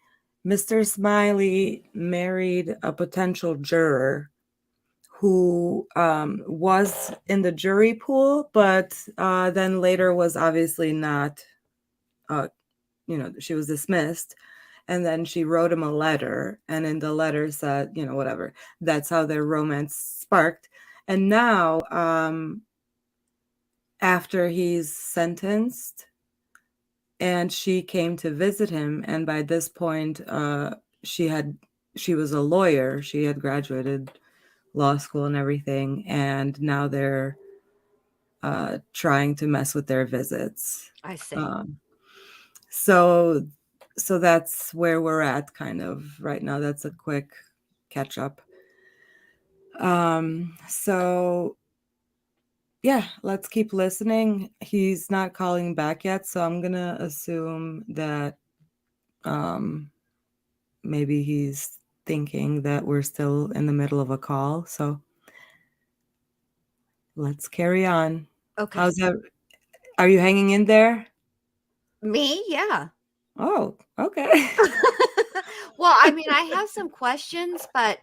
Mr. Smiley married a potential juror who was in the jury pool, but then later was obviously not, she was dismissed. And then she wrote him a letter, and in the letter said, whatever. That's how their romance sparked. And now, after he's sentenced, and she came to visit him, and by this point, she was a lawyer. She had graduated law school and everything, and now they're trying to mess with their visits. I see. So that's where we're at kind of right now. That's a quick catch up. So yeah, let's keep listening. He's not calling back yet, so I'm gonna assume that maybe he's thinking that we're still in the middle of a call. So let's carry on. Okay. How's that? Are you hanging in there? Me? Yeah. Oh, okay. Well, I mean, I have some questions, but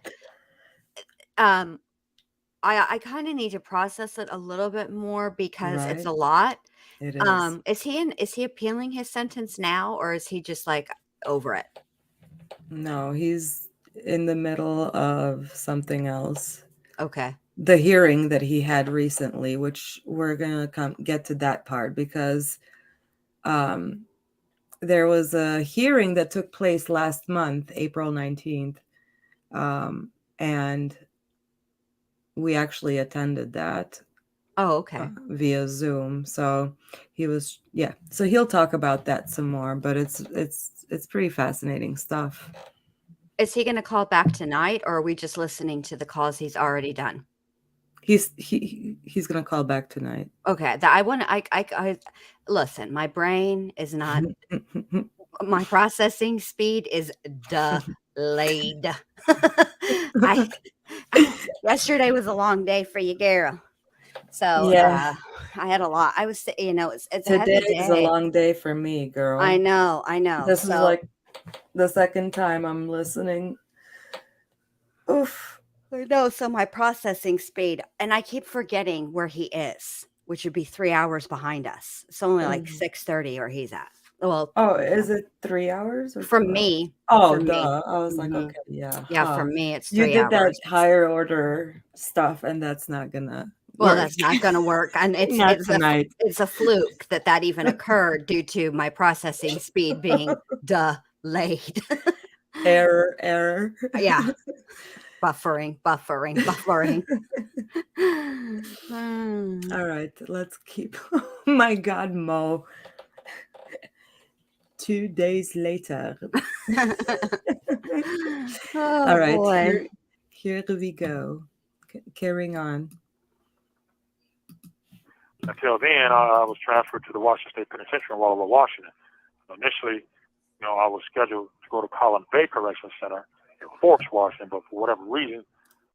I kind of need to process it a little bit more because it's Right. a lot. It is. Is he appealing his sentence now, or is he just like over it? No, he's in the middle of something else. Okay. The hearing that he had recently, which we're gonna get to that part, because there was a hearing that took place last month, April 19th, and we actually attended that Oh, okay. via Zoom. So so he'll talk about that some more, but it's pretty fascinating stuff. Is he going to call back tonight, or are we just listening to the calls he's already done? He's gonna call back tonight. Okay. I listen, my brain is not, my processing speed is delayed. Yesterday was a long day for you, girl. So Yeah. I had a lot. I was, it's a heavy Today is a day. long day for me, girl. I know. This is So like the second time I'm listening. Oof. I know. So my processing speed, and I keep forgetting where he is, which would be 3 hours behind us. It's only like 6:30 where he's at. Well, Oh, is it 3 hours or for 2 hours? me. Oh, For duh. me. I was like, Mhm. okay, yeah. Yeah, Huh. for me, it's You 3 did that hours. higher order stuff, and that's not gonna Well, work. that's not going to work, and Not tonight. it's a fluke that even occurred due to my processing speed being delayed. Error. Yeah, buffering. All right, let's keep. Oh my God, Mo. 2 days later. Oh, All right, boy. here we go. Carrying on. Until then, I was transferred to the Washington State Penitentiary in Walla Walla, Washington. Initially, I was scheduled to go to Collin Bay Correction Center in Forks, Washington, but for whatever reason,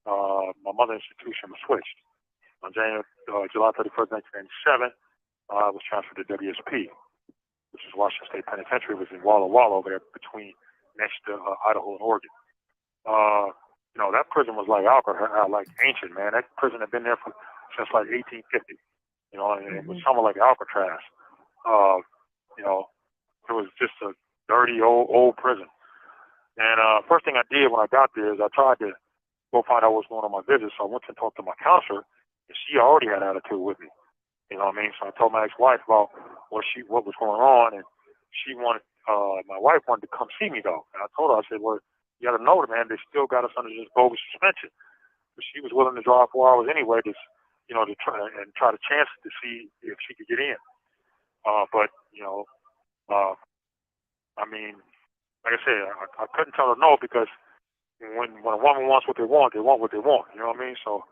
my mother institution was switched. On July 31st, 1997, I was transferred to WSP, which is Washington State Penitentiary. It was in Walla Walla over there between next to Idaho and Oregon. That prison was like like ancient, man. That prison had been there since like 1850. And it was somewhat like Alcatraz. It was just a dirty old prison. And first thing I did when I got there is I tried to go find out what's going on my visit. So I went to talk to my counselor, and she already had attitude with me. You know what I mean? So I told my ex-wife about what was going on, and she wanted my wife wanted to come see me though. And I told her, I said, well, you got to know, man, they still got us under this bogus suspension. But she was willing to drive 4 hours anyway, to try to chance it to see if she could get in. But I mean, like I said, I couldn't tell her no, because when a woman wants what they want what they want. You know what I mean? So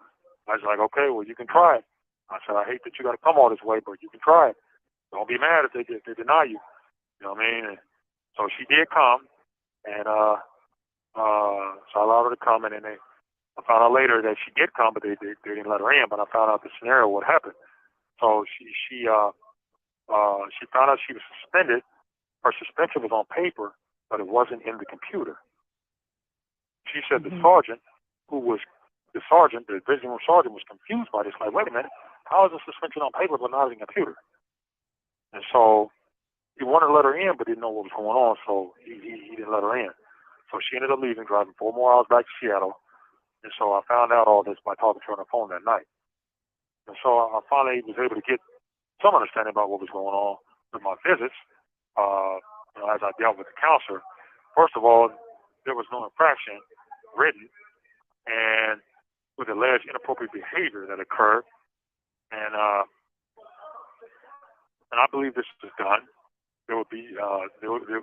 I was like, okay, well, you can try it. I said, I hate that you got to come all this way, but you can try it. Don't be mad if they deny you. You know what I mean? And so she did come, and so I allowed her to come, and then I found out later that she did come, but they didn't let her in. But I found out the scenario, what happened. So she found out she was suspended. Her suspension was on paper, but it wasn't in the computer. She said the sergeant, the visiting room sergeant, was confused by this. Like, wait a minute, how is the suspension on paper but not in the computer? And so, he wanted to let her in, but didn't know what was going on, so he didn't let her in. So she ended up leaving, driving 4 more hours back to Seattle. And so I found out all this by talking to her on the phone that night. And so I finally was able to get some understanding about what was going on with my visits. As I dealt with the counselor, first of all, there was no infraction written, and with alleged inappropriate behavior that occurred, and I believe this was done. There would be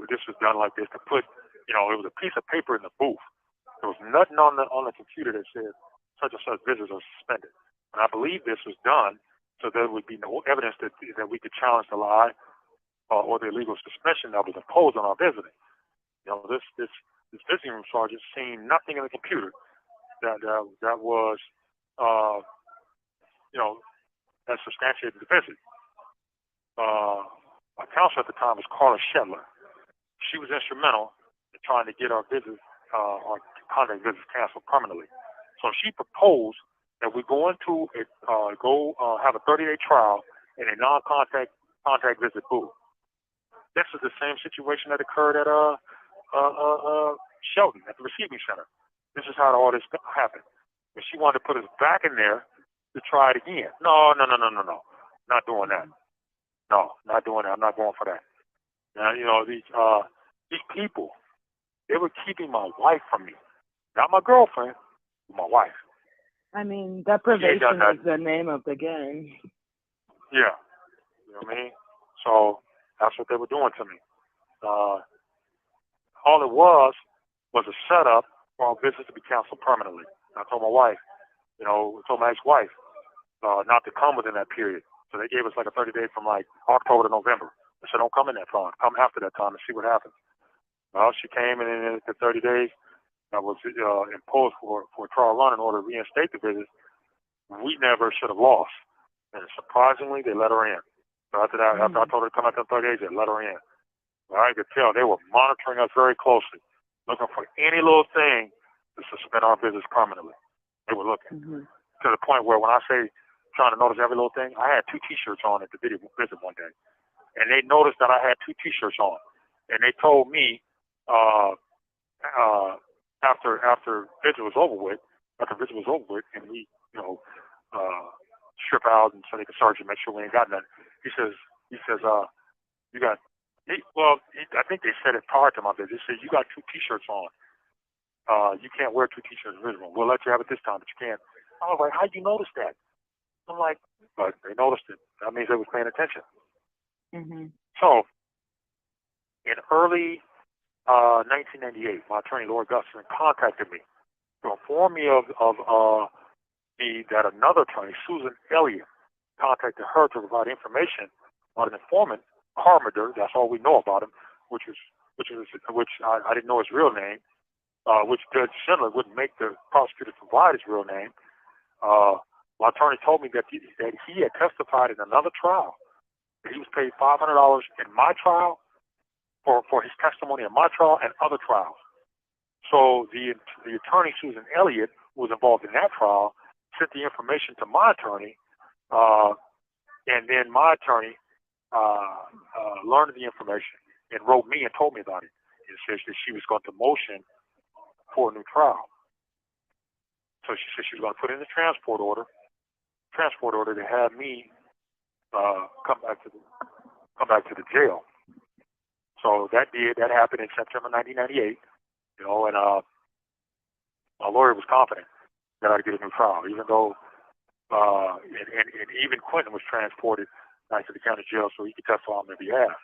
this was done like this to put, it was a piece of paper in the booth. There was nothing on the computer that said such and such visits are suspended. And I believe this was done so there would be no evidence that we could challenge the lie or the illegal suspension that was imposed on our visiting. This visiting room sergeant seen nothing in the computer that was that substantiated the visit. My counselor at the time was Carla Shetler. She was instrumental in trying to get our visits, our contact visits canceled permanently. So she proposed that we go into have a 30-day trial in a non-contact visit booth. This is the same situation that occurred at Shelton at the receiving center. This is how all this happened. And she wanted to put us back in there to try it again. No. Not doing that. No, not doing that. I'm not going for that. Now, these people, they were keeping my wife from me. Not my girlfriend, but my wife. I mean, deprivation is the name of the game. Yeah. You know what I mean? So that's what they were doing to me. All it was a setup for our visits to be canceled permanently. I told my wife, told my ex-wife not to come within that period. So they gave us like a 30-day from like October to November. I said, don't come in that time. Come after that time and see what happens. Well, she came, and in the 30 days that was imposed for a trial run in order to reinstate the visit, we never should have lost. And surprisingly, they let her in. So after that, after I told her to come after 30 days, they let her in. Well, I could tell they were monitoring us very closely, looking for any little thing to suspend our visits permanently. They were looking to the point where when I say trying to notice every little thing, I had 2 T-shirts on at the visit one day. And they noticed that I had 2 T-shirts on. And they told me after visit was over with, and we, strip out and so they could search and make sure we ain't got nothing. He says, you got, I think they said it prior to my visit. He said, you got 2 T-shirts on. You can't wear 2 T-shirts in the room. We'll let you have it this time, but you can't. I was like, how'd you notice that? I'm like, but they noticed it. That means they were paying attention. So, in early 1998, my attorney, Lord Gustin, contacted me to inform me that another attorney, Susan Elliott, contacted her to provide information on an informant, Carmenter. That's all we know about him, which I didn't know his real name, which Judge Schindler wouldn't make the prosecutor provide his real name. My attorney told me that he had testified in another trial. That he was paid $500 in my trial for his testimony in my trial and other trials. So the attorney, Susan Elliott, who was involved in that trial, sent the information to my attorney, and then my attorney learned the information and wrote me and told me about it. And said that she was going to motion for a new trial. So she said she was going to put in the transport order to have me come back to the jail. So that happened in September 1998, and my lawyer was confident that I'd get a new trial, even though and even Quentin was transported back to the county jail so he could testify on their behalf.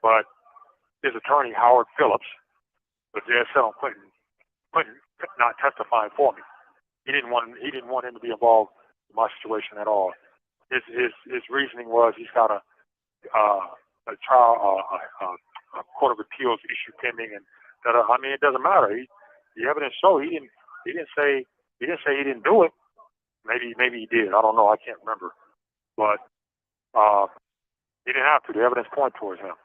But his attorney, Howard Phillips, was there set on Quentin not testifying for me. He didn't want him to be involved in my situation at all. His reasoning was he's got a trial, a court of appeals issue pending, and that it doesn't matter. The evidence showed he didn't say he didn't do it. Maybe he did. I don't know. I can't remember. But he didn't have to. The evidence pointed towards him.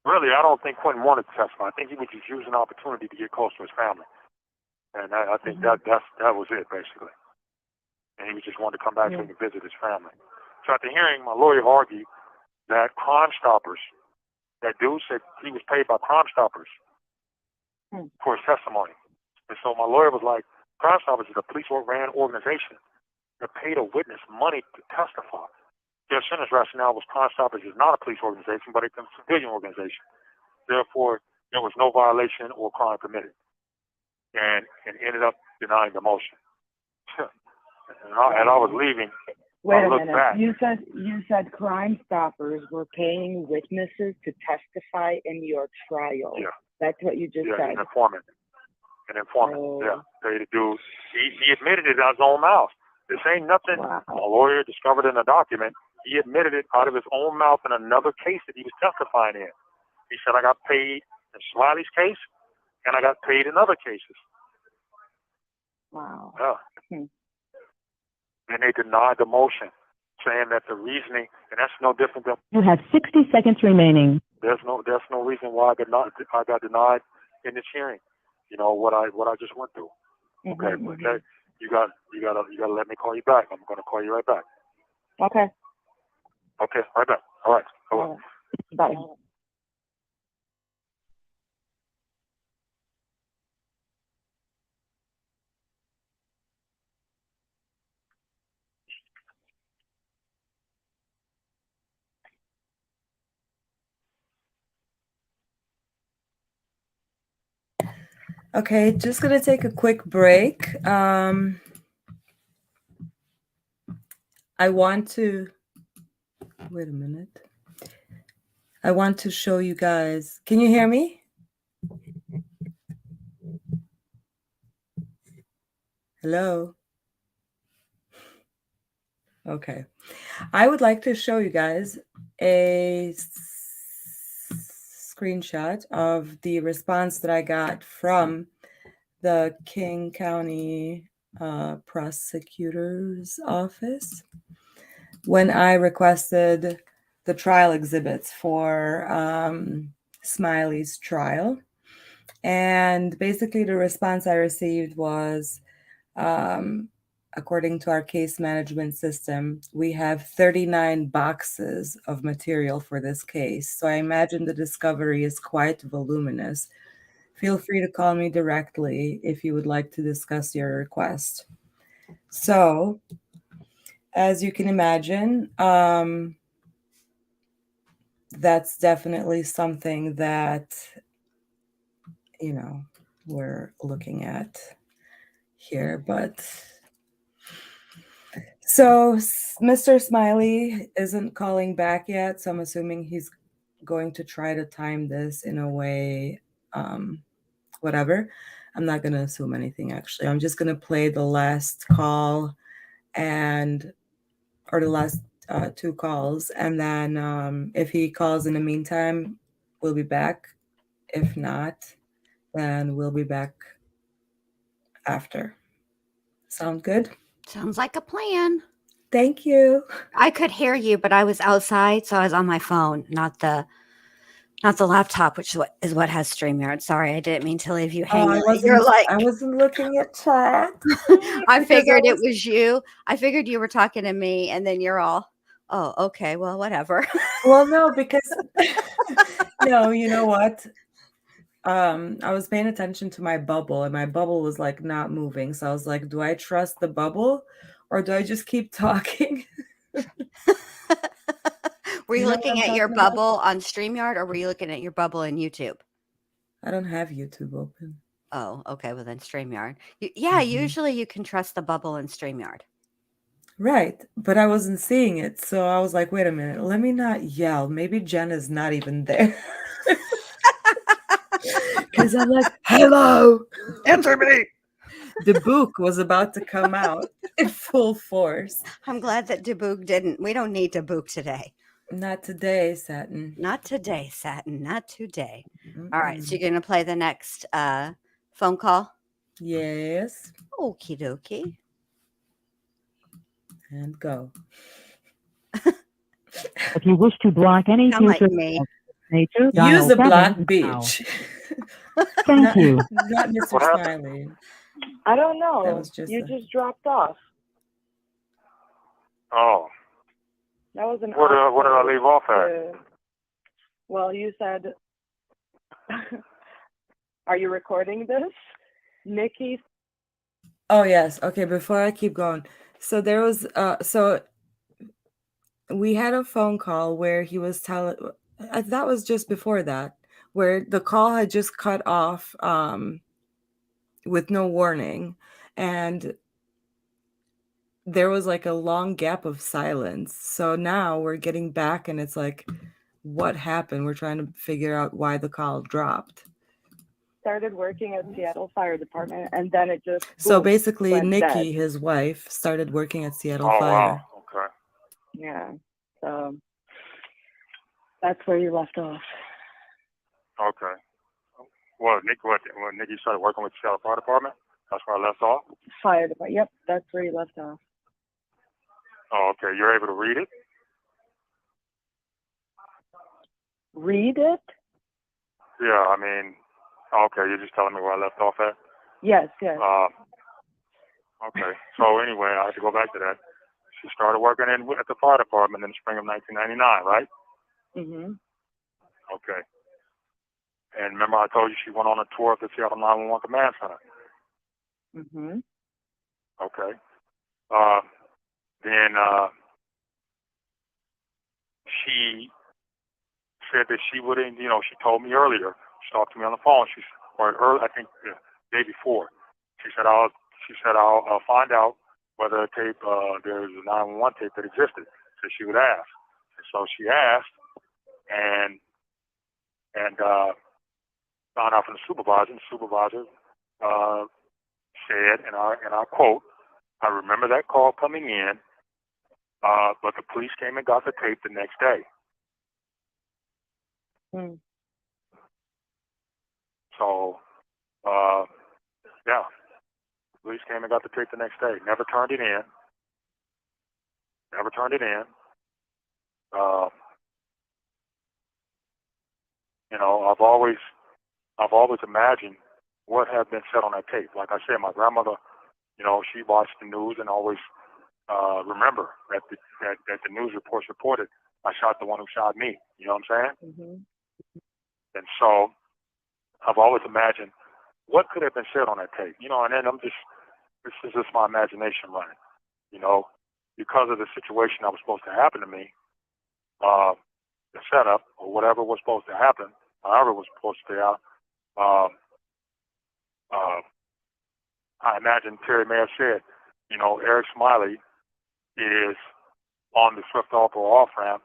Really, I don't think Quentin wanted to testify. I think he was just using an opportunity to get close to his family, and I think that was it basically. and he just wanted to come back so he could visit his family. So at the hearing, my lawyer argued that Crime Stoppers, that dude said he was paid by Crime Stoppers for his testimony. And so my lawyer was like, Crime Stoppers is a police-ran organization that paid a witness money to testify. Judge Sinner's rationale was Crime Stoppers is not a police organization, but it's a civilian organization. Therefore, there was no violation or crime committed. And ended up denying the motion. and I was leaving. Wait I a looked minute. back. You said Crime Stoppers were paying witnesses to testify in your trial. Yeah. That's what you just said. An informant. Oh. Yeah. Paid the dude. He admitted it out of his own mouth. This ain't nothing Wow. a lawyer discovered in a document. He admitted it out of his own mouth in another case that he was testifying in. He said, I got paid in Smiley's case, and I got paid in other cases. Wow. Yeah. And they denied the motion, saying that the reasoning, and that's no different than You have 60 seconds remaining. there's no reason why I got denied in this hearing. You know what I just went through. Okay, okay. You gotta let me call you back. I'm gonna call you right back. Okay. Okay, right back. All right. Hello. Bye. Okay, just gonna take a quick break. I want to wait a minute. I want to show you guys. Can you hear me? Hello? Okay. I would like to show you guys a screenshot of the response that I got from the King County Prosecutor's Office when I requested the trial exhibits for Smiley's trial. And basically the response I received was, according to our case management system, we have 39 boxes of material for this case. So I imagine the discovery is quite voluminous. Feel free to call me directly if you would like to discuss your request. So, as you can imagine, that's definitely something that, you know, we're looking at here. But so Mr. Smiley isn't calling back yet, so I'm assuming he's going to try to time this in a way, whatever. I'm not going to assume anything, actually. I'm just going to play the last call or the last two calls. And then if he calls in the meantime, we'll be back. If not, then we'll be back after. Sound good? Sounds like a plan. Thank you. I could hear you, but I was outside, so I was on my phone, not the laptop, which is what has StreamYard. Sorry, I didn't mean to leave you hanging. I wasn't looking at chat. I figured it was you. I figured you were talking to me, and then you're all, oh, okay, well, whatever. Well, no, because no, you know what? I was paying attention to my bubble, and my bubble was like not moving. So I was like, do I trust the bubble or do I just keep talking? Were you You know looking what I'm at your talking about? bubble on StreamYard, or were you looking at your bubble in YouTube? I don't have YouTube open. Oh, okay. Well, then StreamYard. Yeah, usually you can trust the bubble in StreamYard. Right. But I wasn't seeing it. So I was like, wait a minute, let me not yell. Maybe Jen is not even there. Because I'm like, hello, Answer me. The book was about to come out in full force. I'm glad that Dubuque didn't. We don't need Dubuque today. Not today, Satin. Not today, Satin. Not today. All right. So you're going to play the next phone call? Yes. Okie dokie. And go. If you wish to block any Sound like future me. nature, Use dial a black 7 now. beach. Thank you. Not Mr. What happened? Smiley. I don't know. That was just you a- just dropped off. Oh, That was an where did I leave off at? Well, you said, are you recording this? Nikki? Oh yes. Okay, before I keep going. So there was so we had a phone call where he was telling that was just before that, where the call had just cut off with no warning, and there was like a long gap of silence. So now we're getting back and it's like, what happened? We're trying to figure out why the call dropped. Started working at Seattle Fire Department, and then it just So boom, basically, went Nikki, dead. his wife, started working at Seattle Oh, Fire. wow. Okay. Yeah, so that's where you left off. Okay. Well, Nikki started working with the Seattle Fire Department? That's where I left off? Fire Department. Yep, that's where you left off. Oh, okay. You're able to read it? Read it? Yeah, I mean, okay, you're just telling me where I left off at? Yes, yes. Okay. So anyway, I had to go back to that. She started working at the fire department in the spring of 1999, right? Mhm. Okay. And remember I told you she went on a tour of the Seattle 911 Command Center? Mhm. Okay. Then she said that she wouldn't, she told me earlier, she talked to me on the phone, I think the day before, she said I'll find out whether a tape, there's a 911 tape that existed. So she would ask. And so she asked, and found out from the supervisor, and the supervisor said, and I quote, I remember that call coming in, but the police came and got the tape the next day. Mm. So, yeah, police came and got the tape the next day. Never turned it in. Never turned it in. I've always imagined what had been said on that tape. Like I said, my grandmother, she watched the news and always remember that the news reports reported I shot the one who shot me. You know what I'm saying? Mhm. And so I've always imagined what could have been said on that tape. And then this is just my imagination running. Because of the situation that was supposed to happen to me, the setup or whatever was supposed to happen, however it was supposed to play out, I imagine Terry may have said, Eric Smiley is on the Swift off or off ramp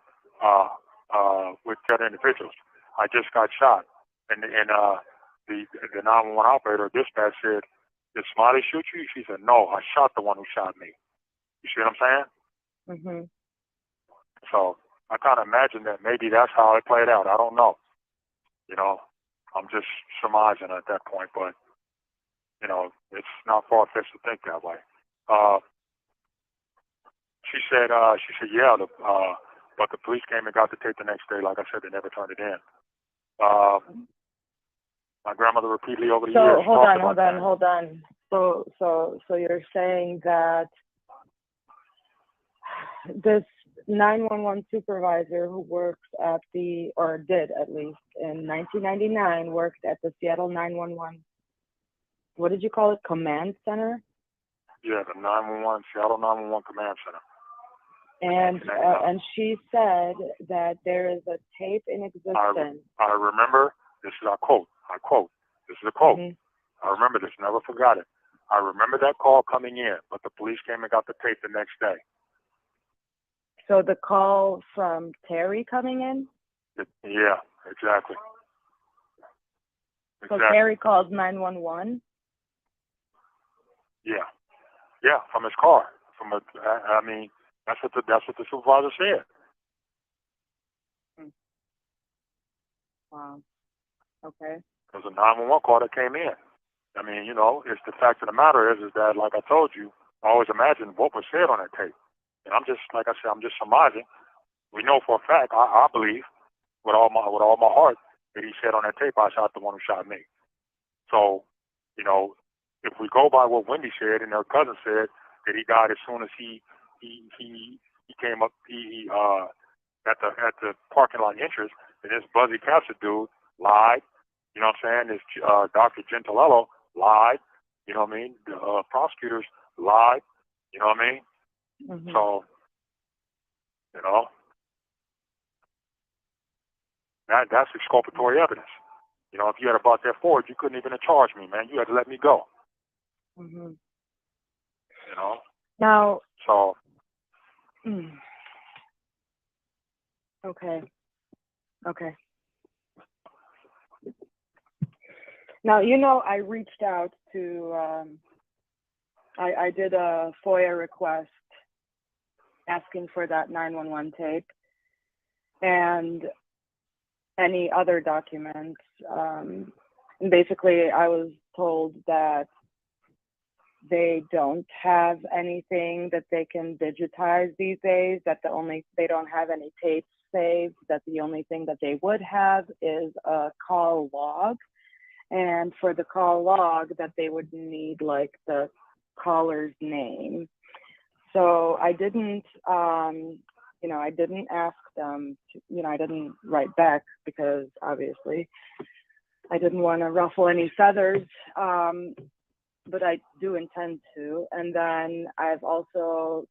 with 10 individuals. I just got shot. And the 911 operator dispatch said, did Smiley shoot you? She said, no, I shot the one who shot me. You see what I'm saying? Mhm. So I kind of imagine that maybe that's how it played out. I don't know. I'm just surmising at that point, but, it's not far-fetched to think that way. She said, yeah, but the police came and got the tape the next day. Like I said, they never turned it in. My grandmother repeatedly over the years. So hold on. So you're saying that this 911 supervisor who works at or did at least in 1999, worked at the Seattle 911, what did you call it, command center? Yeah, the 911, Seattle 911 Command Center. And she said that there is a tape in existence. I remember, this is a quote, this is a quote. Mhm. I remember this, never forgot it. I remember that call coming in, but the police came and got the tape the next day. So the call from Terry coming in? Yeah, exactly. So Terry calls 911? Yeah, from his car. I mean, that's what the supervisor said. Wow. Okay. It was a 911 call that came in. I mean, it's the fact of the matter is that, like I told you, I always imagined what was said on that tape. And I'm just, like I said, I'm just surmising. We know for a fact, I believe, with all my heart, that he said on that tape, I shot the one who shot me. So, if we go by what Wendy said and her cousin said, that he died as soon as he he came up, at the parking lot entrance, and this Buzzy Cancer dude lied. You know what I'm saying? This Dr. Gentilello lied. You know what I mean? The prosecutors lied. You know what I mean? Mhm. So, you know, that's exculpatory evidence. You know, if you had brought that forward, you couldn't even have charged me, man. You had to let me go. Mhm. You know? Now, So, okay. Okay. Now, you know, I reached out to, I did a FOIA request asking for that 911 tape and any other documents. And basically, I was told that they don't have anything that they can digitize these days, that they don't have any tapes saved, that the only thing that they would have is a call log. And for the call log, that they would need like the caller's name. So I didn't, I didn't ask them to, I didn't write back because obviously I didn't want to ruffle any feathers, but I do intend to. And then I've also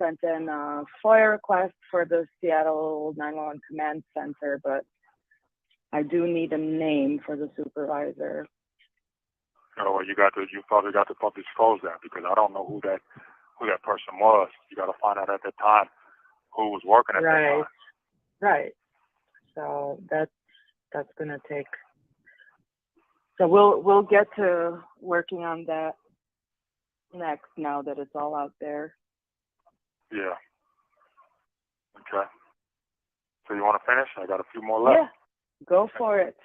sent in a FOIA request for the Seattle 911 Command Center, but I do need a name for the supervisor. well, you probably got to publicly disclose that, because I don't know who that person was. You got to find out at the time who was working at that time. Right. So that's gonna take. So we'll get to working on that next, now that it's all out there. Yeah. Okay. So you want to finish? I got a few more left. Yeah, go for it.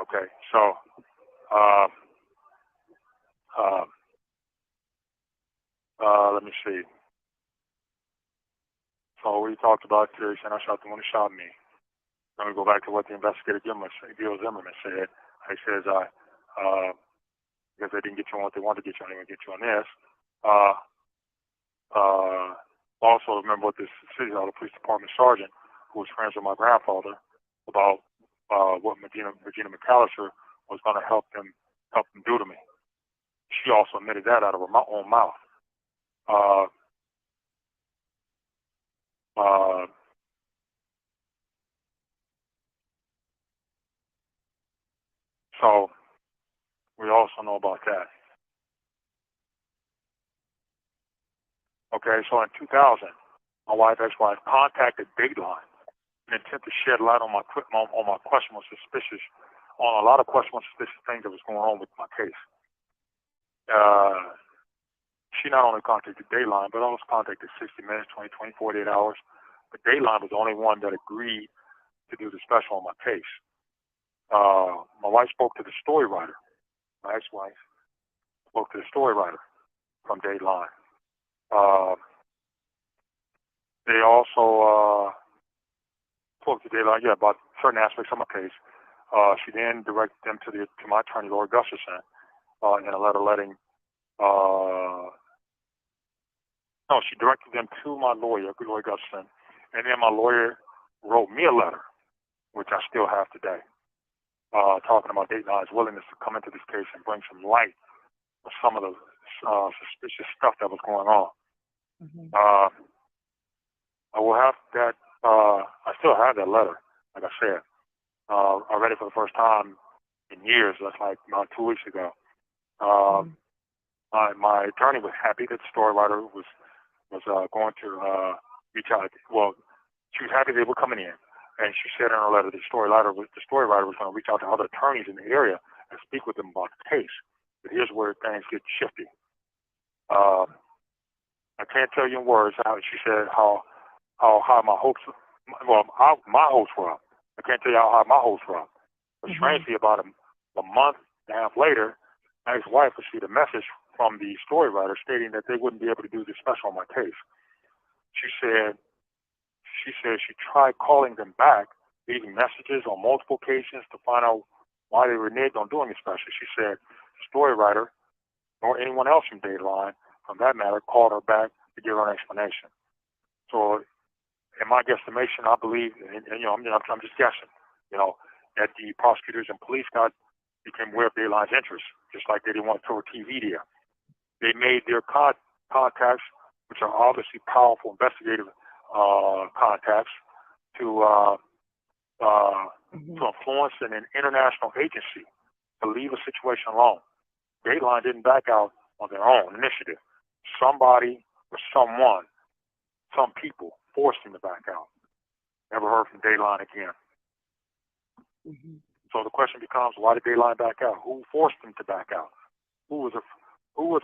Okay. So, let me see. So we talked about Terry saying I shot the one who shot me. Then we go back to what the investigator Gil Zimmerman said. He says, because they didn't get you on what they wanted to get you on, they would get you on this. Also remember what this City Hall Police Department sergeant, who was friends with my grandfather, about what Regina Mcallister was going to help them do to me. She also admitted that out of her own mouth. So we also know about that. Okay, so in 2000, my ex-wife, contacted Dateline in an attempt to shed light on a lot of questionable suspicious things that was going on with my case. She not only contacted Dateline, but also contacted 60 Minutes, 20, 48 hours. But Dateline was the only one that agreed to do the special on my case. My wife spoke to the story writer. My ex-wife spoke to the story writer from Dateline. They also spoke to Dateline, about certain aspects of my case. She then directed them to my attorney, Lord Gustafson, in a letter letting. No, she directed them to my lawyer, Lord Gustafson, and then my lawyer wrote me a letter, which I still have today, talking about Dateline's willingness to come into this case and bring some light on some of the suspicious stuff that was going on. Mm-hmm. I will have that. I still have that letter, like I said. I read it for the first time in years. That's like about 2 weeks ago. My attorney was happy that the story writer was going to reach out. Well, she was happy they were coming in, and she said in her letter the story writer was going to reach out to other attorneys in the area and speak with them about the case. But here's where things get shifty. I can't tell you in words how she said how high my hopes. My hopes were up. I can't tell you how high my hopes were up. But strangely, about a month and a half later, my ex-wife received a message from the story writer stating that they wouldn't be able to do the special on my case. She said she tried calling them back, leaving messages on multiple occasions to find out why they reneged on doing the special. She said the story writer, nor anyone else from Dateline, from that matter, called her back to give her an explanation. So, in my guesstimation, I believe, and I'm just guessing, that the prosecutors and police became aware of Dayline's interest, just like they didn't want to throw TV there. They made their contacts, which are obviously powerful investigative contacts, to influence an international agency to leave a situation alone. Dayline didn't back out on their own initiative. Somebody or someone, some people forced him to back out. Never heard from Dayline again. So the question becomes, why did Dayline back out? Who forced him to back out? Who was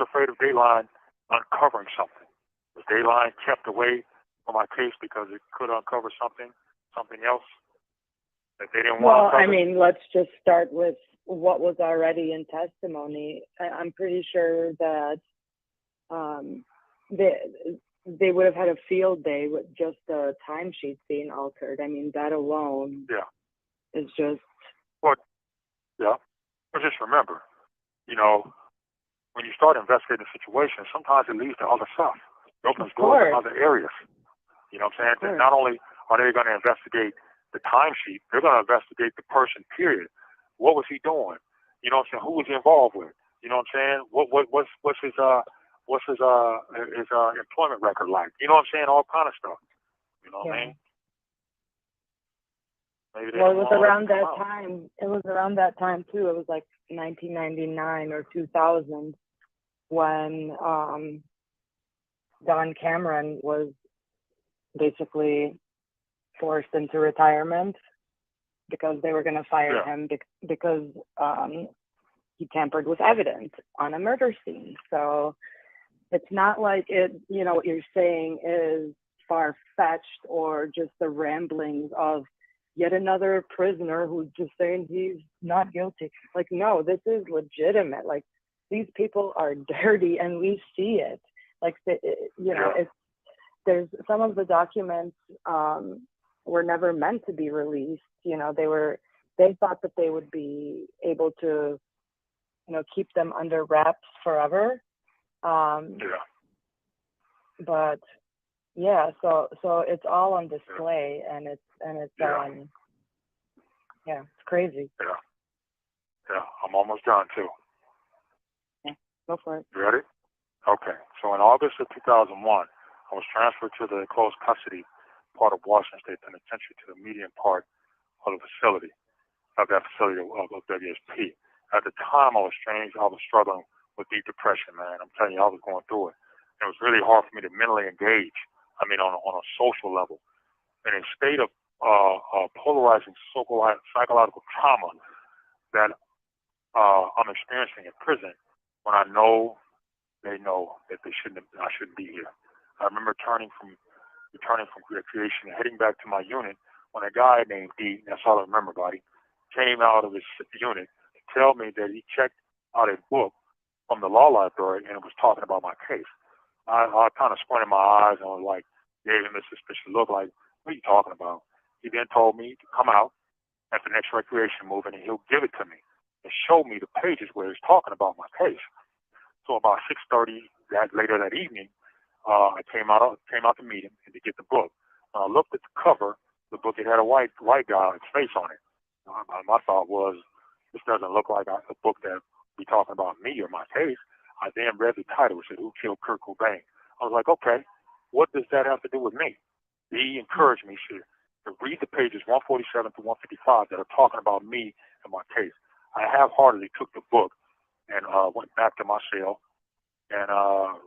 afraid of Dayline uncovering something? Was Dayline kept away from my case because it could uncover something else that they didn't want to uncover? Well, I mean, let's just start with what was already in testimony. I'm pretty sure that they would have had a field day with just the timesheets being altered. I mean, that alone is just... But just remember, when you start investigating a situation, sometimes it leads to other stuff. It opens doors to other areas. You know what I'm saying? That not only are they going to investigate the timesheet, they're going to investigate the person, period. What was he doing? You know what I'm saying? Who was he involved with? You know what I'm saying? What's his employment record like? You know what I'm saying? All kind of stuff. You know what I mean? Well, it was around that time. It was around that time too. It was like 1999 or 2000 when Don Cameron was basically forced into retirement because they were going to fire him because he tampered with evidence on a murder scene. So it's not like what you're saying is far-fetched or just the ramblings of yet another prisoner who's just saying he's not guilty. Like, no, this is legitimate. Like, these people are dirty and we see it. Like, there's some of the documents were never meant to be released. They thought that they would be able to, keep them under wraps forever. But so it's all on display, and it's it's crazy. I'm almost done too. Go for it. You ready? Okay. So in August of 2001, I was transferred to the close custody part of Washington State Penitentiary to the median part of that facility of WSP. At the time, I was struggling with deep depression, man. I'm telling you, I was going through it. It was really hard for me to mentally engage. I mean, on a social level. In a state of polarizing psychological trauma that I'm experiencing in prison, when I know they know that I shouldn't be here. I remember returning from recreation and heading back to my unit when a guy named D, that's all I remember about him, came out of his unit to tell me that he checked out a book from the law library and it was talking about my case. I kind of squinted my eyes and was like, gave him a suspicious look like, what are you talking about? He then told me to come out at the next recreation movement and he'll give it to me and show me the pages where he's talking about my case. So about 6:30 later that evening, I came out to meet him and to get the book. When I looked at the cover, the book, it had a white guy's face on it. My thought was, this doesn't look like a book that be talking about me or my case. I then read the title, which said, Who Killed Kurt Cobain? I was like, okay, what does that have to do with me? He encouraged me to read the pages 147 to 155 that are talking about me and my case. I half-heartedly took the book and went back to my cell and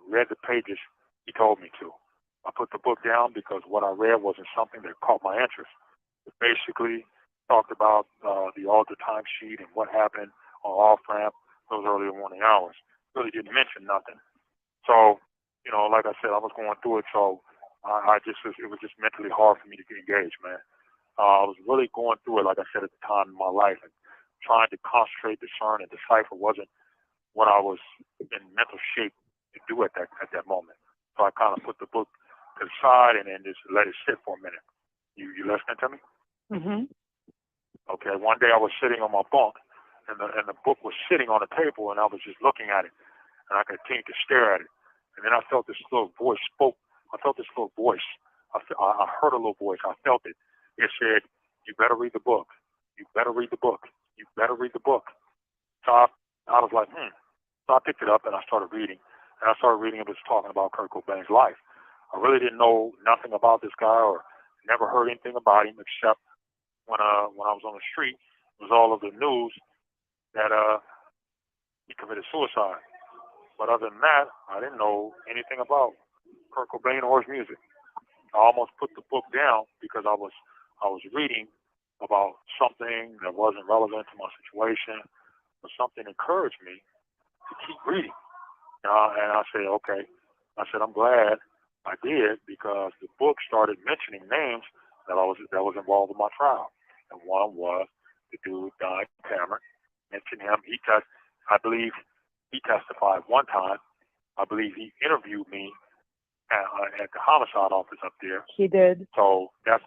read the pages he told me to. I put the book down because what I read wasn't something that caught my interest. It basically talked about the alter timesheet and what happened on off-ramp those early morning hours. Really didn't mention nothing. So, like I said, I was going through it, so it was just mentally hard for me to engage, man. I was really going through it, like I said, at the time in my life, and trying to concentrate, discern, and decipher wasn't what I was in mental shape to do at that moment. So I kind of put the book to the side and then just let it sit for a minute. You listening to me? Mm-hmm. Okay. One day I was sitting on my bunk, and the book was sitting on the table, and I was just looking at it, and I continued to stare at it. And then I felt this little voice spoke. I felt this little voice I heard a little voice. I felt it. It said, "You better read the book. You better read the book. You better read the book." So I was like, So I picked it up and I started reading. And I started reading, it was talking about Kurt Cobain's life. I really didn't know nothing about this guy or never heard anything about him except when I was on the street, it was all of the news that he committed suicide. But other than that, I didn't know anything about Kurt Cobain or his music. I almost put the book down because I was reading about something that wasn't relevant to my situation, but something encouraged me to keep reading. And I said, okay. I said, I'm glad I did because the book started mentioning names that was involved in my trial. And one was the dude, Don Cameron. Mentioned him. I believe he testified one time. I believe he interviewed me at the homicide office up there. He did. So I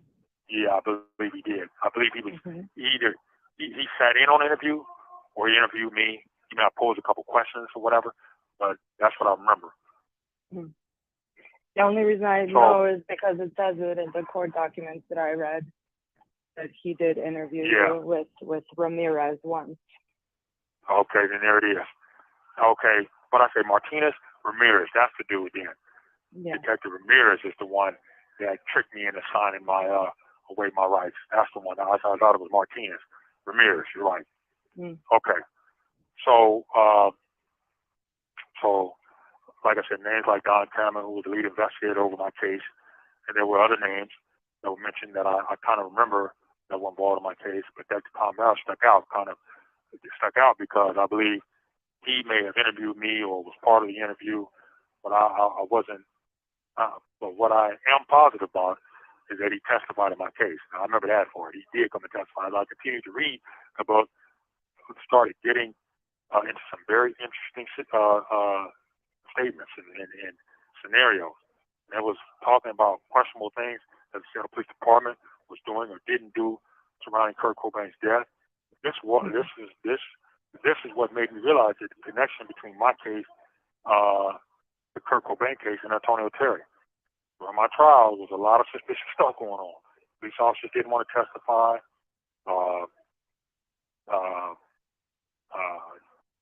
believe he did. I believe he was either he sat in on the interview or he interviewed me. He may have posed a couple questions or whatever, but that's what I remember. The only reason I know is because it says it in the court documents that I read that he did interview you with Ramirez once. Okay, then there it is. Okay, but I say Martinez, Ramirez, that's the dude then. Yeah. Detective Ramirez is the one that tricked me into signing away my rights. That's the one. I thought it was Martinez. Ramirez, you're right. Okay. So, like I said, names like Don Cameron, who was the lead investigator over my case, and there were other names that were mentioned that I kind of remember that were involved in my case, but that Cobain stuck out because I believe he may have interviewed me or was part of the interview, but I wasn't. But what I am positive about is that he testified in my case. Now, I remember that for it. He did come and testify. As I continued to read the book, started getting into some very interesting statements and scenarios. And it was talking about questionable things that the Seattle Police Department was doing or didn't do surrounding Kurt Cobain's death. This is what made me realize that the connection between my case, the Kurt Cobain case, and Antonio Terry. During my trial, there was a lot of suspicious stuff going on. Police officers didn't want to testify.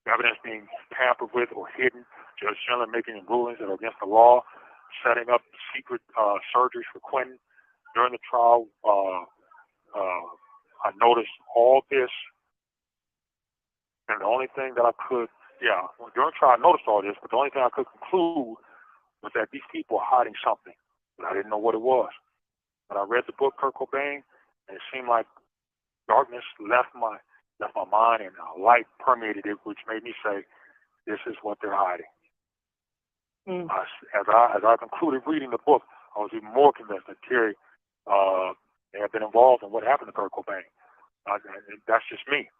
Evidence being tampered with or hidden. Judge Schindler making rulings that are against the law, setting up secret surgeries for Quentin. During the trial, I noticed all this, and the only thing that I could, during the trial I noticed all this, but the only thing I could conclude was that these people are hiding something, but I didn't know what it was. But I read the book, Kurt Cobain, and it seemed like darkness left my mind and a light permeated it, which made me say, this is what they're hiding. As I concluded reading the book, I was even more convinced that Terry had been involved in what happened to Kurt Cobain. That's just me.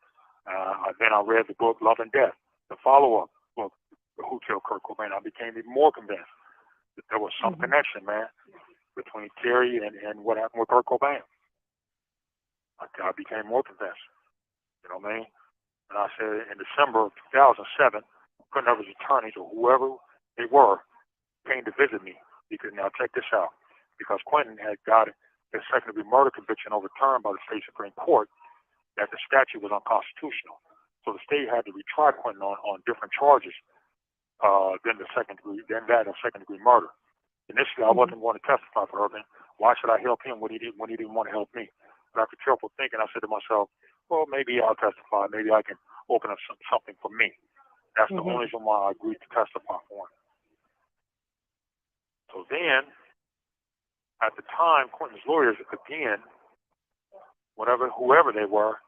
Then I read the book, Love and Death, the follow-up book, Who Killed Kurt Cobain. I became even more convinced that there was some connection, man, between Terry and what happened with Kurt Cobain. I became more convinced. You know what I mean? And I said in December of 2007, Quentin Evers' attorneys or whoever they were came to visit me. Because now check this out. Because Quentin had got his second-degree murder conviction overturned by the state Supreme Court, that the statute was unconstitutional. So the state had to retry Quentin on different charges than that of second-degree murder. Initially, I wasn't going to testify for Urban. Why should I help him when he didn't want to help me? But after careful thinking, I said to myself, well, maybe I'll testify. Maybe I can open up something for me. That's the only reason why I agreed to testify for him. So then, at the time, Quentin's lawyers, again, whoever they were,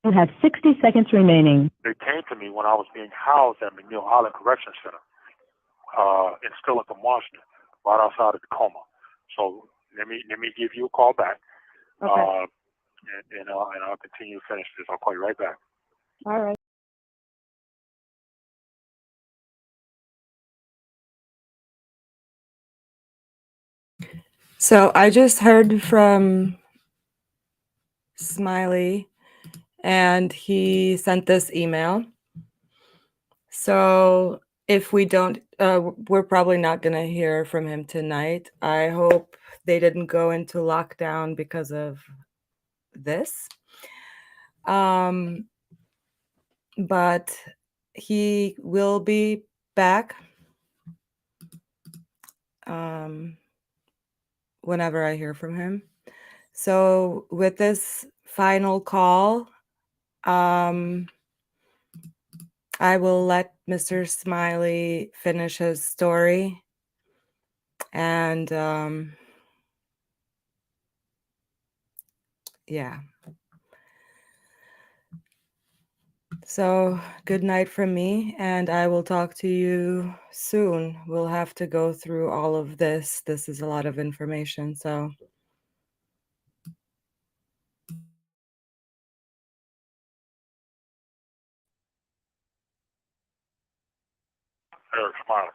you have 60 seconds remaining. They came to me when I was being housed at McNeil Island Correction Center in Stillington, Washington, right outside of Tacoma. So let me give you a call back. Okay. And I'll continue to finish this. I'll call you right back. All right. So I just heard from Smiley, and he sent this email. So if we don't, we're probably not going to hear from him tonight. I hope they didn't go into lockdown because of this. But he will be back whenever I hear from him. So with this final call, I will let Mr. Smiley finish his story. And yeah. So good night from me, and I will talk to you soon. We'll have to go through all of this. This is a lot of information, so. Eric Smiley.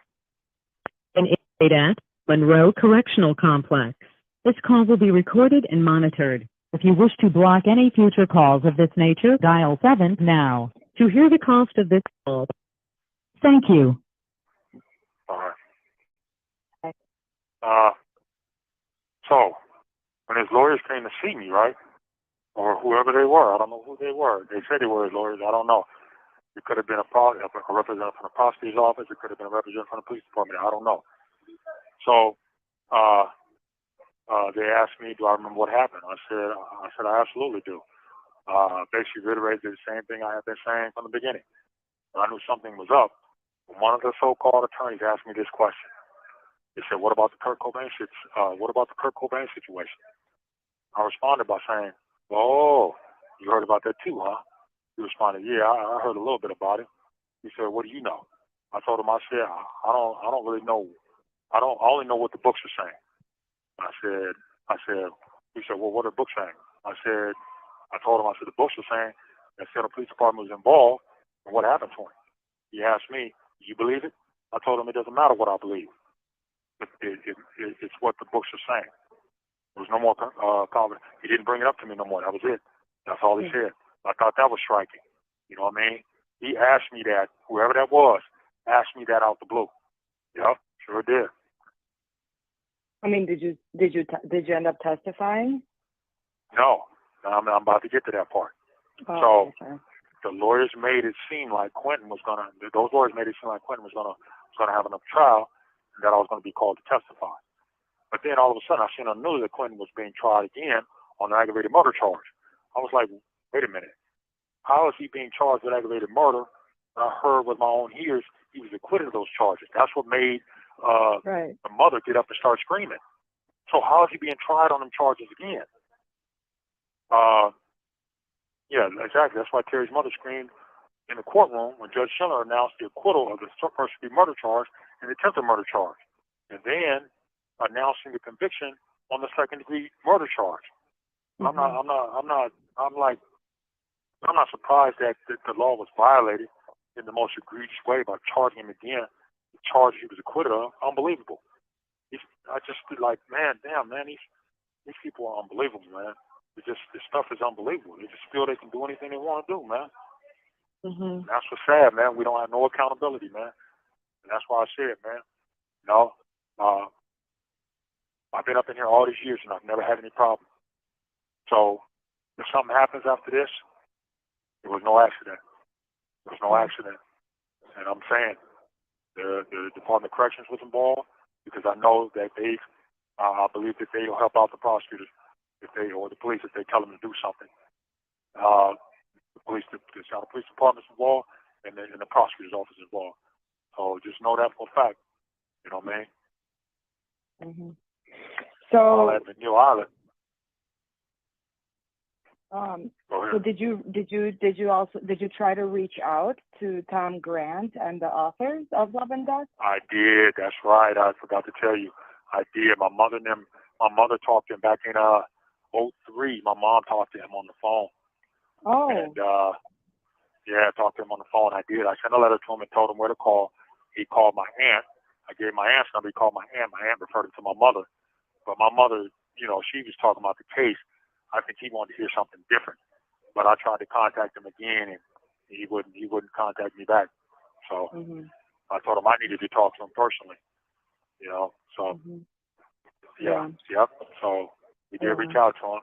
An inmate at Monroe Correctional Complex. This call will be recorded and monitored. If you wish to block any future calls of this nature, dial 7 now. To hear the cost of this call, thank you. All right. So when his lawyers came to see me, right, or whoever they were, I don't know who they were. They said they were his lawyers. I don't know. It could have been a representative from the prosecutor's office. It could have been a representative from the police department. I don't know. So they asked me, do I remember what happened? I said, I absolutely do. Basically reiterated the same thing I had been saying from the beginning. I knew something was up. One of the so-called attorneys asked me this question. He said, what about the Kurt Cobain situation? I responded by saying, oh, you heard about that too, huh? He responded, yeah, I heard a little bit about it. He said, what do you know? I told him, I said, I don't really know. I only know what the books are saying. I said, he said, well, what are the books saying? I told him, the books are saying that the police department was involved and what happened to him. He asked me, do you believe it? I told him it doesn't matter what I believe. It's what the books are saying. There was no more comment. He didn't bring it up to me no more. That was it. That's all he said. I thought that was striking. You know what I mean? He asked me that, whoever that was, asked me that out the blue. Yep, sure did. I mean, did you end up testifying? No, I'm about to get to that part. Oh, so okay. The lawyers made it seem like Quentin was gonna. Those lawyers made it seem like Quentin was gonna have another trial, and that I was gonna be called to testify. But then all of a sudden, I seen on the news that Quentin was being tried again on an aggravated murder charge. I was like, wait a minute, how is he being charged with aggravated murder? I heard with my own ears he was acquitted of those charges. That's what made the mother get up and start screaming. So how is he being tried on them charges again? Yeah, exactly. That's why Terry's mother screamed in the courtroom when Judge Schiller announced the acquittal of the first-degree murder charge and the attempted murder charge, and then announcing the conviction on the second-degree murder charge. Mm-hmm. I'm not surprised that the law was violated in the most egregious way by charging him again. The charge he was acquitted of, unbelievable. I just be like, man, damn, man, these people are unbelievable, man. This stuff is unbelievable. They just feel they can do anything they want to do, man. Mm-hmm. That's what's sad, man. We don't have no accountability, man. And that's why I said, man, I've been up in here all these years and I've never had any problem. So if something happens after this, there was no accident. There was no accident. And I'm saying the Department of Corrections was involved because I know that I believe that they'll help out the prosecutors or the police if they tell them to do something. The police department's involved and the prosecutor's office is involved. So just know that for a fact. You know what I mean? Mm-hmm. So did you try to reach out to Tom Grant and the authors of Love and Death? I did. That's right. I forgot to tell you. I did. My mother talked to him back in 2003. My mom talked to him on the phone. Oh. And I talked to him on the phone. I did. I sent a letter to him and told him where to call. He called my aunt. I gave my aunt's number. He called my aunt. My aunt referred him to my mother. But my mother, she was talking about the case. I think he wanted to hear something different. But I tried to contact him again, and he wouldn't contact me back. So, I told him I needed to talk to him personally, you know. So, Mhm. yep. So we did reach out to him.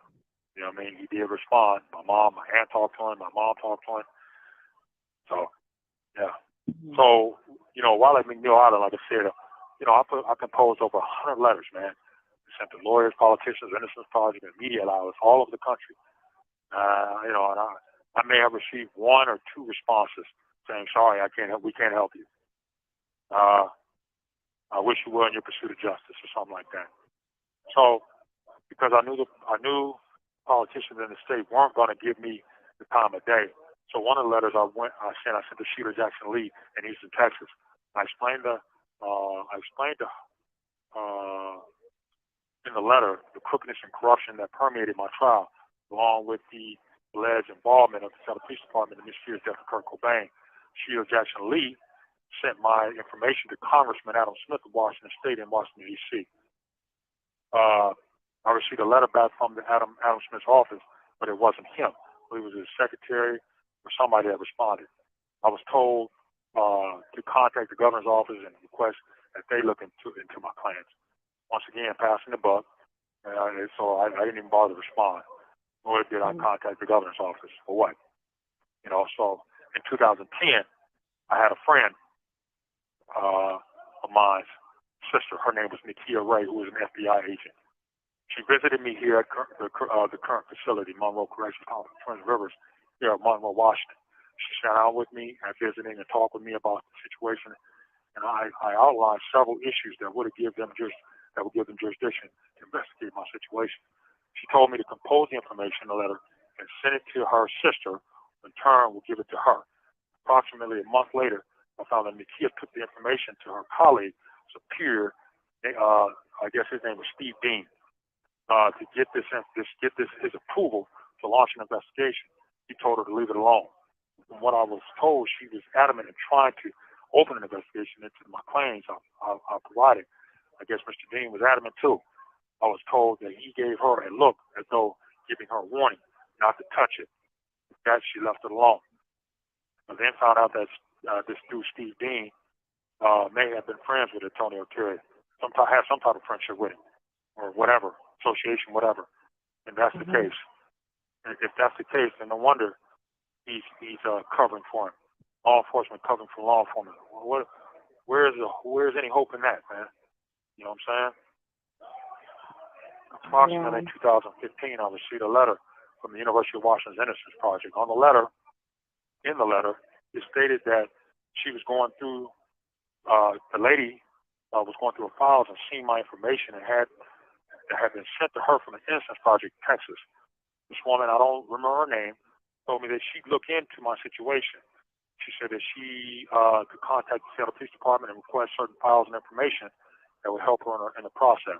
You know what I mean? He did respond. My aunt talked to him. My mom talked to him. So, yeah. Mhm. So, you know, while at McNeil Island, like I said, you know, I composed over 100 letters, man. I sent to lawyers, politicians, Innocence Project, and media outlets all over the country. You know, and I may have received one or two responses saying, "Sorry, we can't help you. I wish you well in your pursuit of justice," or something like that. So, because I knew politicians in the state weren't going to give me the time of day. So one of the letters I sent to Sheila Jackson Lee in Houston, Texas. I explained in the letter the crookedness and corruption that permeated my trial, along with the alleged involvement of the Seattle Police Department in the mysterious death of Kurt Cobain. Sheila Jackson Lee sent my information to Congressman Adam Smith of Washington State in Washington, D.C. I received a letter back from the Adam Smith's office, but it wasn't him. It was his secretary or somebody that responded. I was told to contact the governor's office and request that they look into my claims. Once again, passing the buck, so I didn't even bother to respond. Nor did I contact the governor's office for what? You know, so in 2010, I had a friend of mine's sister. Her name was Nakia Ray, who was an FBI agent. She visited me here at the current facility, Monroe Correctional Hospital, Twin Rivers, here at Monroe, Washington. She sat down with me and visiting and talked with me about the situation, and I outlined several issues that would give them jurisdiction to investigate my situation. She told me to compose the information in the letter and send it to her sister. In turn, will give it to her. Approximately a month later, I found that Nakia took the information to her colleague, superior. I guess his name was Steve Dean. To get his approval to launch an investigation. He told her to leave it alone. From what I was told, she was adamant in trying to open an investigation into my claims I provided. I guess Mr. Dean was adamant too. I was told that he gave her a look as though giving her a warning not to touch it. With that, she left it alone. I then found out that this dude, Steve Dean, may have been friends with Antonio Terry. Had some type of friendship with him, or whatever. Association, whatever, and that's the case. And if that's the case, then no wonder he's covering for him. Law enforcement covering for law enforcement. Where's any hope in that, man? You know what I'm saying? Approximately in 2015, I received a letter from the University of Washington's Innocence Project. In the letter, it stated that she was going through the lady was going through her files and seen my information and that had been sent to her from the Innocence Project, Texas. This woman, I don't remember her name, told me that she'd look into my situation. She said that she could contact the Seattle Police Department and request certain files and information that would help her in the process.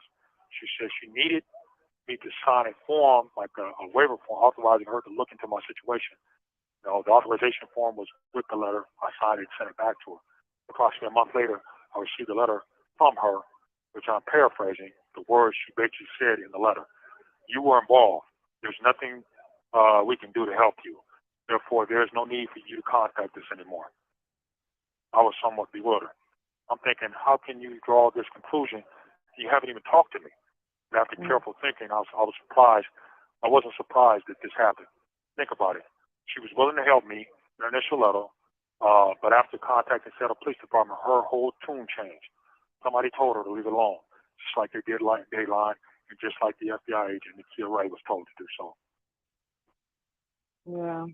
She said she needed me to sign a form, like a waiver form, authorizing her to look into my situation. You know, the authorization form was with the letter. I signed it and sent it back to her. Approximately a month later, I received a letter from her, which I'm paraphrasing, the words she basically said in the letter. You were involved. There's nothing we can do to help you. Therefore, there is no need for you to contact us anymore. I was somewhat bewildered. I'm thinking, how can you draw this conclusion? You haven't even talked to me. And after careful thinking, I was surprised. I wasn't surprised that this happened. Think about it. She was willing to help me in her initial letter, but after contacting the Seattle Police Department, her whole tune changed. Somebody told her to leave it alone, just like they did Dayline, and just like the FBI agent Nakia Ray was told to do so. Yeah.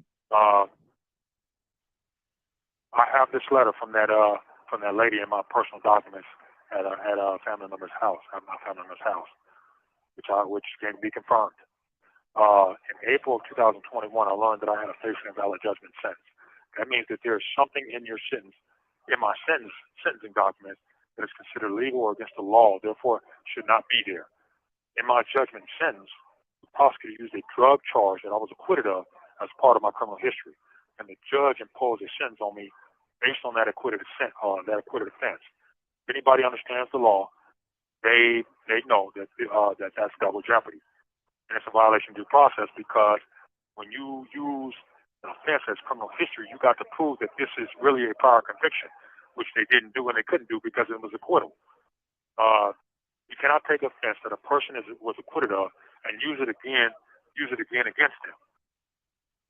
I have this letter from that lady in my personal documents at a family member's house, which can be confirmed. In April of 2021, I learned that I had a face and invalid judgment sentence. That means that there is something in your sentence, in my sentencing documents, that is considered legal or against the law, therefore should not be there. In my judgment sentence, the prosecutor used a drug charge that I was acquitted of as part of my criminal history, and the judge imposed a sentence on me based on that acquitted offense. If anybody understands the law, they know that that's double jeopardy, and it's a violation of due process because when you use an offense as criminal history, you got to prove that this is really a prior conviction. which they didn't do and they couldn't do because it was acquittal. You cannot take offense that a person was acquitted of and use it again against them.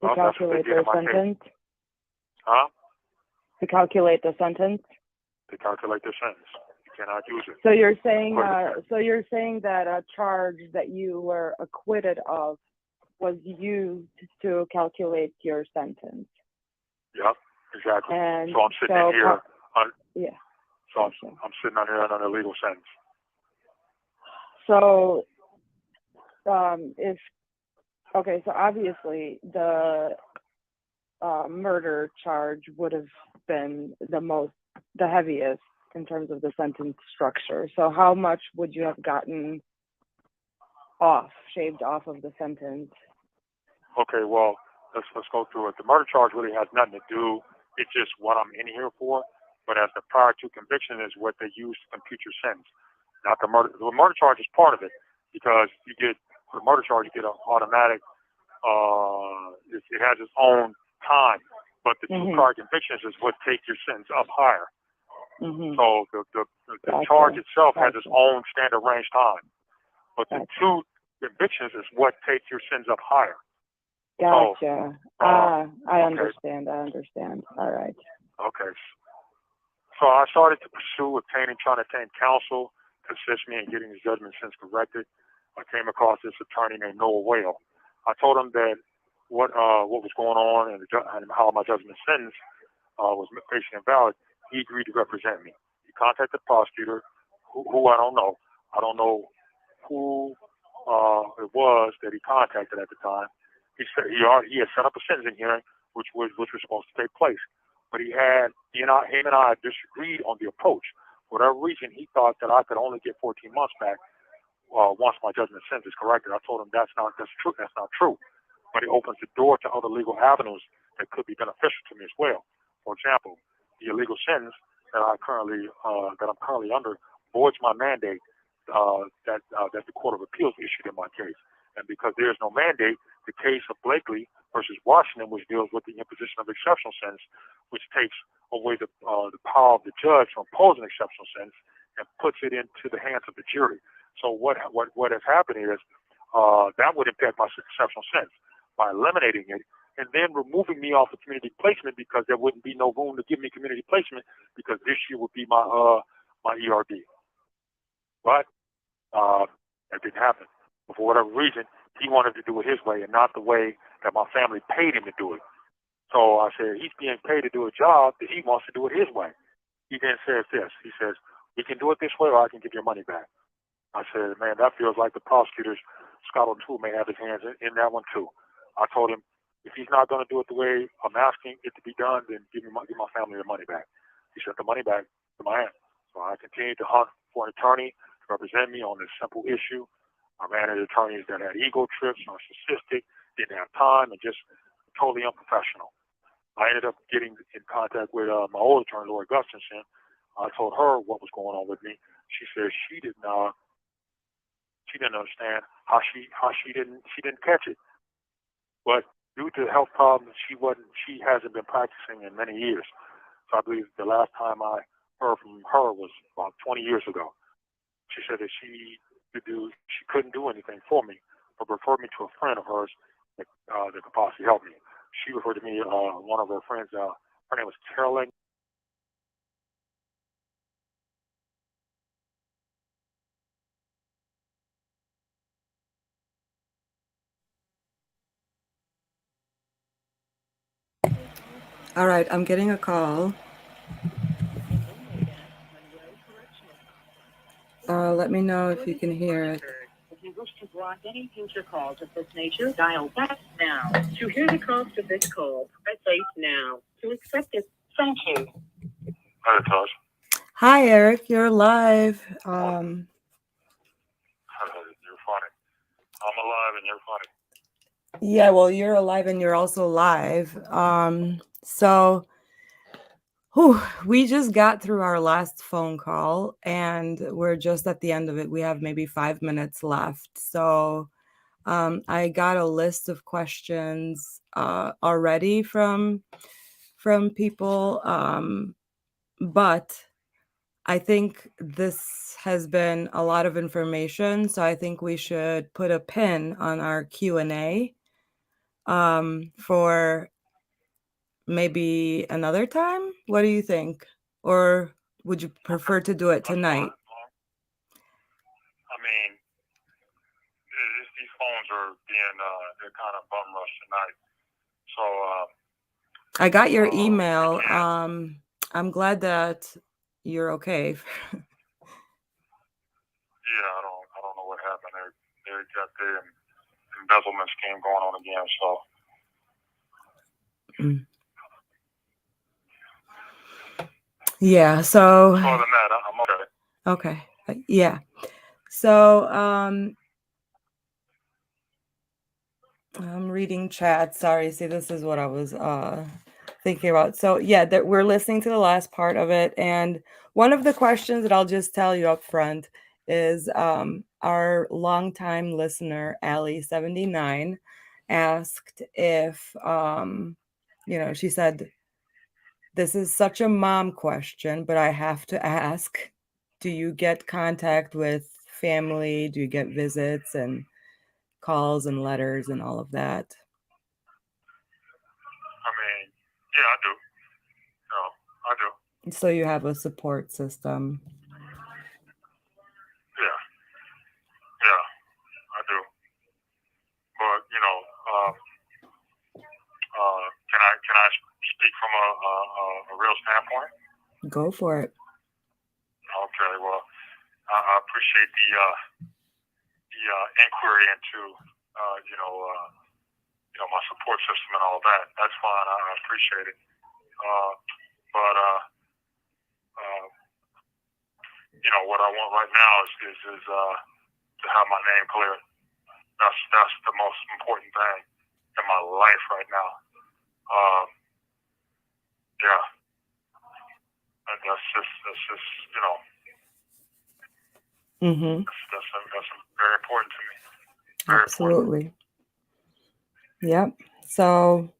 To calculate their sentence? Huh? To calculate the sentence? To calculate their sentence. You cannot use it. So you're saying that a charge that you were acquitted of was used to calculate your sentence. Yep, exactly. And so I'm sitting in here. Yeah. So I'm sitting on here on a legal sentence. So, so obviously the murder charge would have been the heaviest in terms of the sentence structure. So how much would you have gotten shaved off of the sentence? Okay, well, let's go through it. The murder charge really has nothing to do. It's just what I'm in here for. But as the prior to conviction is what they use to compute your sentence. Not the murder. The murder charge is part of it because for the murder charge, you get an automatic. It has its own time, but the two prior convictions is what take your sentence up higher. So the charge itself has its own standard range time, but the two convictions is what take your sentence up higher. Gotcha. I understand. All right. Okay. So I started to trying to obtain counsel to assist me in getting the judgment sentence corrected. I came across this attorney named Noah Whale. I told him that what was going on and how my judgment sentence was basically invalid. He agreed to represent me. He contacted the prosecutor, who I don't know. I don't know who it was that he contacted at the time. He said he had set up a sentencing hearing, which was supposed to take place. But him and I disagreed on the approach. For whatever reason, he thought that I could only get 14 months back once my judgment sentence is corrected. I told him that's not true. That's not true. But it opens the door to other legal avenues that could be beneficial to me as well. For example, the illegal sentence that I'm currently under voids my mandate that the Court of Appeals issued in my case. And because there is no mandate, the case of Blakely versus Washington, which deals with the imposition of exceptional sentence, which takes away the power of the judge to impose an exceptional sentence and puts it into the hands of the jury. So what has happened is that would impact my exceptional sentence by eliminating it and then removing me off of community placement because there wouldn't be no room to give me community placement because this year would be my ERD. But that didn't happen. But for whatever reason, he wanted to do it his way and not the way that my family paid him to do it. So I said, he's being paid to do a job that he wants to do it his way. He then says this. He says, we can do it this way or I can give your money back. I said, man, that feels like the prosecutor's Scotland too may have his hands in that one too. I told him, if he's not going to do it the way I'm asking it to be done, then give my family their money back. He sent the money back to my aunt. So I continued to hunt for an attorney to represent me on this simple issue. I ran into attorneys that had ego trips, narcissistic, didn't have time, and just totally unprofessional. I ended up getting in contact with my old attorney, Lori Gustafson. I told her what was going on with me. She said she didn't understand how she didn't catch it. But due to health problems, she hasn't been practicing in many years. So I believe the last time I heard from her was about 20 years ago. She said that she couldn't do anything for me, but referred me to a friend of hers that could possibly help me. She referred to me, one of her friends, her name was Carolyn. All right, I'm getting a call. Let me know if you can hear it. If you wish to block any future calls of this nature, dial back now. To hear the cost of this call, press 8 now. To accept it, thank you. Hi, Tosh. Hi, Eric. You're live. You're funny. I'm alive and you're funny. Yeah, well, you're alive and you're also live. We just got through our last phone call and we're just at the end of it. We have maybe 5 minutes left. So I got a list of questions already from people, but I think this has been a lot of information, so I think we should put a pin on our Q&A for maybe another time. What do you think? Or would you prefer to do it tonight? I mean, these phones are being, they're kind of bum rushed tonight. So, I got your I email. can't. I'm glad that you're okay. Yeah, I don't know what happened. They got the embezzlement scheme going on again. So, Mm. Yeah, so other than that, I'm okay. okay. Yeah. So I'm reading chat. Sorry, see, this is what I was thinking about. So yeah, that we're listening to the last part of it, and one of the questions that I'll just tell you up front is our longtime listener Allie79 asked if she said, this is such a mom question, but I have to ask, do you get contact with family? Do you get visits and calls and letters and all of that? I mean, yeah, I do. No, I do. So you have a support system. Yeah, yeah, I do. But can I speak from a real standpoint? Go for it. Okay, well, I appreciate the inquiry into my support system and all that. That's fine. I appreciate it. But what I want right now is to have my name clear. That's the most important thing in my life right now. Yeah, that's just Mm-hmm. that's very important to me. Very Absolutely. Yep. So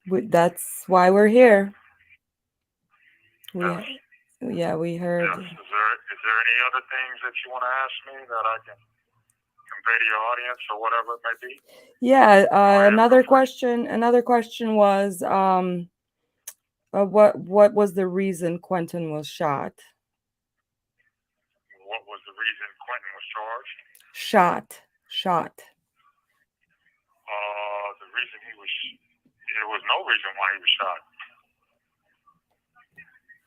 that's why we're here. We heard. Yes. Is there any other things that you want to ask me that I can convey to your audience or whatever it may be? Yeah. Another question was what was the reason Quentin was shot? What was the reason Quentin was charged? Shot. The reason there was no reason why he was shot.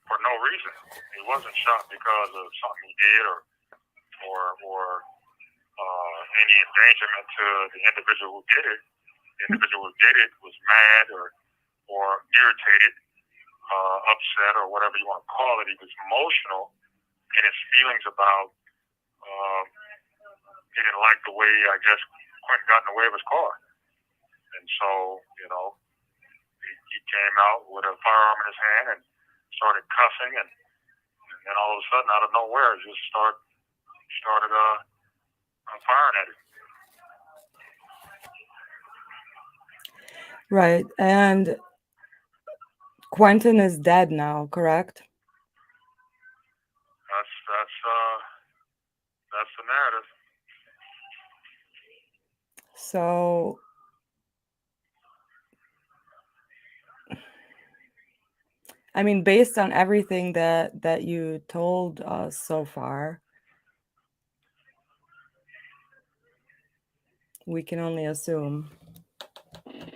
For no reason. He wasn't shot because of something he did or any endangerment to the individual who did it. The individual who did it was mad or irritated, upset, or whatever you want to call it. He was emotional in his feelings about he didn't like the way, I guess, Quentin got in the way of his car. And so, he came out with a firearm in his hand and started cussing, and then all of a sudden, out of nowhere, just started firing at him. Right. And Quentin is dead now, correct? That's the narrative. So I mean, based on everything that you told us so far, we can only assume. Assume,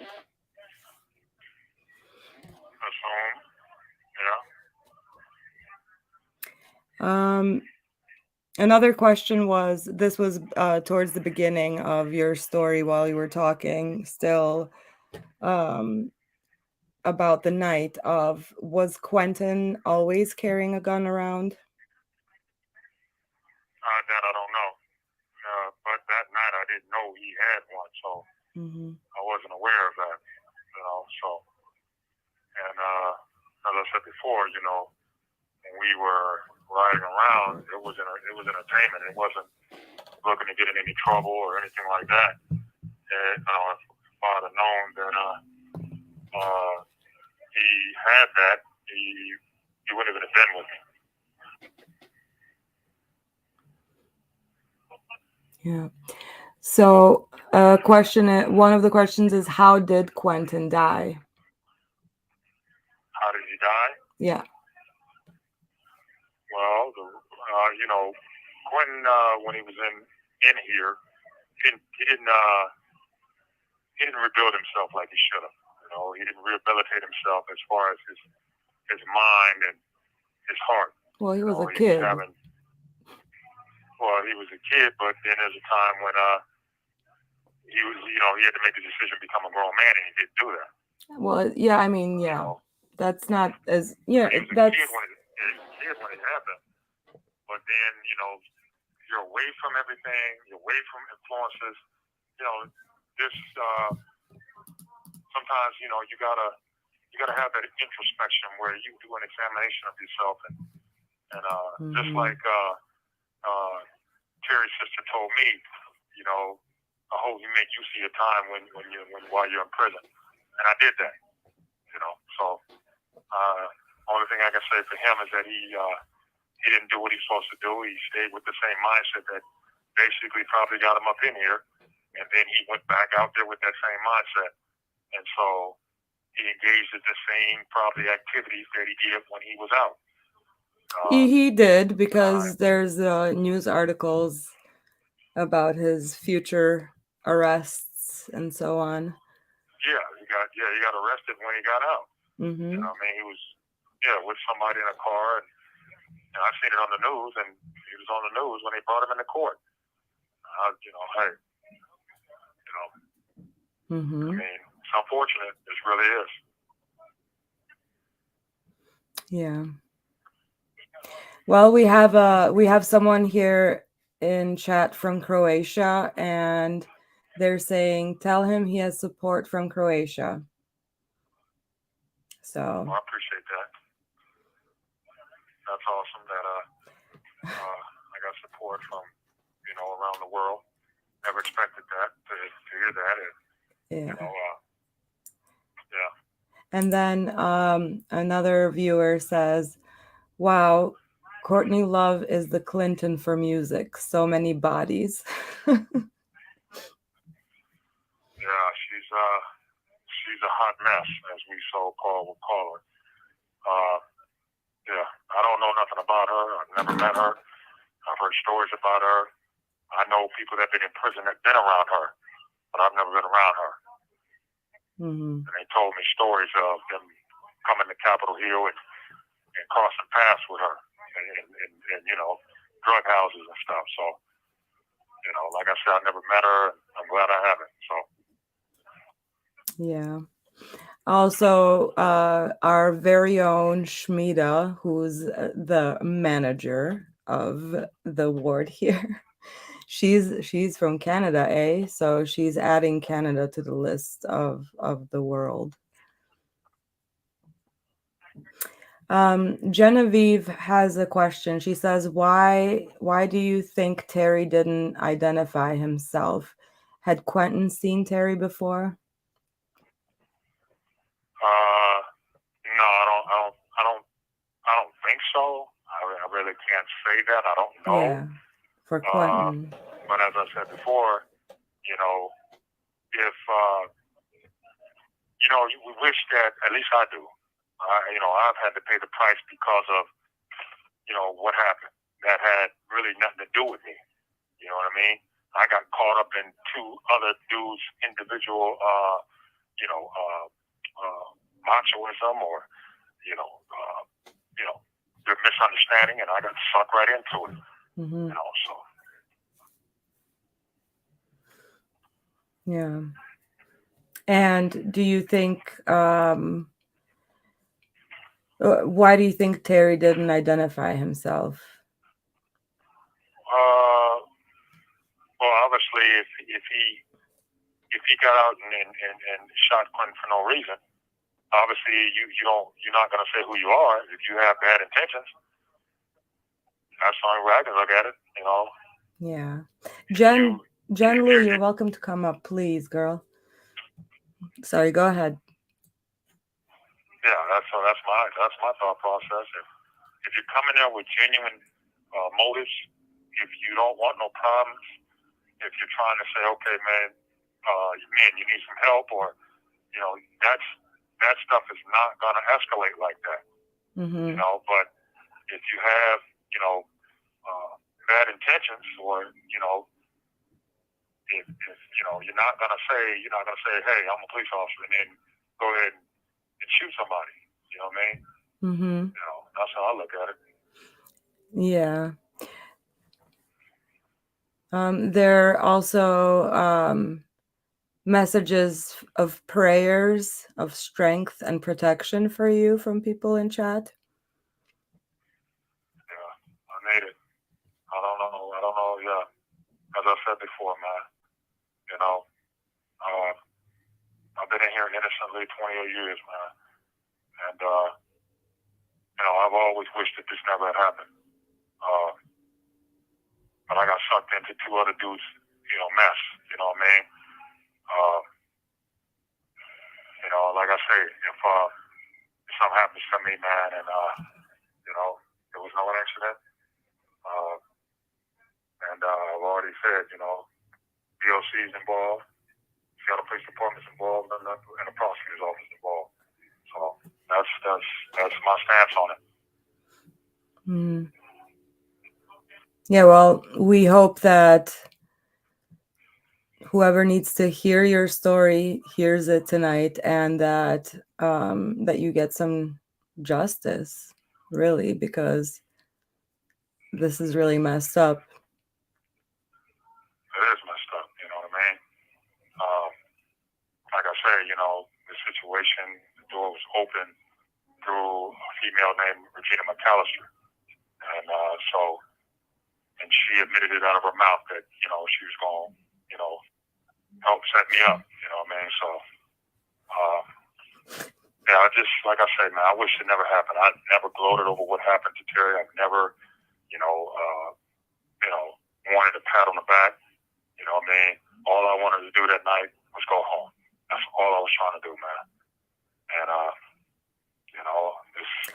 yeah. Another question was, this was towards the beginning of your story while you were talking still, about the night of, was Quentin always carrying a gun around? That I don't know. But that night I didn't know he had one, so I wasn't aware of that. So, and as I said before, when we were riding around, it was entertainment. It wasn't looking to get in any trouble or anything like that. And if I'd have known that he had that, he he wouldn't even have been with me. Yeah. So, one of the questions is, how did Quentin die? How did he die? Yeah. Well, Quentin, when he was in here, he didn't rebuild himself like he should have. He didn't rehabilitate himself as far as his mind and his heart. Well, he was a He kid. He was a kid, but then there's a time when he was, he had to make the decision to become a grown man, and he didn't do that. Well, yeah, I mean, yeah, that's not as, yeah, He was that's, a kid when it happened, but then you're away from everything, you're away from influences. This sometimes you gotta have that introspection where you do an examination of yourself, and just like Terry's sister told me, I hope you make use of your time while you're in prison, and I did that. So only thing I can say for him is that he didn't do what he's supposed to do. He stayed with the same mindset that basically probably got him up in here, and then he went back out there with that same mindset, and so he engaged in the same probably activities that he did when he was out. he did, because there's news articles about his future arrests and so on. Yeah, he got arrested when he got out. Mm-hmm. He was with somebody in a car, and I seen it on the news, and he was on the news when they brought him into court. Mm-hmm. I mean, it's unfortunate. It really is. Yeah. Well, we have someone here in chat from Croatia, and they're saying, tell him he has support from Croatia. So I appreciate that. That's awesome that I got support from around the world. Never expected that to hear that. And, yeah. Yeah. And then another viewer says, wow, Courtney Love is the Clinton for music. So many bodies. Yeah, she's a hot mess, as we would call her. Yeah, I don't know nothing about her. I've never met her. I've heard stories about her. I know people that have been in prison that have been around her, but I've never been around her. Mm-hmm. And they told me stories of them coming to Capitol Hill and crossing paths with her, and drug houses and stuff. So, like I said, I never met her, and I'm glad I haven't. So. Yeah. Also, our very own Shmita, who's the manager of the ward here, she's from Canada, eh? So she's adding Canada to the list of the world. Genevieve has a question. She says, why do you think Terry didn't identify himself? Had Quentin seen Terry before? No, I don't think so. I really can't say that. I don't know. Yeah, for Quentin. But as I said before, if we wish that, at least I do. I've had to pay the price because of what happened. That had really nothing to do with me. You know what I mean? I got caught up in two other dudes' individual, machoism or, their misunderstanding, and I got sucked right into it. Mm-hmm. So. Yeah. And do you think, why do you think Terry didn't identify himself? Well, obviously, if he got out and shot Quentin for no reason, obviously you're not going to say who you are if you have bad intentions. That's the only way I can look at it. Yeah. Jen Lou, you're welcome to come up, please, girl. Sorry, go ahead. Yeah, that's my thought process. if you're coming there with genuine motives, if you don't want no problems, if you're trying to say, okay, man, you need some help, or that stuff is not gonna escalate like that. Mm-hmm. But if you have bad intentions, or if you're not gonna say, hey, I'm a police officer, and then go ahead and shoot somebody. You know what I mean? Mm-hmm. That's how I look at it. Yeah. There are also messages of prayers of strength and protection for you from people in chat. Yeah, I made it. I don't know. Yeah, as I said before, man. I've been in here innocently 28 years, man, and I've always wished that this never had happened. But I got sucked into two other dudes, mess. You know what I mean? Like I say, if something happens to me, man, and there was no accident, and I've already said, DOC's involved, Seattle Police Department's involved, and the prosecutor's office involved. So that's my stance on it. Mm. Yeah, well, we hope that whoever needs to hear your story hears it tonight, and that that you get some justice, really, because this is really messed up. It is messed up, you know what I mean? Like I say, the situation, the door was open through a female named Regina Mcallister. And she admitted it out of her mouth that, she was going to, help set me up, you know what I mean? So, yeah, I just, like I say, man, I wish it never happened. I never gloated over what happened to Terry. I've never, wanted a pat on the back, you know what I mean? All I wanted to do that night was go home. That's all I was trying to do, man. And,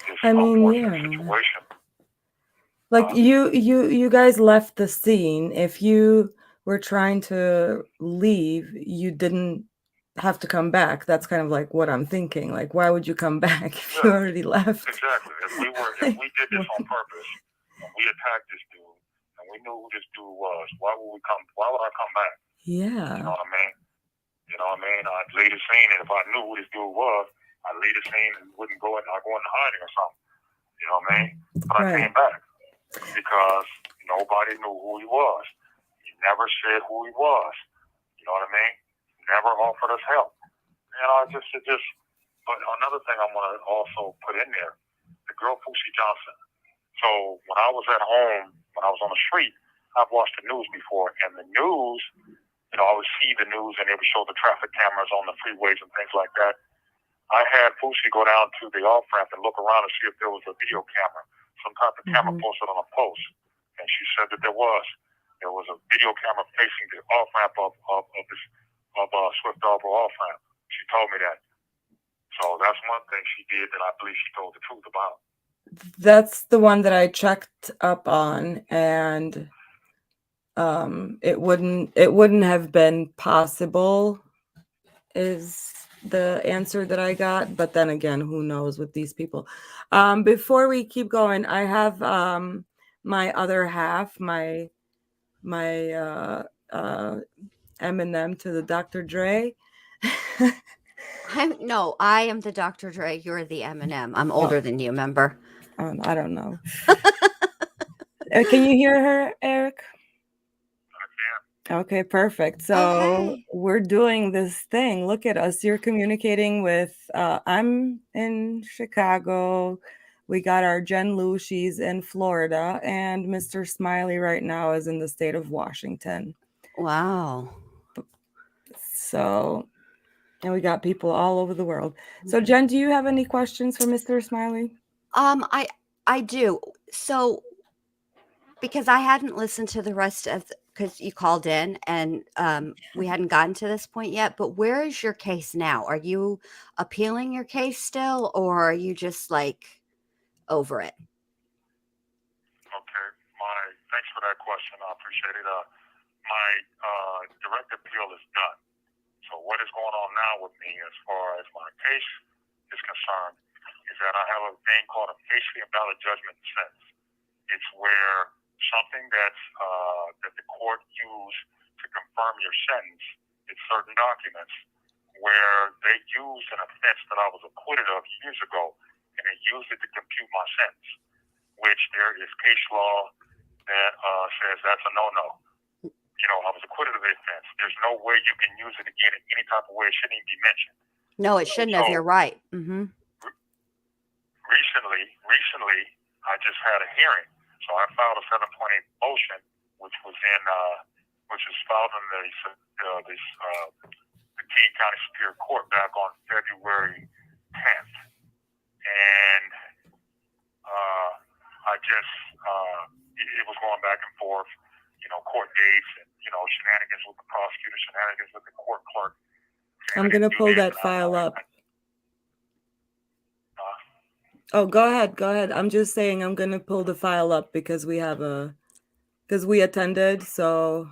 it's unfortunate situation. Like you guys left the scene. If you were trying to leave, you didn't have to come back. That's kind of like what I'm thinking. Like, why would you come back if you already left? Exactly. If we did this on purpose, and we attacked this dude, and we knew who this dude was, why would I come back? Yeah. You know what I mean? I'd leave the scene, and if I knew who this dude was, I'd leave the scene and wouldn't go into hiding or something. You know what I mean? But I came back because nobody knew who he was. He never said who he was. You know what I mean? Never offered us help. But another thing I want to also put in there, the girl Fushi Johnson. So when I was at home, when I was on the street, I've watched the news before, and the news, I would see the news, and they would show the traffic cameras on the freeways and things like that. I had Fushi go down to the off-ramp and look around and see if there was a video camera, some type of camera posted on a post. And she said that there was. There was a video camera facing the off-ramp of Swift Arbor off-ramp. She told me that. So that's one thing she did that I believe she told the truth about. That's the one that I checked up on, and it wouldn't have been possible is the answer that I got. But then again, who knows with these people. Before we keep going, I have my other half, my M&M to the Dr. Dre. I am the Dr. Dre. You're the M&M. I'm older than you, remember? I don't know. Can you hear her, Eric? Okay, perfect. So we're doing this thing. Look at us. You're communicating with, I'm in Chicago. We got our Jen Lou, she's in Florida, and Mr. Smiley right now is in the state of Washington. Wow. So, and we got people all over the world. So Jen, do you have any questions for Mr. Smiley? I do. So, because I hadn't listened to the rest of, because you called in and we hadn't gotten to this point yet, but where is your case now? Are you appealing your case still, or are you just like over it? thanks for that question. I appreciate it. My direct appeal is done. So what is going on now with me as far as my case is concerned is that I have a thing called a facially invalid judgment sentence. It's where something that the court used to confirm your sentence, it's certain documents where they used an offense that I was acquitted of years ago, and they used it to compute my sentence, which there is case law that says that's a no-no. You know, I was acquitted of the offense. There's no way you can use it again in any type of way. It shouldn't even be mentioned. No, it shouldn't have. So, You're right. Mm-hmm. Recently, I just had a hearing. So I filed a 7.8 motion, which was filed in the King County Superior Court back on February 10th. And it was going back and forth, you know, court dates and, you know, shenanigans with the prosecutor, shenanigans with the court clerk. I'm going to pull that file up. Oh, go ahead. Go ahead. I'm just saying I'm going to pull the file up because we attended. So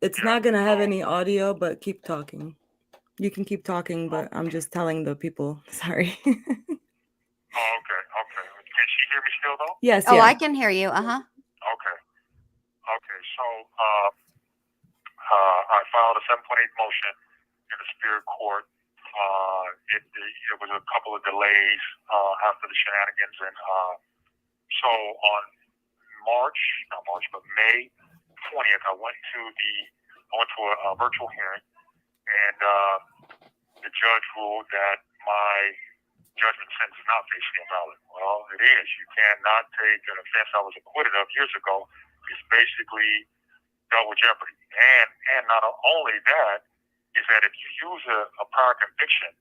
it's not going to have any audio, but keep talking. You can keep talking, but I'm just telling the people. Sorry. Oh, okay. Can she hear me still, though? Yes. Oh, yeah. I can hear you. Uh-huh. Okay. So I filed a 7.8 motion in the Superior Court. It was a couple of delays after the shenanigans, and so on May 20th, I went to a virtual hearing, and the judge ruled that my judgment sentence is not facially invalid. Well, it is. You cannot take an offense I was acquitted of years ago. It's basically double jeopardy. And not only that, is that if you use a prior conviction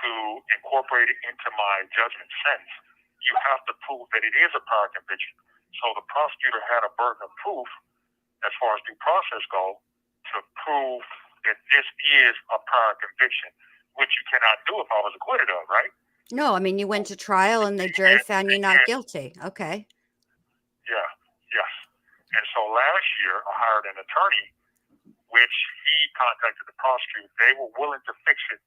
to incorporate it into my judgment sentence, you have to prove that it is a prior conviction. So the prosecutor had a burden of proof as far as due process go to prove that this is a prior conviction, which you cannot do if I was acquitted of, right? No, I mean, you went to trial and the jury found you not guilty. Okay. Yeah, yes. And so last year, I hired an attorney, which he contacted the prosecutor. They were willing to fix it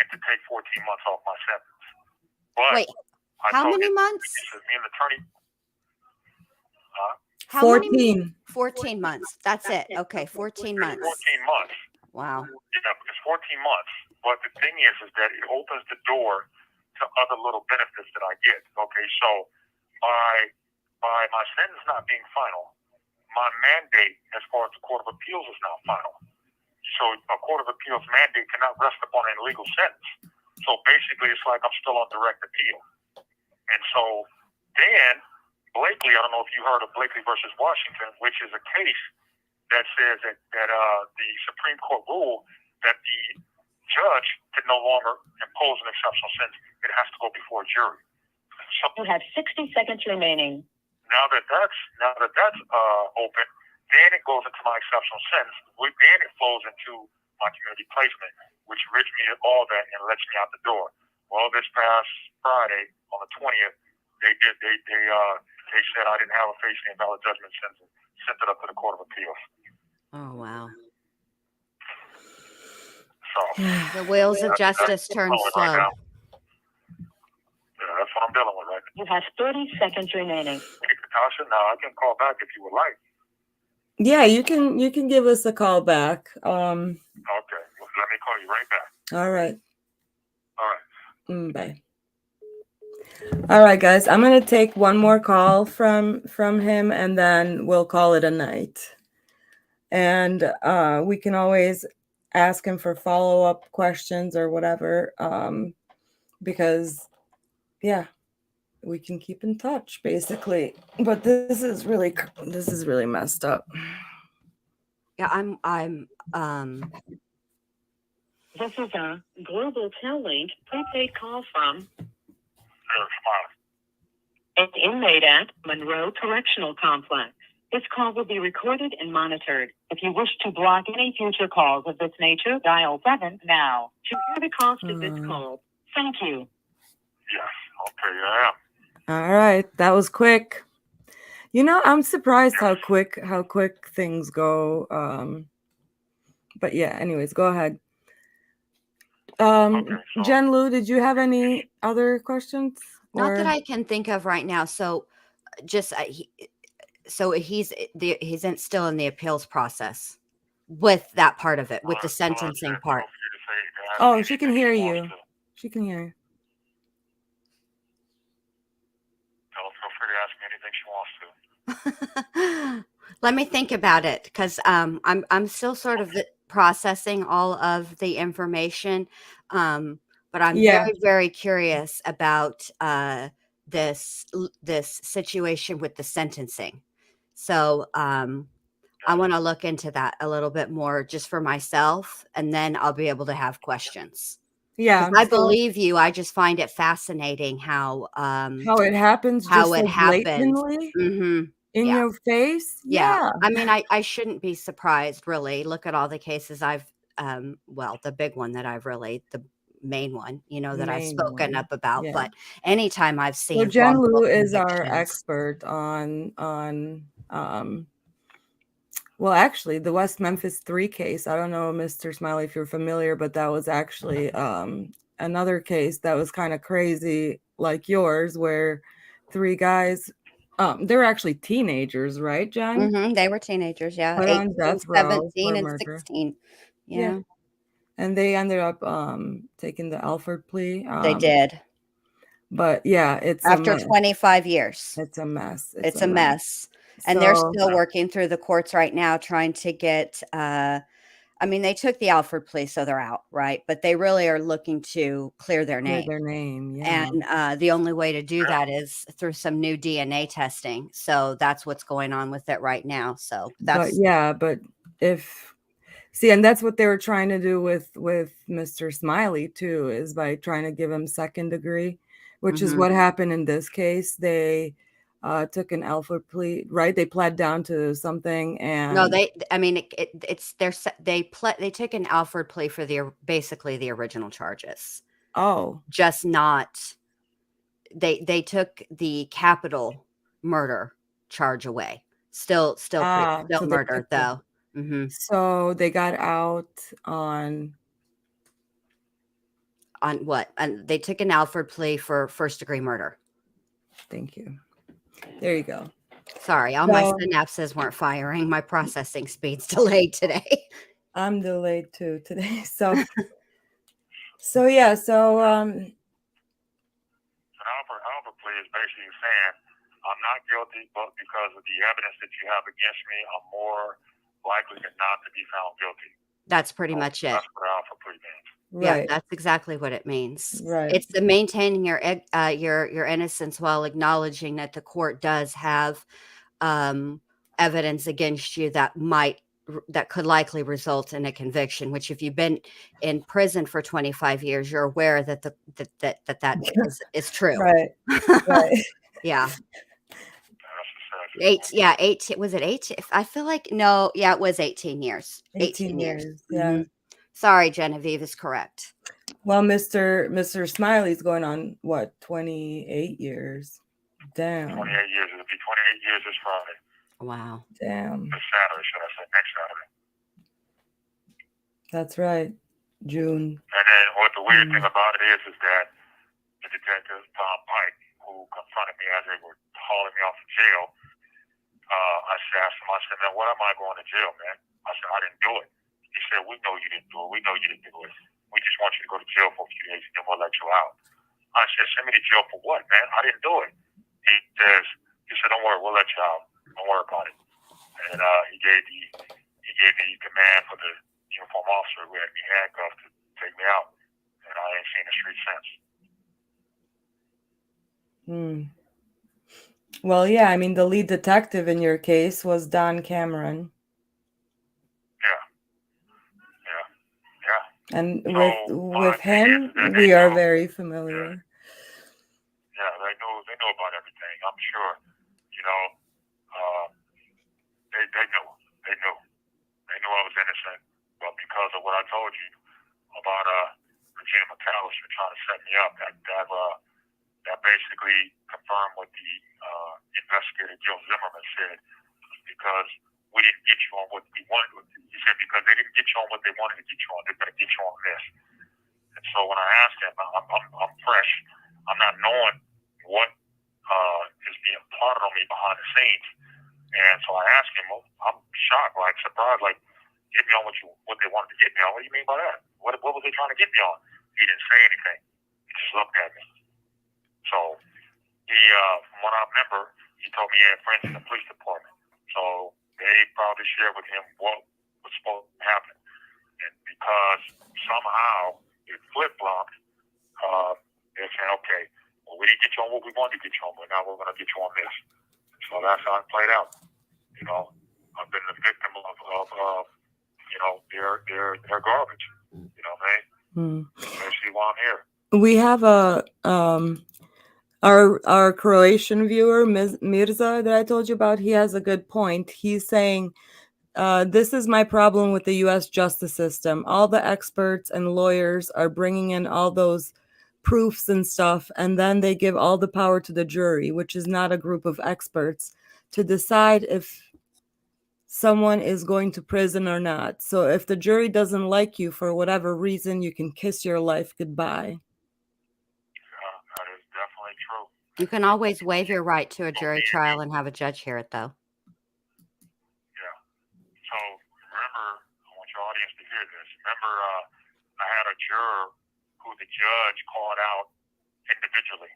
and to take 14 months off my sentence. But Wait, how many months? Me and the attorney. How 14. many? 14 months. That's it. Okay, 14 months. 14 months. Wow. Yeah, it's 14 months. But the thing is that it opens the door to other little benefits that I get. Okay, so by my sentence not being final, my mandate as far as the Court of Appeals is now final. So a Court of Appeals mandate cannot rest upon an illegal sentence. So basically, it's like I'm still on direct appeal. And so then Blakely, I don't know if you heard of Blakely versus Washington, which is a case that says that the Supreme Court ruled that the judge can no longer impose an exceptional sentence. It has to go before a jury. So You have 60 seconds remaining. now that that's open, then it goes into my exceptional sentence. Then it flows into my community placement, which rids me of all that and lets me out the door. Well, this past Friday on the 20th, they said I didn't have a facially invalid judgment sentence. Sent it up to the Court of Appeals. Oh, wow. So The wheels of justice turn right slow. now. Yeah, that's what I'm dealing with right now. You have 30 seconds remaining. Hey, Natasha, now I can call back if you would like. Yeah, you can give us a call back. Okay, well, let me call you right back. All right. All right. Bye. All right, guys. I'm gonna take one more call from him, and then we'll call it a night. And we can always ask him for follow-up questions or whatever, because yeah, we can keep in touch basically. But this is really messed up. Yeah, I'm This is a Global Tel-Link prepaid call from Smiley. an inmate at Monroe Correctional Complex. This call will be recorded and monitored. If you wish to block any future calls of this nature, dial 7 now. To hear the cost of this call, thank you. Yes. Okay, I am. All right, that was quick. You know, I'm surprised how quick things go. But yeah, anyways, go ahead. Okay, so Jen Lou, did you have any other questions? Not that Or I can think of right now. So just so still in the appeals process with that part of it, with the tell her sentencing feel part. free to say to ask oh, me she can anything hear she wants you. to. She can hear you. Tell her feel free to ask me anything she wants to. Let me think about it because I'm still sort of processing all of the information, but I'm Yeah, very curious about this situation with the sentencing. So I want to look into that a little bit more just for myself, and then I'll be able to have questions. 'Cause yeah. I So believe you. I just find it fascinating how how it happens how just it so happened. blatantly Mhm. in Yeah. your face? Yeah. Yeah, I mean, I shouldn't be surprised, really. Look at all the cases well, the big one that I've really the main one, the that I've main spoken one. up about, Yeah. but anytime I've So seen Jen wrongful Lou is our convictions. expert on well, actually, the West Memphis 3 case. I don't know, Mr. Smiley, if you're familiar, but that was actually another case that was kind of crazy, like yours, where 3 guys, they were actually teenagers, right, Jen? They were teenagers, yeah, Put on 18, death row 17, for and murder. 16. Yeah, Yeah, and they ended up taking the Alford plea. they did. But yeah, it's a After mess. 25 years. It's a mess. It's It's a a mess. mess. And they're So still working through the courts right now trying to get I mean, they took the Alford plea, so they're out, right? But they really are looking to clear their clear name. their name, yeah. And the only way to do that is through some new DNA testing. So that's what's going on with it right now. So But that's yeah, but if see, and that's what they were trying to do with Mr. Smiley too, is by trying to give him second degree, which is mhm. what happened in this case. They took an alpha plea, right? They pled down to something, No, and I mean, it's they took an Alford plea for basically the original charges, oh, just not they took the capital murder charge away. Still so they took murder the though. Hmm. so they got out on On what? And they took an Alford plea for first degree murder. thank you. There you go. Sorry, all my So synapses weren't firing. My processing speed's delayed today. I'm delayed too today. So yeah, so An Alford plea is basically saying, I'm not guilty, but because of the evidence that you have against me, I'm more likely than not to be found guilty. That's pretty So much it. that's what an Alford plea means. Yeah, right, that's exactly what it means. right. It's the maintaining your innocence while acknowledging that the court does have evidence against you that could likely result in a conviction. Which, if you've been in prison for 25 years, you're aware that that is true. Right, right. Yeah. That's the statute. 18 was it 18? I feel like no, yeah, it was 18 years. 18 18 years. years, yeah. Sorry, Genevieve is correct. Well, Mr. Smiley's going on what, 28 years? 28 Damn, years. It'll be 28 years this Friday. Wow. damn. This Saturday, should I say, next Saturday. That's right. June. And then what the weird thing about it is that the detective, Tom Pike, who confronted me as they were hauling me off to jail, I asked him, I said, man, what am I going to jail, man? I said, I didn't do it. He said, we know you didn't do it. We know you didn't do it. We just want you to go to jail for a few days and then we'll let you out. I said, send me to jail for what, man? I didn't do it. He said, don't worry, we'll let you out. Don't worry about it. And he gave the command for the uniform officer who had me handcuffed to take me out. And I ain't seen the street since. Well, yeah, I mean, the lead detective in your case was Don Cameron. Yeah. And So with my thing him, is that we they are know. very familiar. Yeah, they know about everything. I'm sure. You know, they knew. They knew I was innocent, but because of what I told you about Regina Mcallister trying to set me up, that basically confirmed what the investigator Gil Zimmerman said, because we didn't get you on what we wanted. He said, because they didn't get you on what they wanted to get you on, they're going to get you on this. And so when I asked him, I'm fresh. I'm not knowing what is being plotted on me behind the scenes. And so I asked him, I'm shocked, like surprised, like, get me on what they wanted to get me on. What do you mean by that? What was they trying to get me on? He didn't say anything. He just looked at me. So he, from what I remember, he told me he had friends in the police department. So they probably shared with him what was supposed to happen. And because somehow it flip-flopped, they're saying, okay, well, we didn't get you on what we wanted to get you on, but now we're going to get you on this. So that's how it played out. You know, I've been the victim of you know, their garbage. You know what I mean? Especially while I'm here. We have a our Croatian viewer, Mirza, that I told you about. He has a good point. He's saying, this is my problem with the U.S. justice system. All the experts and lawyers are bringing in all those proofs and stuff, and then they give all the power to the jury, which is not a group of experts, to decide if someone is going to prison or not. So if the jury doesn't like you for whatever reason, you can kiss your life goodbye. That is definitely true. You can always waive your right to a jury trial and have a judge hear it, though. Yeah. So remember, I want your audience to hear this. Remember, I had a juror who the judge called out individually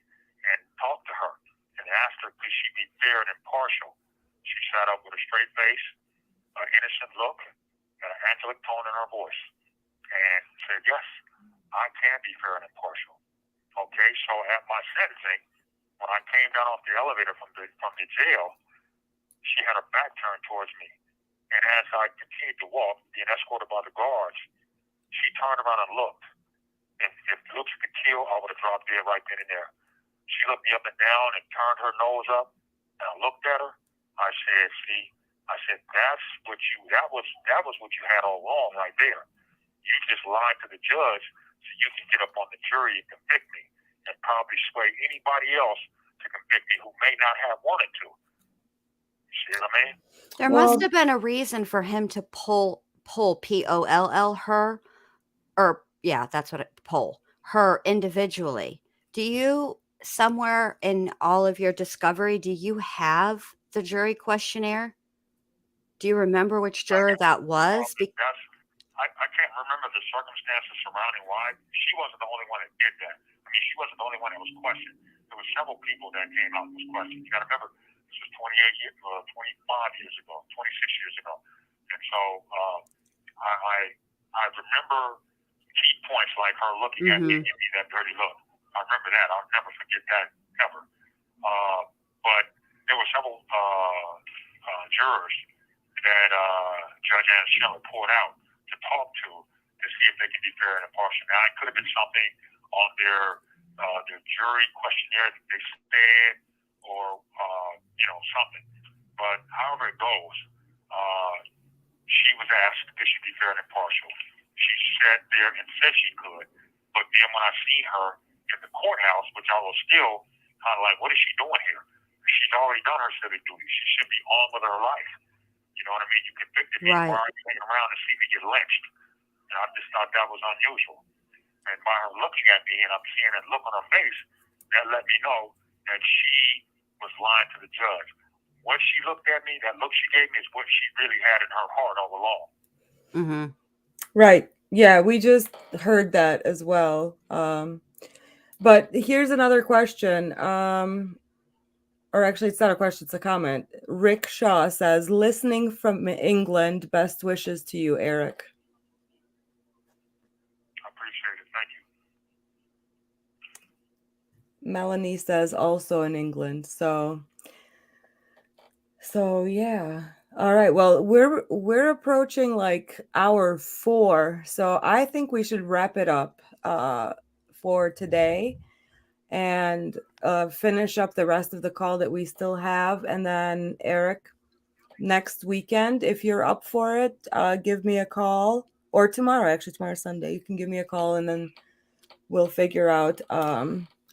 and talked to her and asked her, could she be fair and impartial? She sat up with a straight face, an innocent look, and an angelic tone in her voice, and said, yes, I can be fair and impartial. Okay, so at my sentencing, when I came down off the elevator from the jail, she had her back turned towards me. And as I continued to walk, being escorted by the guards, she turned around and looked. And if looks could kill, I would have dropped dead right then and there. She looked me up and down and turned her nose up, and I looked at her. I said, see, that was what you had all along right there. You just lied to the judge so you can get up on the jury and convict me and probably sway anybody else to convict me who may not have wanted to. You see what I mean? There must have been a reason for him to pull P-O-L-L her, or yeah, that's what pull her individually. Do you, somewhere in all of your discovery, do you have the jury questionnaire? Do you remember which juror that was? I can't remember the circumstances surrounding why. She wasn't the only one that did that. I mean, she wasn't the only one that was questioned. There were several people that came out and was questioned. You got to remember, this was 25 years ago, 26 years ago. And so I remember key points like her looking at me and giving me that dirty look. I remember that. I'll never forget that, ever. But there were several jurors that Judge Ann Schiller pulled out to talk to see if they could be fair and impartial. Now, it could have been something on their jury questionnaire that they said, or something. But however it goes, she was asked could she be fair and impartial. She sat there and said she could. But then when I seen her in the courthouse, which I was still kind of like, what is she doing here? She's already done her civic duty. She should be on with her life. You know what I mean? You convicted me. Right. Why are you hanging around and see me get lynched? And I just thought that was unusual. And by her looking at me and I'm seeing that look on her face, that let me know that she was lying to the judge. What she looked at me, that look she gave me, is what she really had in her heart all along. Mm-hmm. Right. Yeah, we just heard that as well. But here's another question. Or actually, it's not a question, it's a comment. Rick Shaw says, listening from England, best wishes to you, Eric. I appreciate it. Thank you. Melanie says also in England. So yeah. All right. Well, we're approaching like hour 4. So I think we should wrap it up for today and finish up the rest of the call that we still have. And then Eric, next weekend, if you're up for it, give me a call, or tomorrow, actually tomorrow's Sunday, you can give me a call and then we'll figure out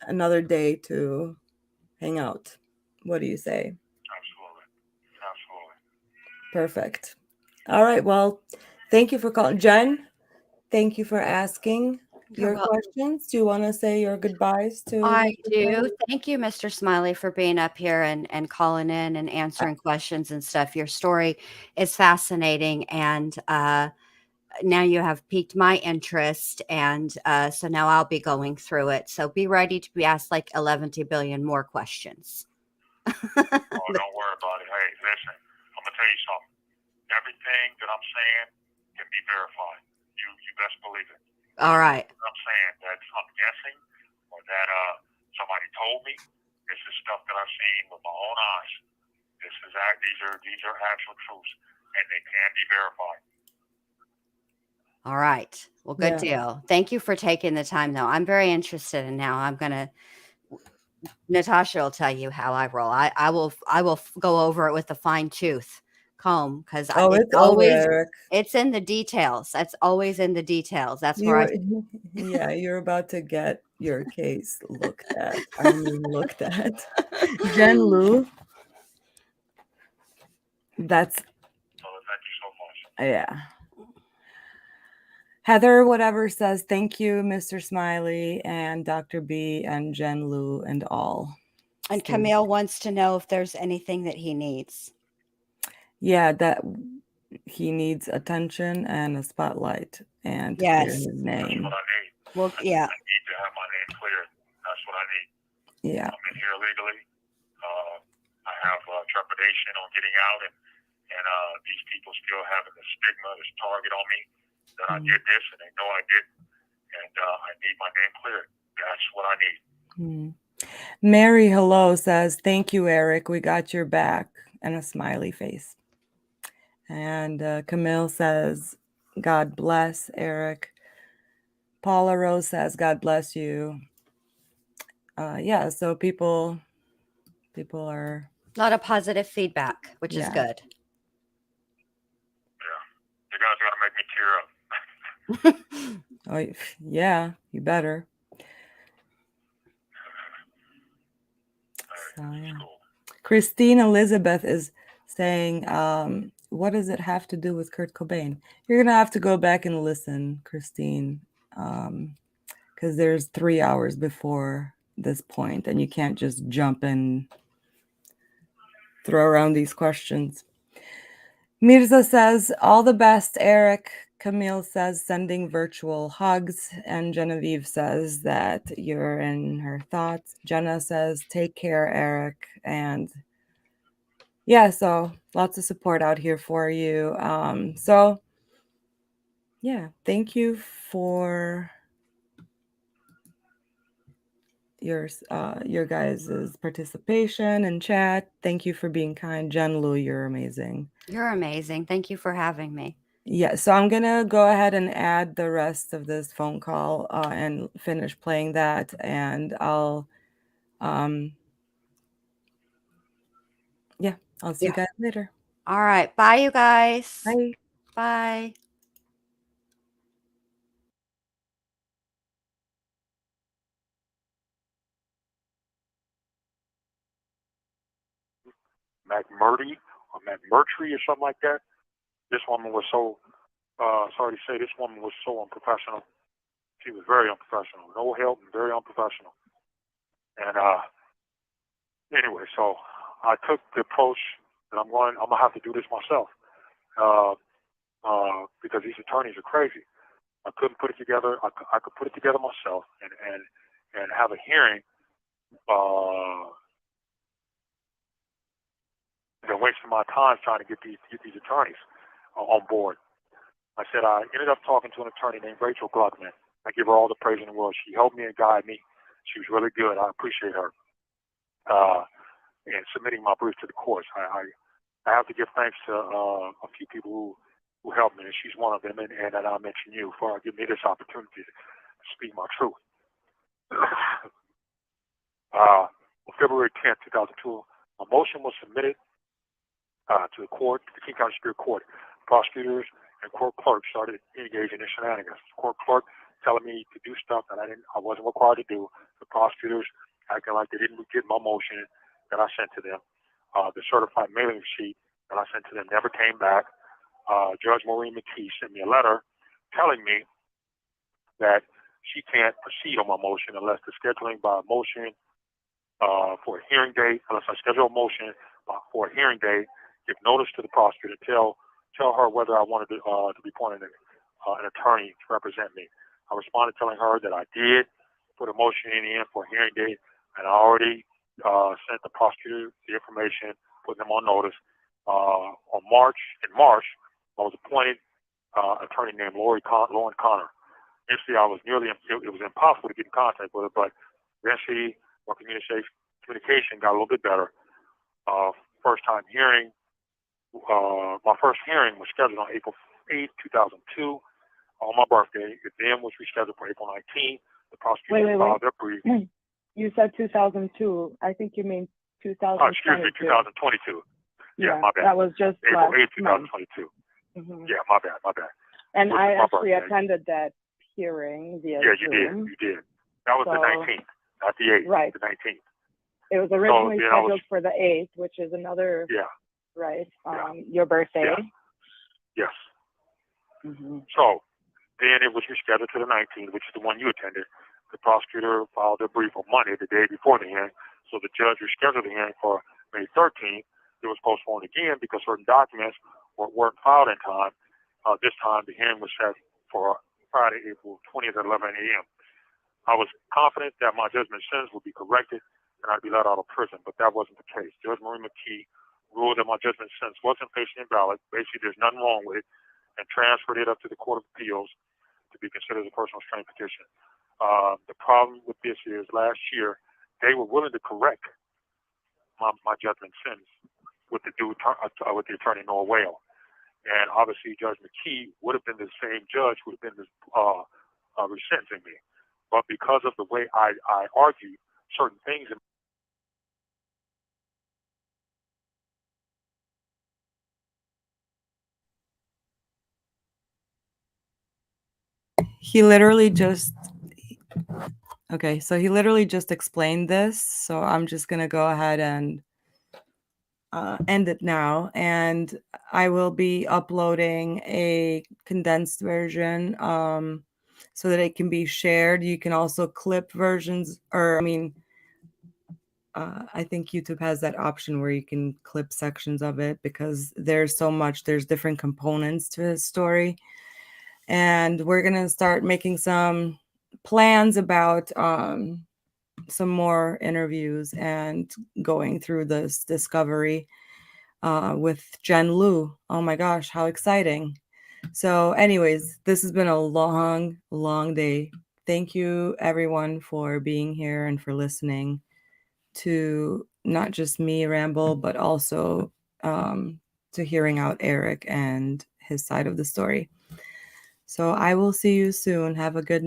another day to hang out What do you say? Absolutely. Absolutely. Perfect. All right. Well, thank you for calling. Jen, thank you for asking You're your welcome. questions. Do you want to say your goodbyes to I Mr. do. Smiley? Thank you, Mr. Smiley, for being up here and calling in and answering questions and stuff. Your story is fascinating, and now you have piqued my interest, and so now I'll be going through it. So be ready to be asked like 11 billion more questions. Oh, don't worry about it. Hey, listen, I'm gonna tell you something. Everything that I'm saying can be verified. You best believe it. All right. I'm saying that I'm guessing or that somebody told me. This is stuff that I've seen with my own eyes. These are actual truths, and they can be verified. All right. Well, good Yeah. deal. Thank you for taking the time, though. I'm very interested, and now I'm gonna. Natasha will tell you how I roll. I will go over it with a fine tooth comb because Oh, it's it's over, always Eric. it's in the details. That's always in the details. That's where I. Yeah, you're about to get your case looked at. I mean, looked at. Jen Lou, that's, So thank you so much. yeah. Heather, whatever, says thank you, Mr. Smiley and Dr. B and Jen Lou and all. And Stay- Camille wants to know if there's anything that he needs. Yeah, that he needs attention and a spotlight and to clear Yes. his That's name. what I need. Well, yeah. I need to have my name cleared. That's what I need. Yeah. I'm in here illegally. I have trepidation on getting out, and these people still having the stigma, this target on me that I did this, and they know I did, and I need my name cleared. That's what I need. Mary Hello says, thank you, Eric. We got your back, and a smiley face. And Camille says, God bless, Eric. Paula Rose says, God bless you. Yeah, so people are, A lot of positive feedback, which is Yeah. good. Yeah, you guys got to make me tear up. oh, yeah, you better. So, yeah. Cool. Christine Elizabeth is saying, what does it have to do with Kurt Cobain? You're going to have to go back and listen, Christine, because there's 3 hours before this point, and you can't just jump and throw around these questions. Mirza says, all the best, Eric. Camille says, sending virtual hugs. And Genevieve says that you're in her thoughts. Jenna says, take care, Eric. And yeah, so lots of support out here for you. So yeah, thank you for your guys' participation and chat. Thank you for being kind. Jen Lou, you're amazing. You're amazing. Thank you for having me. Yeah, so I'm gonna go ahead and add the rest of this phone call and finish playing that, and I'll I'll see you guys later. All right. Bye, you guys. Bye. Bye. McMurdy or McMurtry or something like that. This woman was so, sorry to say, this woman was so unprofessional. She was very unprofessional. No help and very unprofessional. And anyway, so I took the approach that I'm going to have to do this myself because these attorneys are crazy. I couldn't put it together. I could put it together myself and have a hearing. They're wasting my time trying to get these attorneys on board. I said I ended up talking to an attorney named Rachel Gluckman. I give her all the praise in the world. She helped me and guided me. She was really good. I appreciate her. In submitting my brief to the courts, I have to give thanks to a few people who helped me, and she's one of them. And I'll mention you for giving me this opportunity to speak my truth. On February 10th, 2002, a motion was submitted to the court, to the King County Superior Court. Prosecutors and court clerks started engaging in shenanigans. The court clerk telling me to do stuff that I wasn't required to do. The prosecutors acting like they didn't get my motion that I sent to them, the certified mailing sheet that I sent to them never came back. Judge Maureen McKee sent me a letter telling me that she can't proceed on my motion unless the scheduling by motion for a hearing date, unless I schedule a motion for a hearing date, give notice to the prosecutor, tell her whether I wanted to be appointed an attorney to represent me. I responded telling her that I did put a motion in for a hearing date, and I already sent the prosecutor the information, putting them on notice. In March, I was appointed attorney named Lauren Connor. Initially, it was impossible to get in contact with her, but eventually our communication got a little bit better. My first hearing was scheduled on April 8th, 2002, on my birthday. It then was rescheduled for April 19th. The prosecutor filed their brief. You said 2002. I think you mean 2022. Excuse me, 2022. Yeah, my bad. That was just April last 8th, 2022. Mm-hmm. Yeah, my bad. And Which I was my actually birthday. attended that hearing via Yeah, Zoom. you did. That was the 19th, not the 8th. Right. The 19th. It was originally then scheduled for the 8th, which is another, Yeah. right, Yeah. your birthday. Yes. Mm-hmm. So then it was rescheduled to the 19th, which is the one you attended. The prosecutor filed their brief on Monday, the day before the hearing. So the judge rescheduled the hearing for May 13th. It was postponed again because certain documents weren't filed in time. This time the hearing was set for Friday, April 20th at 11 a.m. I was confident that my judgment sentence would be corrected and I'd be let out of prison, but that wasn't the case. Judge Maureen McKee ruled that my judgment sentence wasn't facially invalid. Basically, there's nothing wrong with it, and transferred it up to the Court of Appeals to be considered a personal restraint petition. The problem with this is last year they were willing to correct my judgment sentence with the attorney Noah Whale, and obviously Judge McKee would have been the same judge who would have been resentencing me, but because of the way I argued certain things. He literally just he literally just explained this, so I'm just gonna go ahead and end it now, and I will be uploading a condensed version so that it can be shared. You can also clip versions, or I think YouTube has that option where you can clip sections of it, because there's different components to his story. And we're going to start making some plans about some more interviews and going through this discovery with Jen Liu. Oh my gosh, how exciting. So anyways, this has been a long, long day. Thank you everyone for being here and for listening to not just me ramble, but also to hearing out Eric and his side of the story. So I will see you soon. Have a good night.